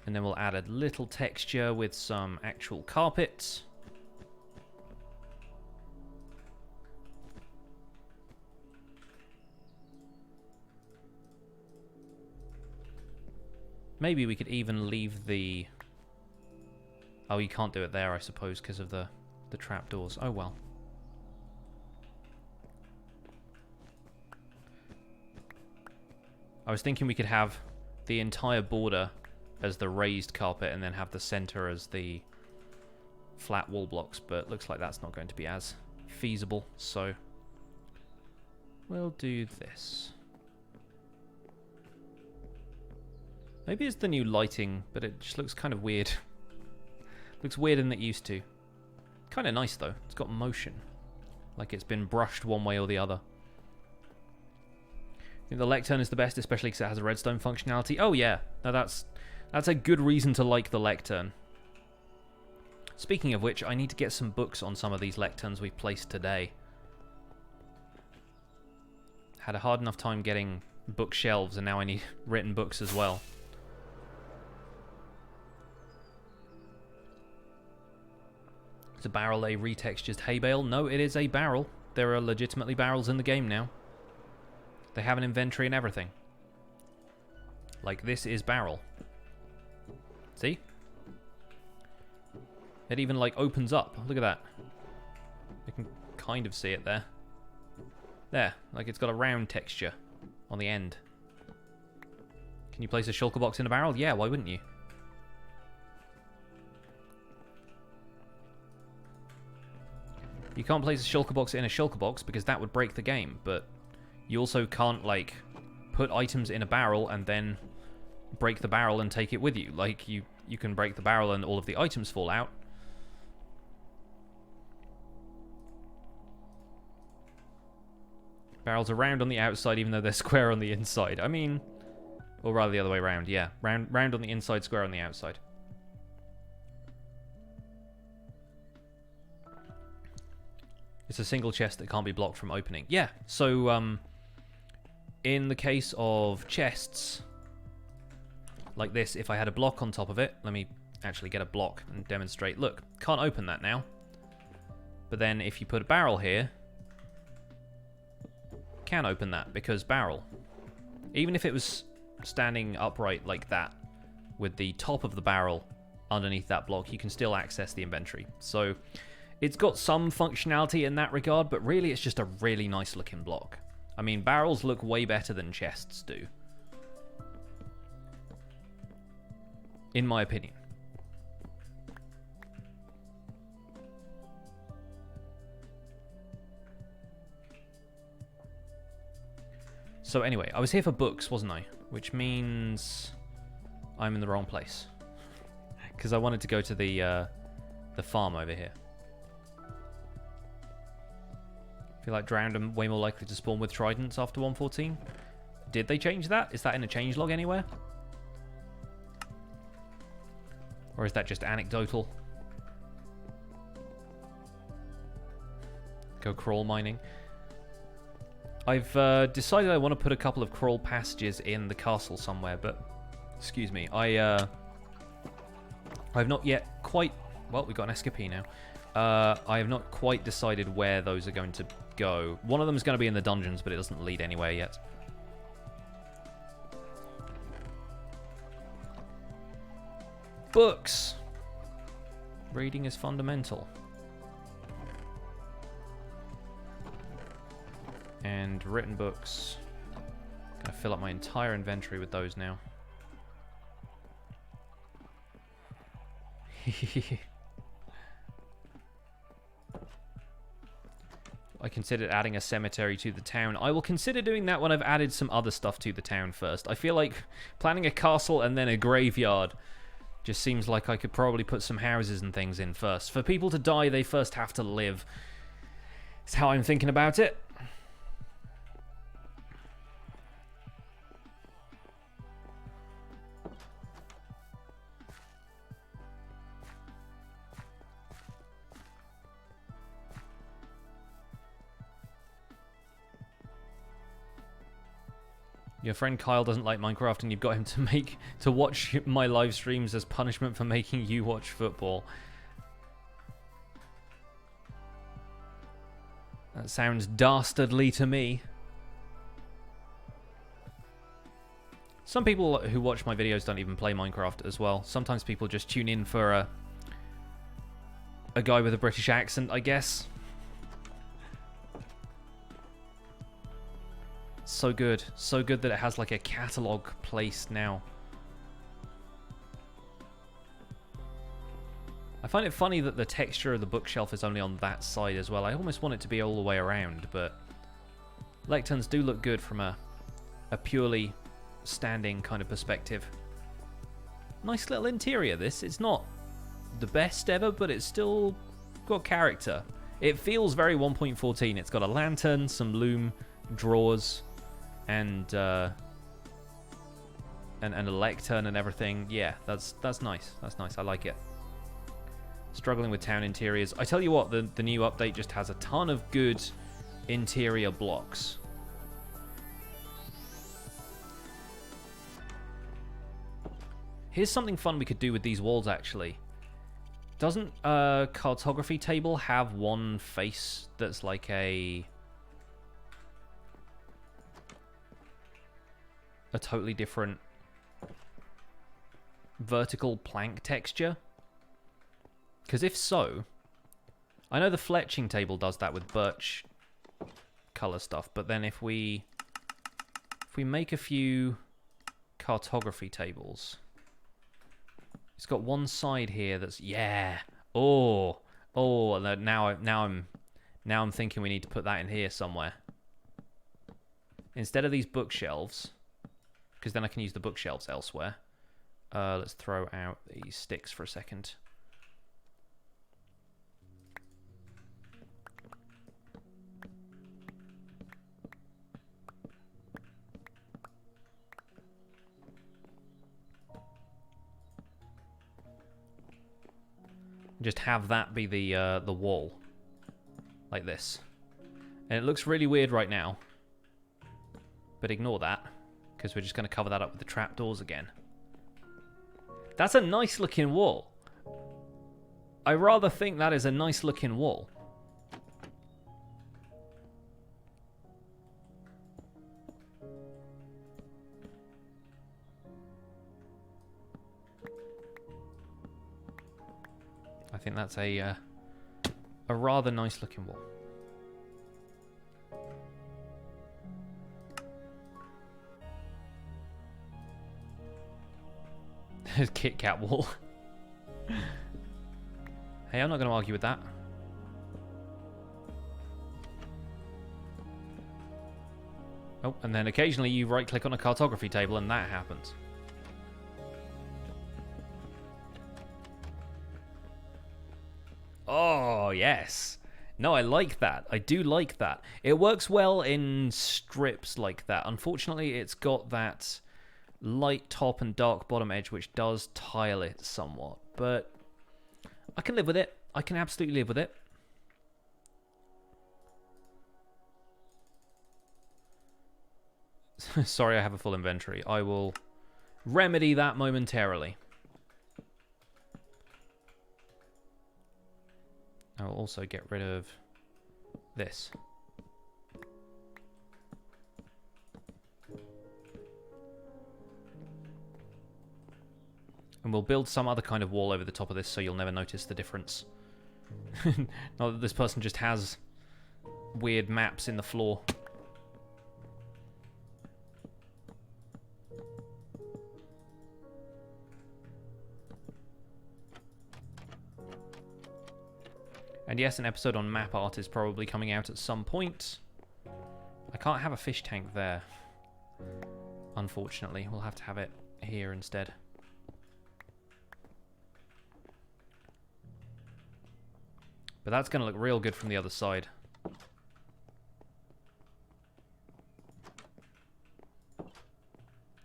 And then we'll add a little texture with some actual carpet. Maybe we could even leave the... Oh, you can't do it there, I suppose, because of the trapdoors. Oh, well. I was thinking we could have the entire border as the raised carpet and then have the center as the flat wall blocks, but looks like that's not going to be as feasible, so we'll do this. Maybe it's the new lighting, but it just looks kind of weird. Looks weirder than it used to. Kind of nice though, it's got motion, like it's been brushed one way or the other. I think the lectern is the best, especially because it has a redstone functionality. Oh yeah, now that's a good reason to like the lectern. Speaking of which, I need to get some books on some of these lecterns we've placed today. Had a hard enough time getting bookshelves, and now I need written books as well. Is a barrel a retextured hay bale? No, it is a barrel. There are legitimately barrels in the game now. They have an inventory and everything. Like, this is barrel. See? It even, like, opens up. Look at that. You can kind of see it there. There. Like, it's got a round texture on the end. Can you place a shulker box in a barrel? Yeah, why wouldn't you? You can't place a shulker box in a shulker box because that would break the game, but you also can't, like, put items in a barrel and then break the barrel and take it with you. Like, you can break the barrel and all of the items fall out. Barrels are round on the outside even though they're square on the inside. I mean, or rather the other way around, yeah. Round on the inside, square on the outside. It's a single chest that can't be blocked from opening. Yeah, so in the case of chests like this, if I had a block on top of it, let me actually get a block and demonstrate. Look, can't open that now. But then if you put a barrel here, can open that because barrel. Even if it was standing upright like that with the top of the barrel underneath that block, you can still access the inventory. So it's got some functionality in that regard, but really it's just a really nice looking block. I mean, barrels look way better than chests do, in my opinion. So anyway, I was here for books, wasn't I? Which means I'm in the wrong place. Because I wanted to go to the farm over here. I feel like drowned are way more likely to spawn with tridents after 114. Did they change that? Is that in a changelog anywhere? Or is that just anecdotal? Go crawl mining. I've decided I want to put a couple of crawl passages in the castle somewhere, but excuse me, I've not yet quite. Well, we got an escapee now. I have not quite decided where those are going to go. One of them is going to be in the dungeons, but it doesn't lead anywhere yet. Books. Reading is fundamental. And written books. Gonna fill up my entire inventory with those now. I considered adding a cemetery to the town. I will consider doing that when I've added some other stuff to the town first. I feel like planning a castle and then a graveyard just seems like I could probably put some houses and things in first. For people to die, they first have to live. It's how I'm thinking about it. Your friend Kyle doesn't like Minecraft and you've got him to watch my live streams as punishment for making you watch football. That sounds dastardly to me. Some people who watch my videos don't even play Minecraft as well. Sometimes people just tune in for a guy with a British accent, I guess. So good. So good that it has like a catalogue placed now. I find it funny that the texture of the bookshelf is only on that side as well. I almost want it to be all the way around, but lecterns do look good from a purely standing kind of perspective. Nice little interior, this. It's not the best ever, but it's still got character. It feels very 1.14. It's got a lantern, some loom, drawers, and a lectern and everything. Yeah, that's nice. That's nice. I like it. Struggling with town interiors. I tell you what, the new update just has a ton of good interior blocks. Here's something fun we could do with these walls, actually. Doesn't a cartography table have one face that's like a totally different vertical plank texture? Because if so, I know the fletching table does that with birch color stuff, but then if we make a few cartography tables, it's got one side here that's, yeah, now I'm thinking we need to put that in here somewhere instead of these bookshelves, because then I can use the bookshelves elsewhere. Let's throw out these sticks for a second. Just have that be the wall, like this, and it looks really weird right now, but ignore that, because we're just going to cover that up with the trapdoors again. That's a nice looking wall. I rather think that is a nice looking wall. I think that's a rather nice looking wall. Kit Kat wall. Hey, I'm not going to argue with that. Oh, and then occasionally you right-click on a cartography table and that happens. Oh, yes. No, I like that. I do like that. It works well in strips like that. Unfortunately, it's got that light top and dark bottom edge, which does tile it somewhat. But I can live with it. I can absolutely live with it. Sorry, I have a full inventory. I will remedy that momentarily. I'll also get rid of this. And we'll build some other kind of wall over the top of this so you'll never notice the difference. Not that this person just has weird maps in the floor. And yes, an episode on map art is probably coming out at some point. I can't have a fish tank there, unfortunately. We'll have to have it here instead. But that's going to look real good from the other side.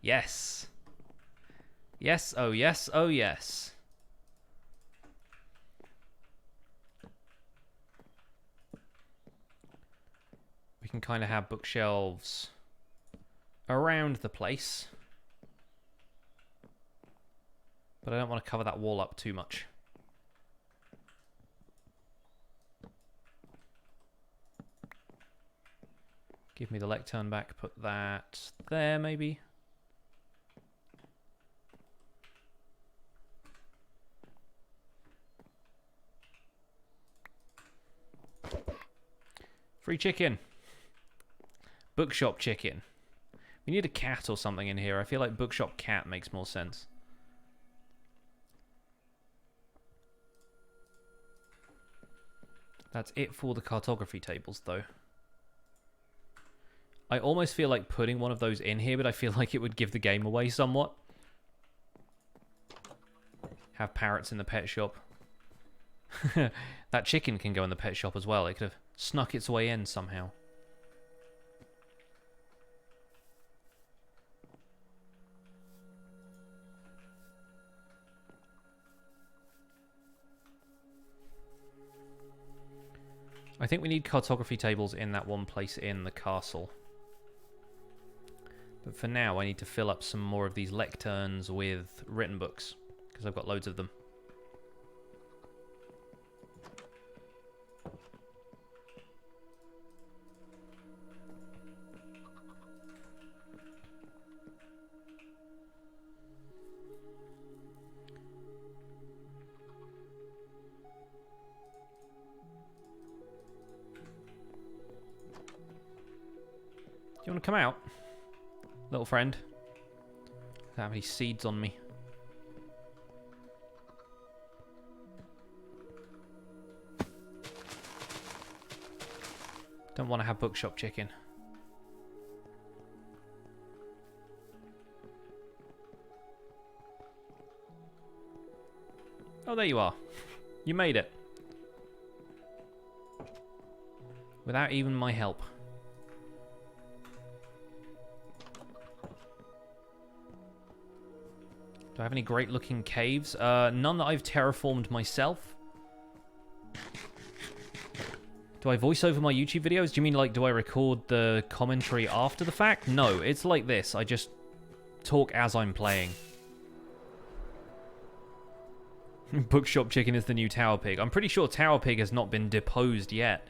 Yes. Yes, oh yes, oh yes. We can kind of have bookshelves around the place. But I don't want to cover that wall up too much. Give me the lectern back, put that there maybe. Free chicken. Bookshop chicken. We need a cat or something in here. I feel like bookshop cat makes more sense. That's it for the cartography tables, though. I almost feel like putting one of those in here, but I feel like it would give the game away somewhat. Have parrots in the pet shop. That chicken can go in the pet shop as well. It could have snuck its way in somehow. I think we need cartography tables in that one place in the castle. But for now, I need to fill up some more of these lecterns with written books, because I've got loads of them. Do you want to come out, little friend? I don't have any seeds on me. Don't want to have bookshop chicken. Oh, there you are. You made it. Without even my help. Do I have any great looking caves? None that I've terraformed myself. Do I voice over my YouTube videos? Do you mean like, do I record the commentary after the fact? No, it's like this. I just talk as I'm playing. Bookshop chicken is the new Tower Pig. I'm pretty sure Tower Pig has not been deposed yet.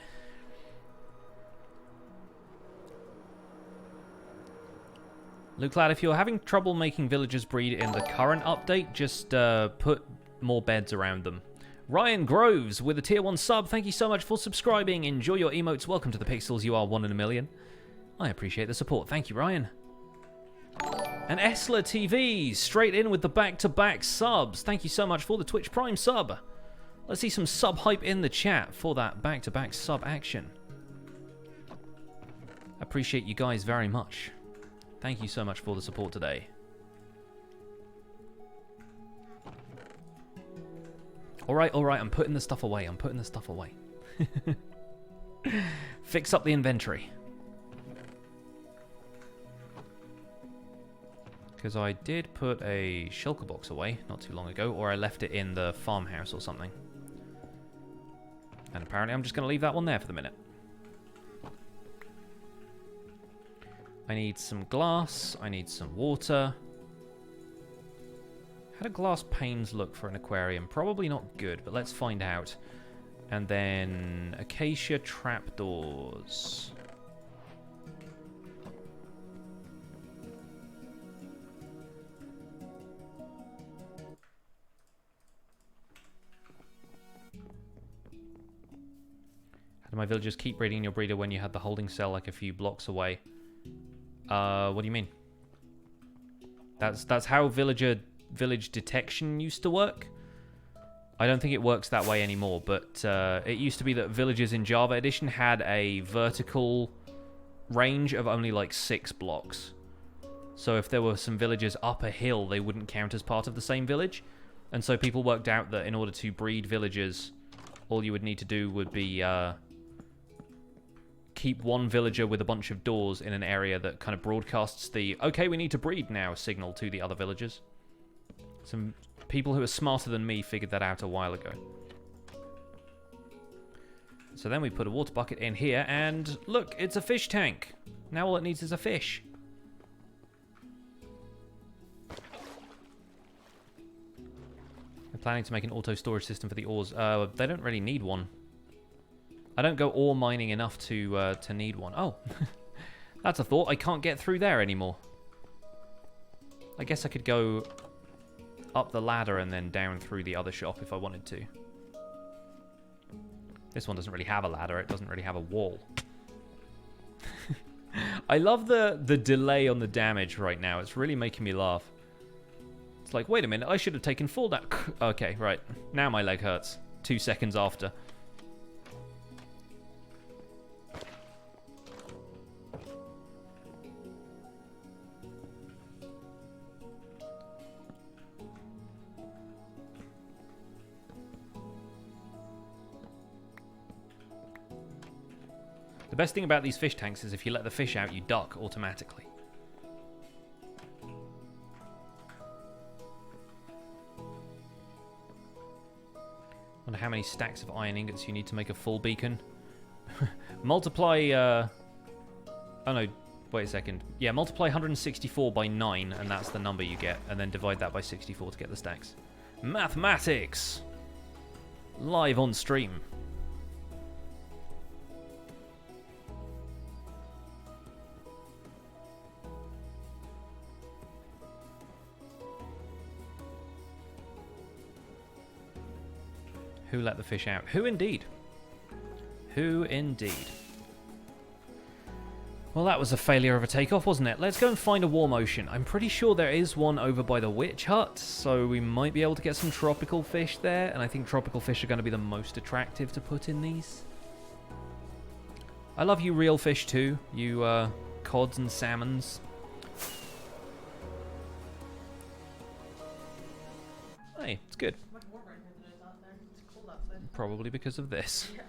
Look, lad, if you're having trouble making villagers breed in the current update, just put more beds around them. Ryan Groves with a tier 1 sub. Thank you so much for subscribing. Enjoy your emotes. Welcome to the Pixels. You are 1 in a million. I appreciate the support. Thank you, Ryan. And Esler TV, straight in with the back-to-back subs. Thank you so much for the Twitch Prime sub. Let's see some sub hype in the chat for that back-to-back sub action. Appreciate you guys very much. Thank you so much for the support today. Alright, I'm putting the stuff away. Fix up the inventory. Because I did put a shulker box away not too long ago, or I left it in the farmhouse or something. And apparently I'm just going to leave that one there for the minute. I need some glass. I need some water. How do glass panes look for an aquarium? Probably not good, but let's find out. And then acacia trapdoors. How do my villagers keep breeding your breeder when you had the holding cell like a few blocks away? What do you mean? That's how village detection used to work. I don't think it works that way anymore, but it used to be that villages in Java Edition had a vertical range of only like 6 blocks. So if there were some villages up a hill, they wouldn't count as part of the same village. And so people worked out that in order to breed villagers, all you would need to do would be keep one villager with a bunch of doors in an area that kind of broadcasts the "okay, we need to breed now" signal to the other villagers. Some people who are smarter than me figured that out a while ago. So then we put a water bucket in here, and look, it's a fish tank. Now all it needs is a fish. I'm planning to make an auto storage system for the ores. They don't really need one. I don't go ore mining enough to need one. Oh, that's a thought. I can't get through there anymore. I guess I could go up the ladder and then down through the other shop if I wanted to. This one doesn't really have a ladder. It doesn't really have a wall. I love the delay on the damage right now. It's really making me laugh. It's like, wait a minute, I should have taken full damage. Okay, right. Now my leg hurts. 2 seconds after. The best thing about these fish tanks is if you let the fish out, you duck automatically. Wonder how many stacks of iron ingots you need to make a full beacon. Multiply, oh no, wait a second. Yeah, multiply 164 by 9, and that's the number you get, and then divide that by 64 to get the stacks. Mathematics! Live on stream. Who let the fish out? Who indeed? Who indeed? Well, that was a failure of a takeoff, wasn't it? Let's go and find a warm ocean. I'm pretty sure there is one over by the witch hut, so we might be able to get some tropical fish there, and I think tropical fish are going to be the most attractive to put in these. I love you real fish too, you cods and salmons. Hey, it's good. Probably because of this. Yeah.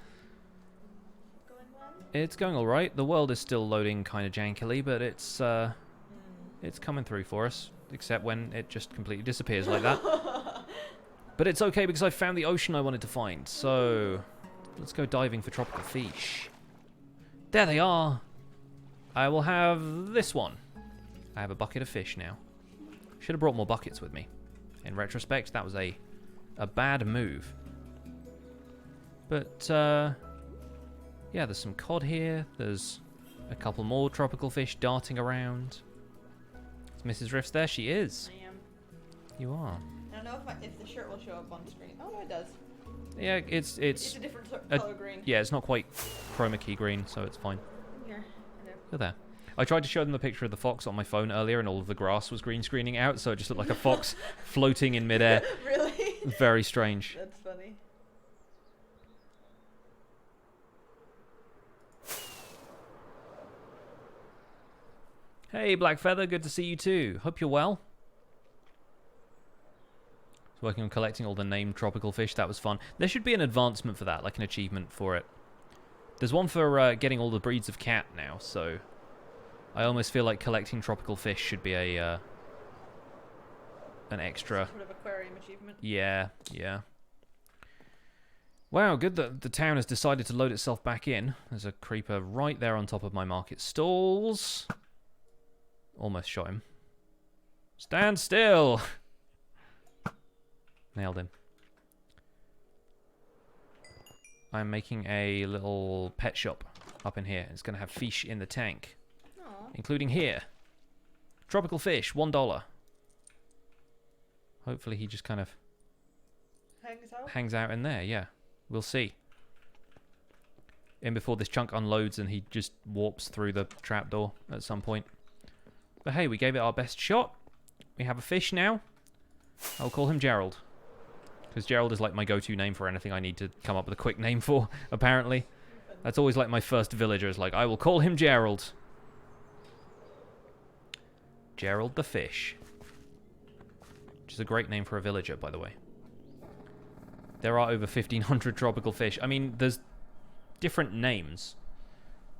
Going well? It's going all right. The world is still loading kind of jankily, but it's coming through for us. Except when it just completely disappears like that. But it's okay because I found the ocean I wanted to find. So let's go diving for tropical fish. There they are. I will have this one. I have a bucket of fish now. Should have brought more buckets with me. In retrospect, that was a bad move. But, yeah, there's some cod here. There's a couple more tropical fish darting around. Is Mrs. Rifts there? She is. I am. You are. I don't know if the shirt will show up on screen. Oh, no, it does. Yeah, it's a different color green. Yeah, it's not quite chroma key green, so it's fine. Here. You're there. I tried to show them the picture of the fox on my phone earlier, and all of the grass was green screening out, so it just looked like a fox floating in midair. Really? Very strange. That's funny. Hey, Black Feather, good to see you too. Hope you're well. I was working on collecting all the named tropical fish. That was fun. There should be an advancement for that, like an achievement for it. There's one for getting all the breeds of cat now, so I almost feel like collecting tropical fish should be a an extra. Sort of aquarium achievement. Yeah, yeah. Wow, good that the town has decided to load itself back in. There's a creeper right there on top of my market stalls. Almost shot him. Stand still! Nailed him. I'm making a little pet shop up in here. It's going to have fish in the tank. Aww. Including here. Tropical fish, $1. Hopefully he just kind of hangs out in there, yeah. We'll see. In before this chunk unloads and he just warps through the trapdoor at some point. But hey, we gave it our best shot. We have a fish now. I'll call him Gerald. Because Gerald is like my go-to name for anything I need to come up with a quick name for, apparently. That's always like my first villager is like, I will call him Gerald. Gerald the fish. Which is a great name for a villager, by the way. There are over 1,500 tropical fish. I mean, there's different names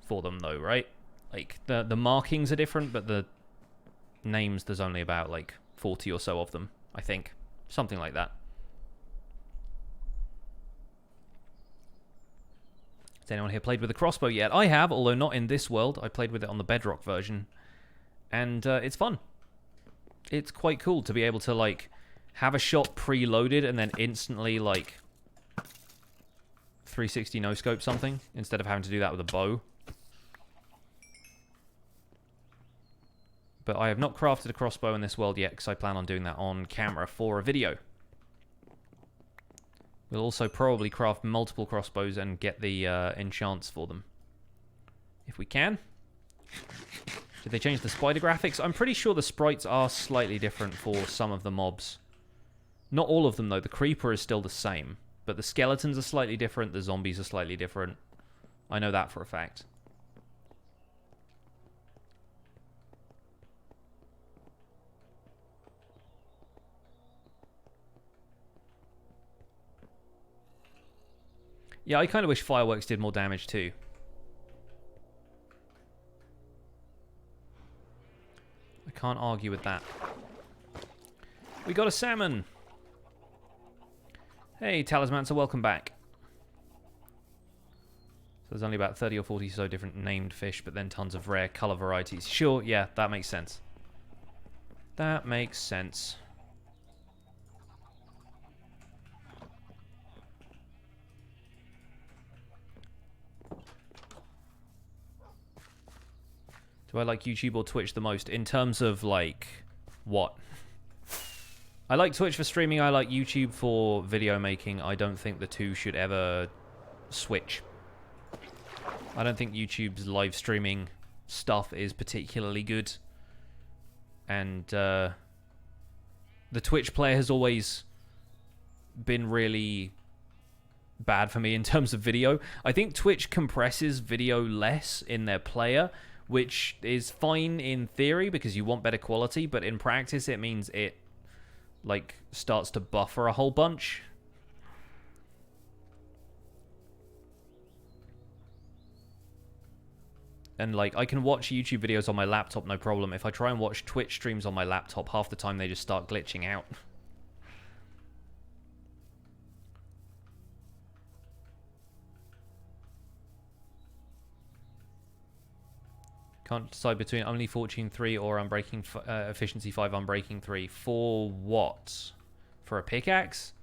for them, though, right? Like, the markings are different, but the names, there's only about, like, 40 or so of them, I think. Something like that. Has anyone here played with a crossbow yet? I have, although not in this world. I played with it on the Bedrock version. And it's fun. It's quite cool to be able to, like, have a shot preloaded and then instantly, like, 360 no-scope something instead of having to do that with a bow. But I have not crafted a crossbow in this world yet because I plan on doing that on camera for a video. We'll also probably craft multiple crossbows and get the enchants for them. If we can. Did they change the spider graphics? I'm pretty sure the sprites are slightly different for some of the mobs. Not all of them, though. The creeper is still the same. But the skeletons are slightly different. The zombies are slightly different. I know that for a fact. Yeah, I kind of wish fireworks did more damage too. I can't argue with that. We got a salmon! Hey, Talismancer, welcome back. So there's only about 30 or 40 so different named fish, but then tons of rare colour varieties. Sure, yeah, that makes sense. That makes sense. Do I like YouTube or Twitch the most? In terms of, like, what? I like Twitch for streaming, I like YouTube for video making. I don't think the two should ever switch. I don't think YouTube's live streaming stuff is particularly good. And the Twitch player has always been really bad for me in terms of video. I think Twitch compresses video less in their player, which is fine in theory because you want better quality, but in practice it means it, like, starts to buffer a whole bunch. And, like, I can watch YouTube videos on my laptop, no problem. If I try and watch Twitch streams on my laptop, half the time they just start glitching out. Can't decide between only Fortune 3 or Unbreaking Efficiency 5 Unbreaking 3. For what? For a pickaxe?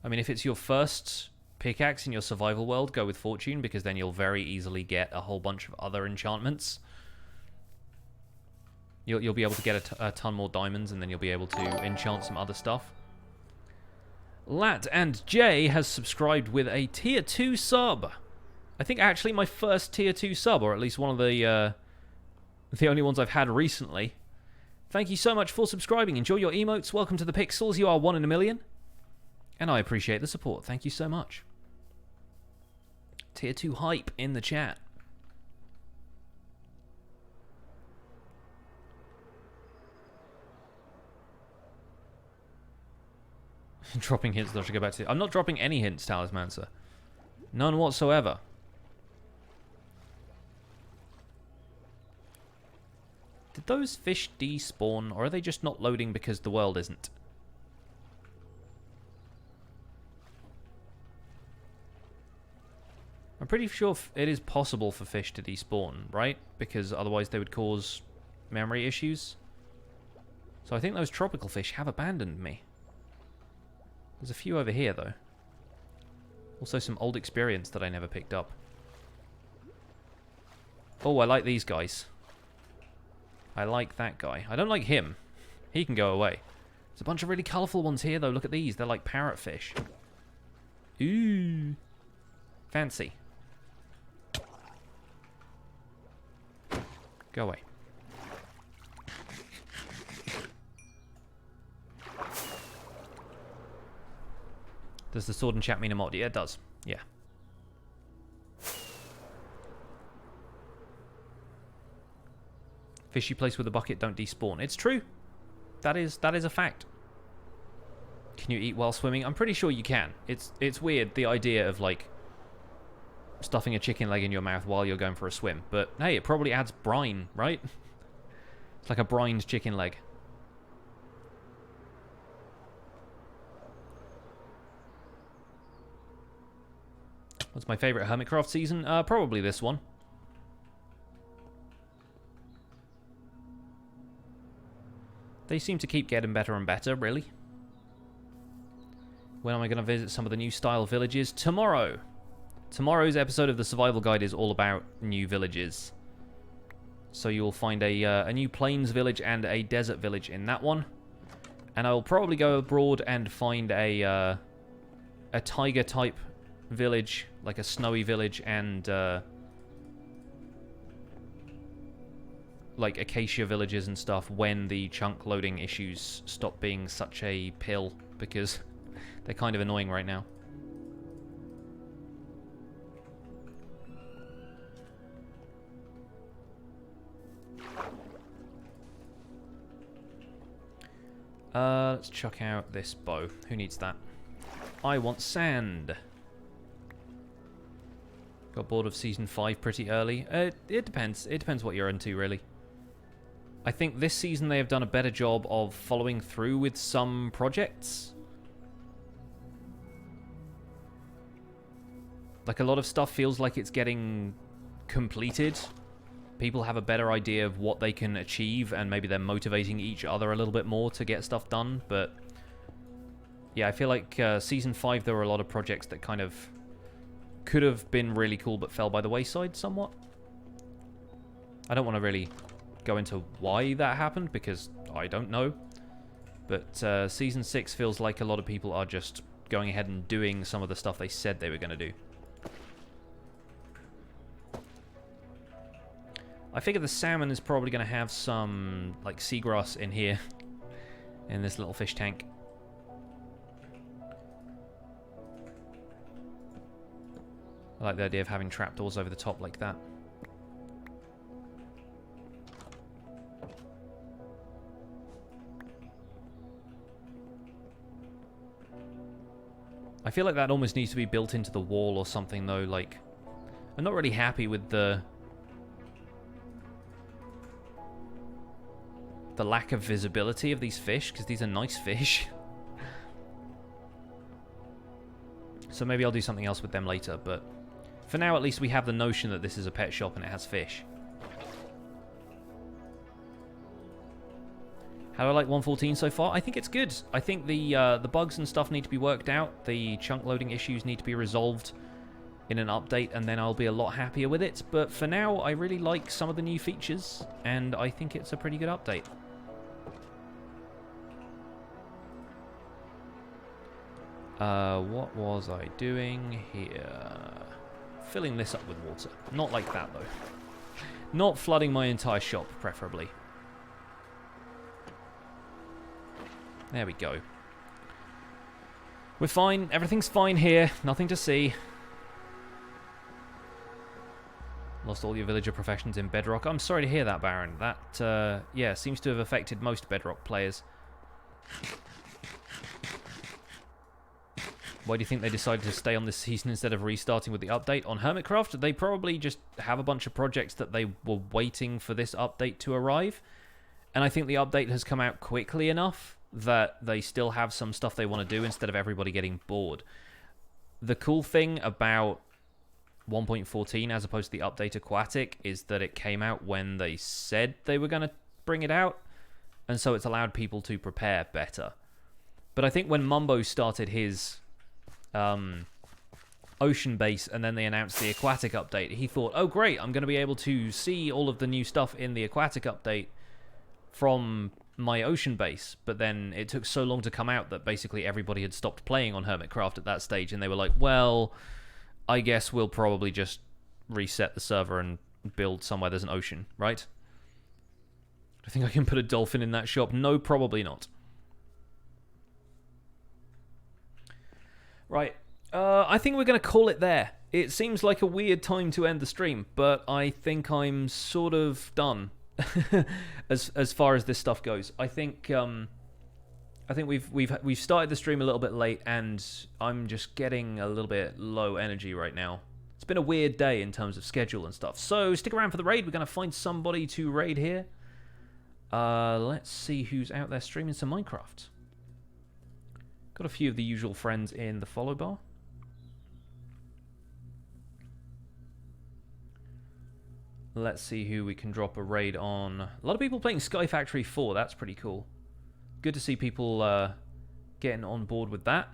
I mean, if it's your first pickaxe in your survival world, go with Fortune, because then you'll very easily get a whole bunch of other enchantments. You'll be able to get a ton more diamonds, and then you'll be able to enchant some other stuff. Lat and Jay has subscribed with a tier 2 sub. I think actually my first tier 2 sub, or at least one of the only ones I've had recently. Thank you so much for subscribing. Enjoy your emotes. Welcome to the Pixels. You are 1 in a million. And I appreciate the support. Thank you so much. Tier 2 hype in the chat. Dropping hints that I should go back to... I'm not dropping any hints, Talismancer. None whatsoever. Did those fish despawn, or are they just not loading because the world isn't? I'm pretty sure it is possible for fish to despawn, right? Because otherwise they would cause memory issues. So I think those tropical fish have abandoned me. There's a few over here, though. Also some old experience that I never picked up. Oh, I like these guys. I like that guy. I don't like him. He can go away. There's a bunch of really colourful ones here, though. Look at these. They're like parrotfish. Ooh. Fancy. Go away. Does the sword and chat mean a mod? Yeah, it does. Yeah. Fish you place with a bucket don't despawn. It's true. That is a fact. Can you eat while swimming? I'm pretty sure you can. It's weird, the idea of, like, stuffing a chicken leg in your mouth while you're going for a swim. But, hey, it probably adds brine, right? It's like a brined chicken leg. What's my favourite Hermitcraft season? Probably this one. They seem to keep getting better and better, really. When am I going to visit some of the new style villages? Tomorrow! Tomorrow's episode of the Survival Guide is all about new villages. So you'll find a new plains village and a desert village in that one. And I will probably go abroad and find a tiger-type village, like a snowy village, and like acacia villages and stuff when the chunk loading issues stop being such a pill, because they're kind of annoying right now. Let's chuck out this bow. Who needs that? I want sand. Got bored of Season 5 pretty early. It depends. It depends what you're into, really. I think this season they have done a better job of following through with some projects. Like, a lot of stuff feels like it's getting completed. People have a better idea of what they can achieve, and maybe they're motivating each other a little bit more to get stuff done, but yeah, I feel like Season 5 there were a lot of projects that kind of could have been really cool but fell by the wayside somewhat. I don't want to really go into why that happened, because I don't know, but Season 6 feels like a lot of people are just going ahead and doing some of the stuff they said they were going to do. I figure the salmon is probably going to have some, like, seagrass in here, in this little fish tank. I like the idea of having trapdoors over the top like that. I feel like that almost needs to be built into the wall or something, though. Like, I'm not really happy with the lack of visibility of these fish, because these are nice fish. So maybe I'll do something else with them later, but for now at least we have the notion that this is a pet shop and it has fish. How do I like 1.14 so far? I think it's good. I think the bugs and stuff need to be worked out. The chunk loading issues need to be resolved in an update, and then I'll be a lot happier with it. But for now, I really like some of the new features, and I think it's a pretty good update. What was I doing here? Filling this up with water. Not like that, though. Not flooding my entire shop, preferably. There we go. We're fine. Everything's fine here. Nothing to see. Lost all your villager professions in Bedrock. I'm sorry to hear that, Baron. That, yeah, seems to have affected most Bedrock players. Why do you think they decided to stay on this season instead of restarting with the update? On Hermitcraft, they probably just have a bunch of projects that they were waiting for this update to arrive. And I think the update has come out quickly enough that they still have some stuff they want to do instead of everybody getting bored. The cool thing about 1.14 as opposed to the update Aquatic is that it came out when they said they were going to bring it out. And so it's allowed people to prepare better. But I think when Mumbo started his ocean base and then they announced the Aquatic update, he thought, oh great, I'm going to be able to see all of the new stuff in the Aquatic update from my ocean base. But then it took so long to come out that basically everybody had stopped playing on Hermitcraft at that stage, and they were like, well, I guess we'll probably just reset the server and build somewhere there's an ocean, right? I think I can put a dolphin in that shop. No, probably not. Right, I think we're going to call it there. It seems like a weird time to end the stream, but I think I'm sort of done as far as this stuff goes. I think we've started the stream a little bit late, and I'm just getting a little bit low energy right now. It's been a weird day in terms of schedule and stuff. So stick around for the raid. We're going to find somebody to raid here. Let's see who's out there streaming some Minecraft. Got a few of the usual friends in the follow bar. Let's see who we can drop a raid on. A lot of people playing Sky Factory 4. That's pretty cool. Good to see people getting on board with that.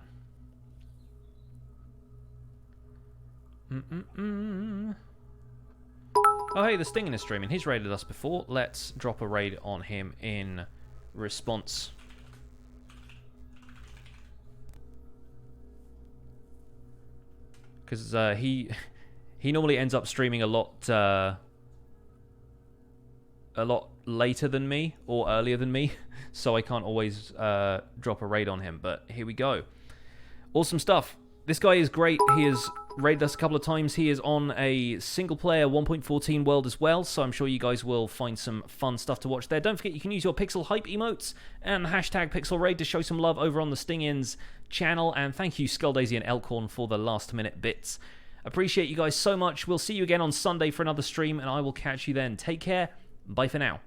Oh, hey, the Stingin is streaming. He's raided us before. Let's drop a raid on him in response. Because he normally ends up streaming a lot later than me or earlier than me, so I can't always drop a raid on him. But here we go. Awesome stuff. This guy is great. He has raided us a couple of times. He is on a single-player 1.14 world as well, so I'm sure you guys will find some fun stuff to watch there. Don't forget you can use your Pixel Hype emotes and hashtag PixelRaid to show some love over on the Stingins channel. And thank you, Skulldaisy and Elkhorn, for the last-minute bits. Appreciate you guys so much. We'll see you again on Sunday for another stream, and I will catch you then. Take care. Bye for now.